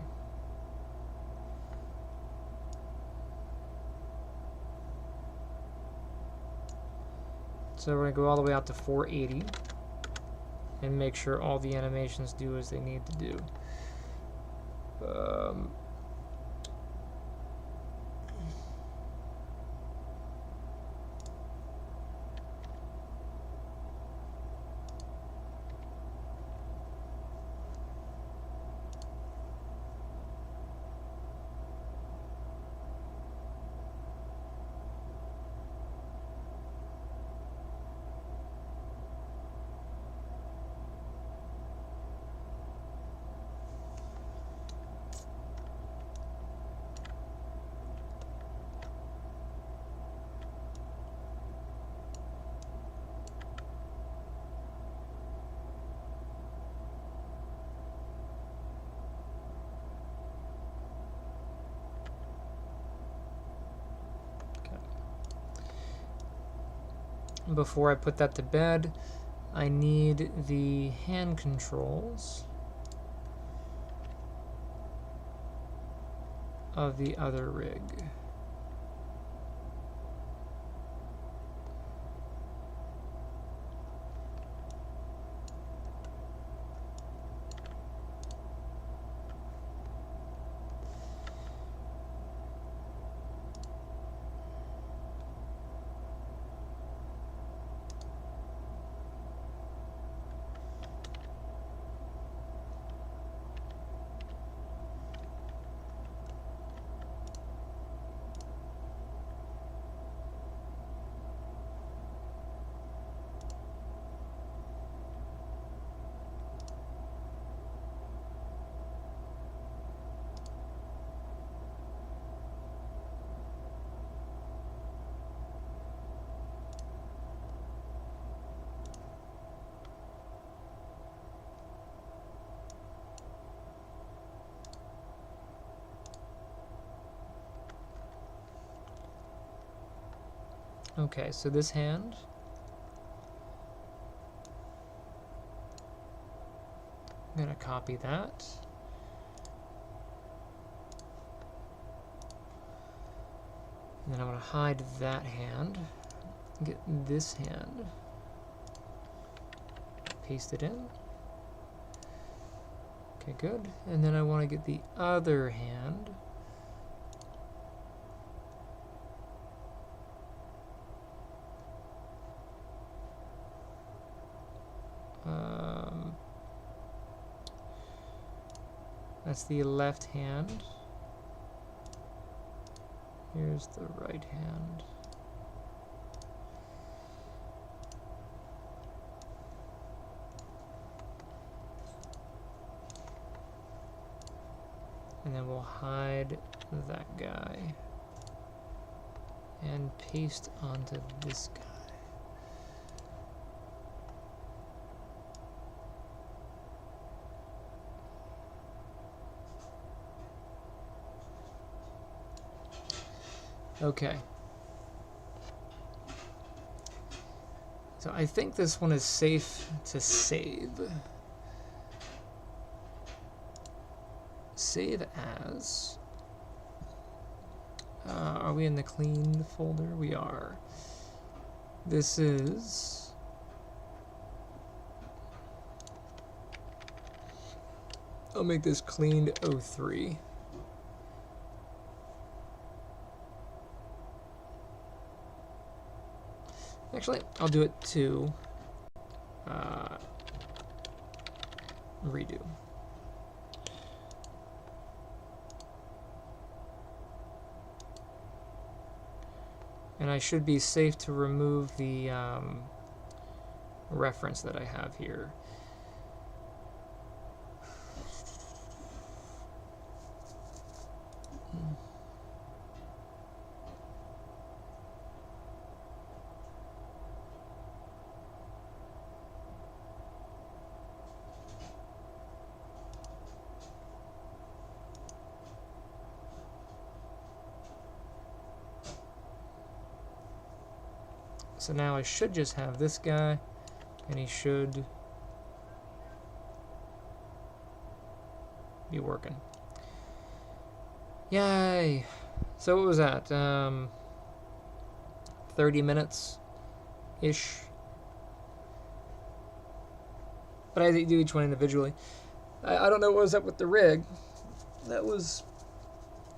So we're going to go all the way out to 480. and make sure all the animations do as they need to do. Before I put that to bed, I need the hand controls of the other rig. Okay, so this hand, I'm gonna copy that. And then I'm gonna hide that hand, get this hand, paste it in. Okay, good. And then I want to get the other hand. That's the left hand. Here's the right hand. And then we'll hide that guy and paste onto this guy. Okay. So I think this one is safe to save. Save as. Are we in the cleaned folder? We are. This is. I'll make this cleaned 03. Actually, I'll do it to redo. And I should be safe to remove the reference that I have here. So now I should just have this guy, and he should be working. Yay! So what was that? 30 minutes-ish. but I had to do each one individually. I don't know what was up with the rig. That was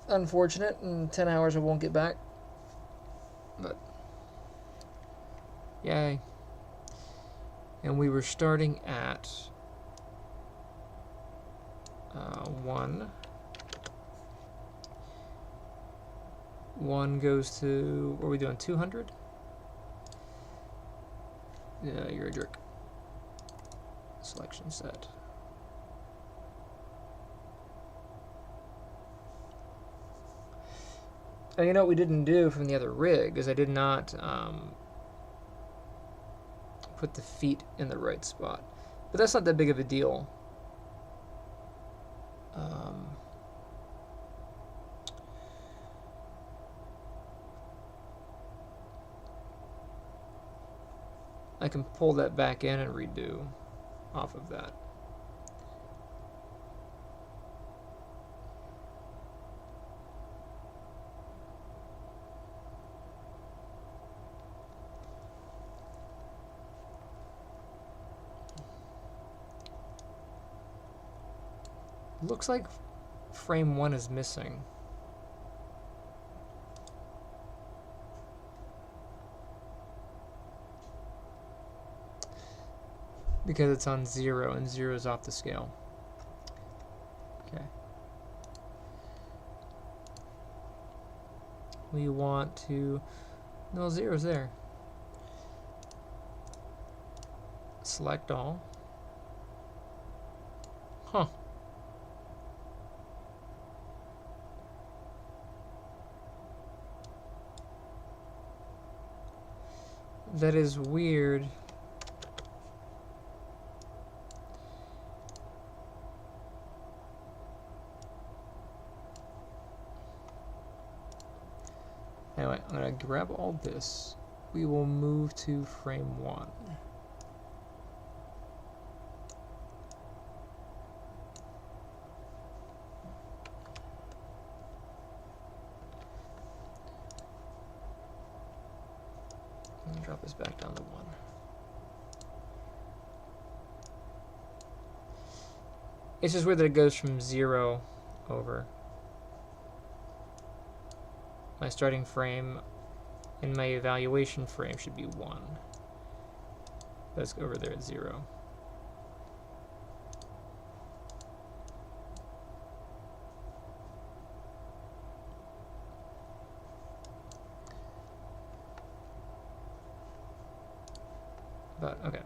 unfortunate. In 10 hours I won't get back. But yay. And we were starting at 1. 1 goes to, what are we doing, 200? Yeah, you're a jerk. Selection set. And you know what we didn't do from the other rig is I did not put the feet in the right spot. But that's not that big of a deal. I can pull that back in and redo off of that. Looks like frame 1 is missing. Because it's on 0 and 0 is off the scale. Okay. We want to, no, 0's there. Select all. Huh. That is weird. Anyway, I'm going to grab all this. We will move to frame 1. And drop this back down to 1. It's just weird that it goes from 0 over. My starting frame and my evaluation frame should be 1. Let's go over there at 0. But, okay.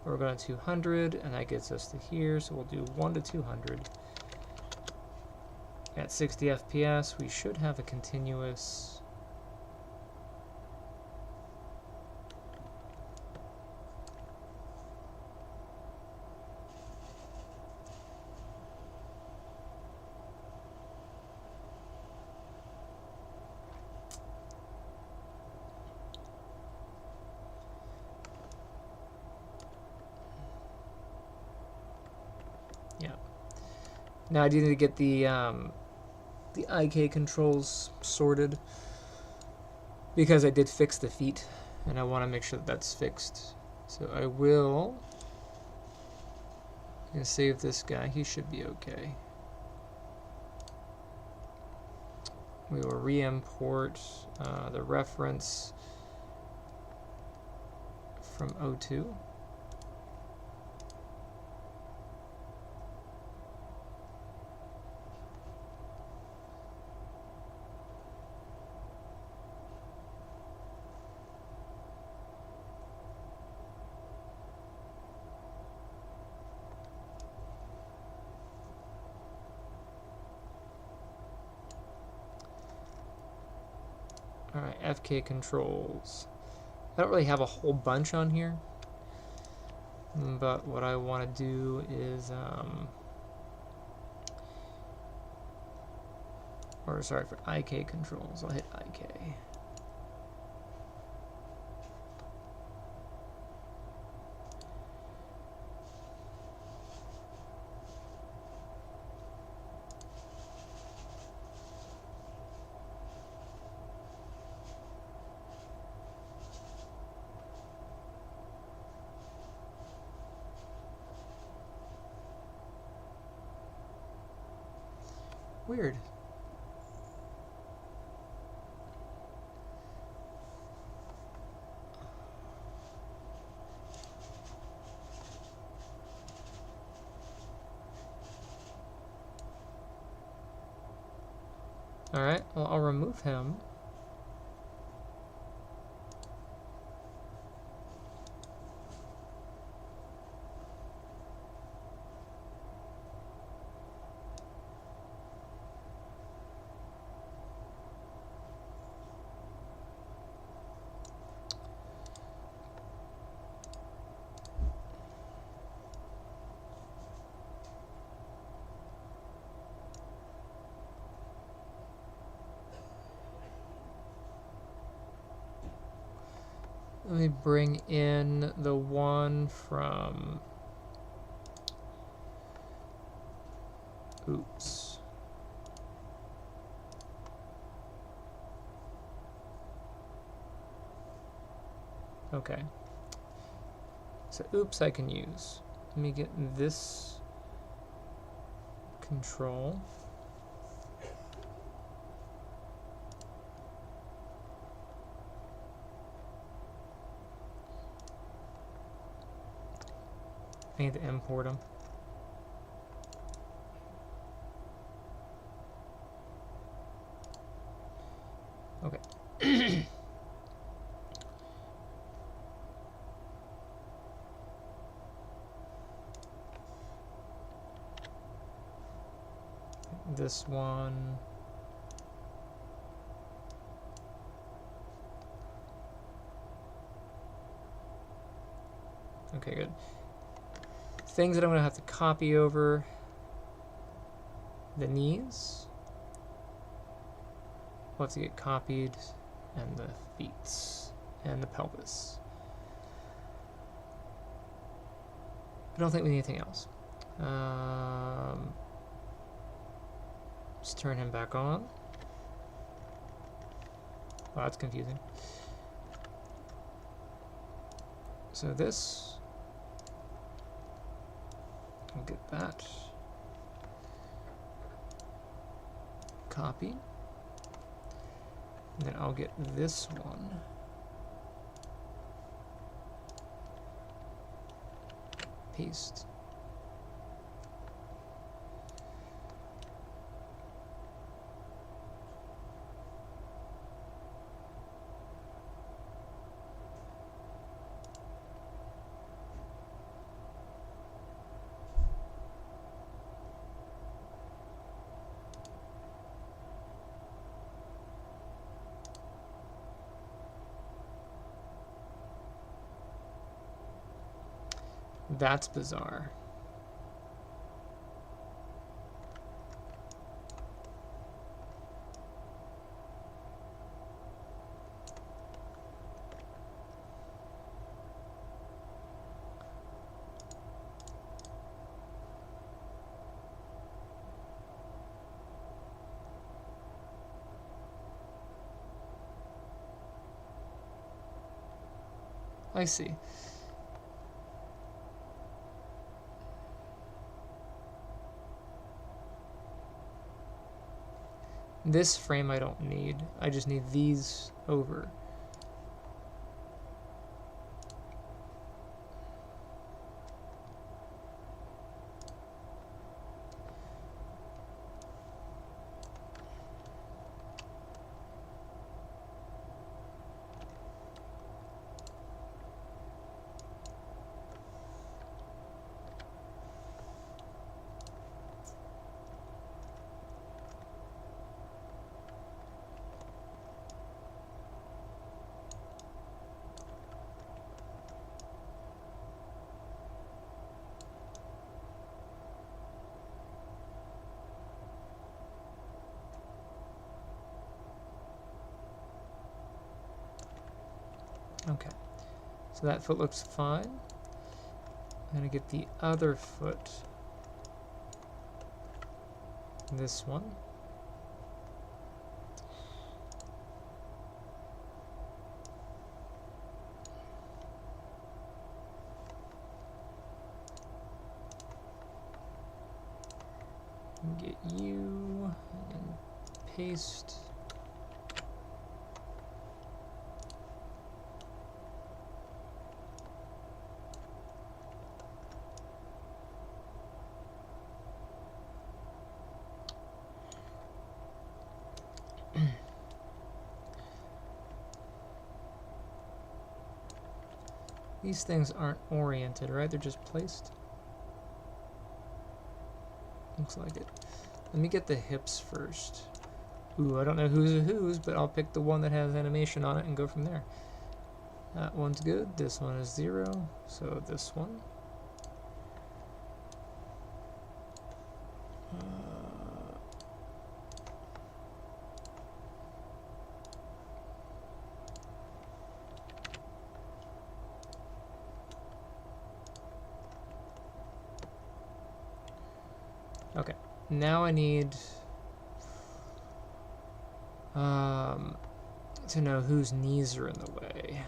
We're going to 200, and that gets us to here, so we'll do 1 to 200. At 60 FPS, we should have a continuous... Yeah. Now I do need to get the IK controls sorted because I did fix the feet and I want to make sure that that's fixed. So I will save this guy. He should be okay. We will re-import the reference from O2. Alright, FK controls. I don't really have a whole bunch on here, but what I want to do is, or sorry, for IK controls, I'll hit IK. Weird. Alright, well, I'll remove him. Let me bring in the one from... Oops. Okay. So oops I can use. Let me get this control. I need to import them. Okay. This one. Okay, good. Things that I'm going to have to copy over. The knees. We'll have to get copied. And the feet. And the pelvis. I don't think we need anything else. Just turn him back on. Wow, that's confusing. So this, I'll get that. Copy. And then I'll get this one. Paste. That's bizarre. I see. This frame I don't need. I just need these over. Okay, so that foot looks fine. I'm gonna get the other foot, this one. Get you, paste. These things aren't oriented, right? They're just placed. Looks like it. Let me get the hips first. Ooh, I don't know who's, but I'll pick the one that has animation on it and go from there. That one's good. This one is 0. So this one. Okay, now I need to know whose knees are in the way.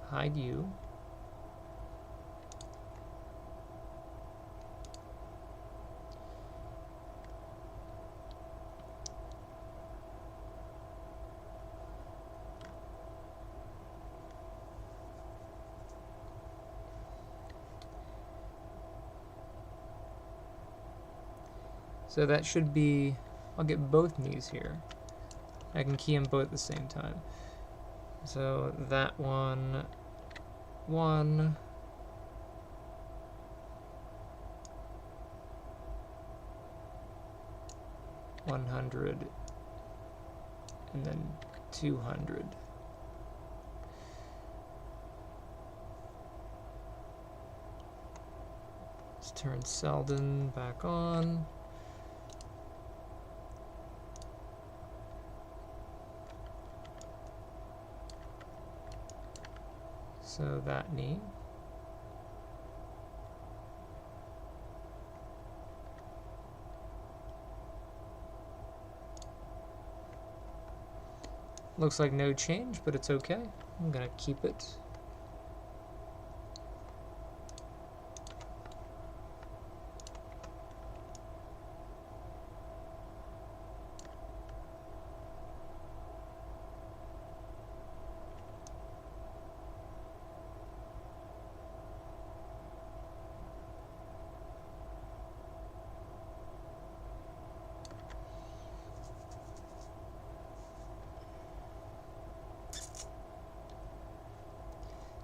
Hide you. So that should be, I'll get both knees here. I can key them both at the same time. So that one, 1, $100, and then 200. Let's turn Selden back on. So that knee. Looks like no change, but it's okay. I'm gonna keep it.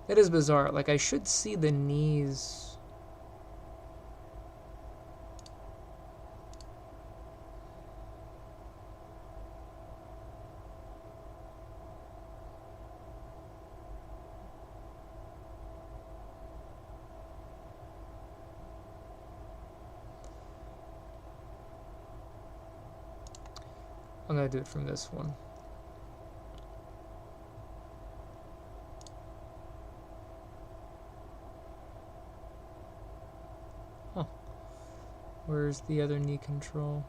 That is bizarre. Like, I should see the knees. I'm gonna do it from this one. Huh. Where's the other knee control?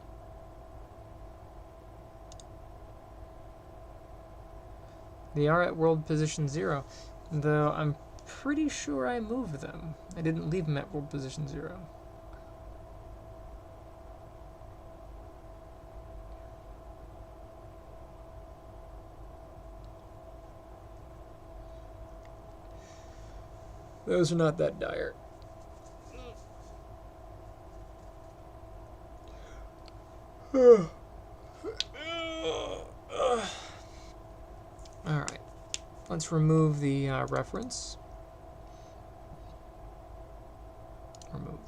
They are at world position 0, though I'm pretty sure I moved them. I didn't leave them at world position 0. Those are not that dire. Alright, let's remove the reference. Remove.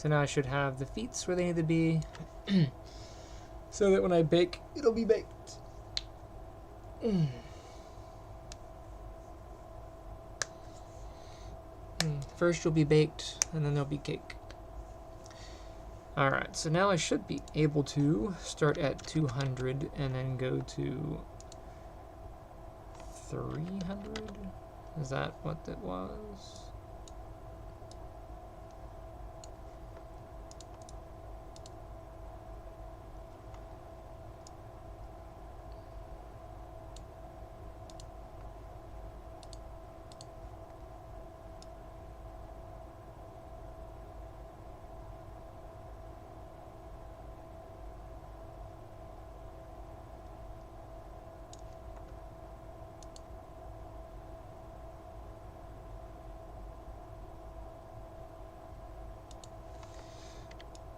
So now I should have the feet where they need to be, so that when I bake, it'll be baked. First you'll be baked, and then there'll be cake. Alright, so now I should be able to start at 200 and then go to 300? Is that what it was?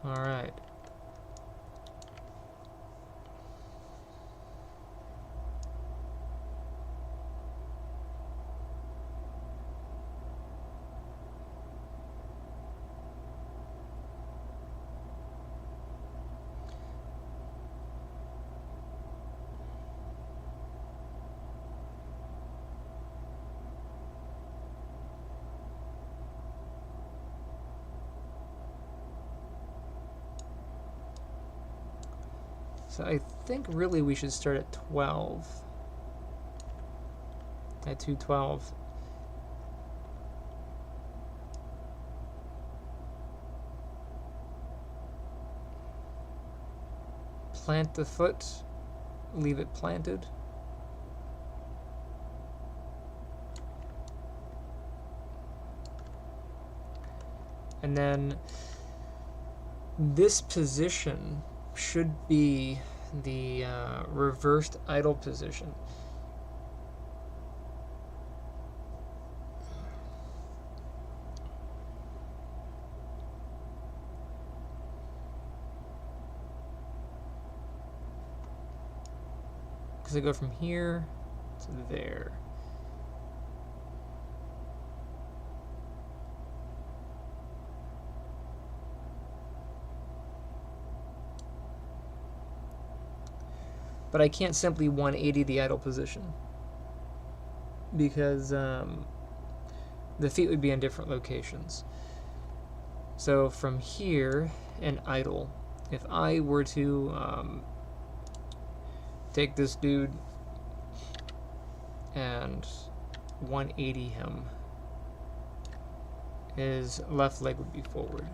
All right. So I think really we should start at 12. At 212. Plant the foot, leave it planted. And then this position should be the reversed idle position. Because I go from here to there. But I can't simply 180 the idle position, because the feet would be in different locations. So from here and idle, if I were to take this dude and 180 him, his left leg would be forward.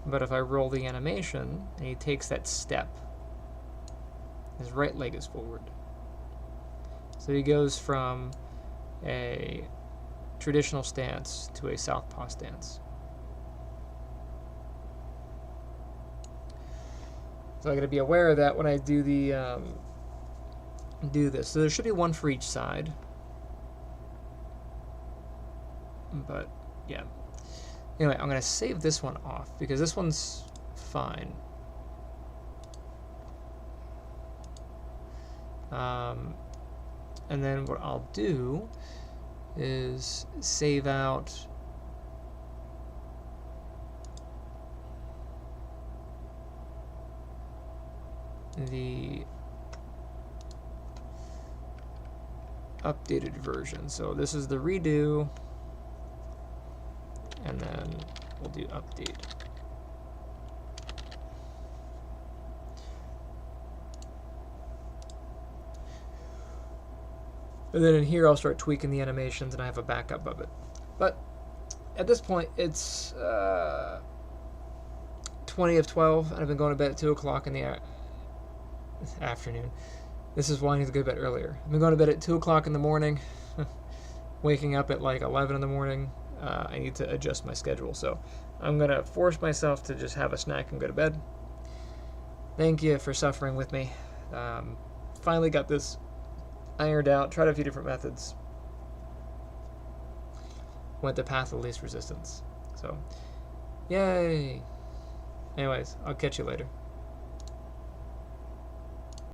But if I roll the animation and he takes that step, his right leg is forward. So he goes from a traditional stance to a southpaw stance. So I got to be aware of that when I do the do this. So there should be one for each side. But yeah. Anyway, I'm going to save this one off because this one's fine. And then what I'll do is save out the updated version. So this is the redo, and then we'll do update. And then in here, I'll start tweaking the animations, and I have a backup of it. But at this point, it's 20 of 12, and I've been going to bed at 2 o'clock in the afternoon. This is why I need to go to bed earlier. I've been going to bed at 2 o'clock in the morning, waking up at like 11 in the morning. I need to adjust my schedule, so I'm going to force myself to just have a snack and go to bed. Thank you for suffering with me. Finally got this ironed out, tried a few different methods. Went the path of least resistance. So, yay! Anyways, I'll catch you later.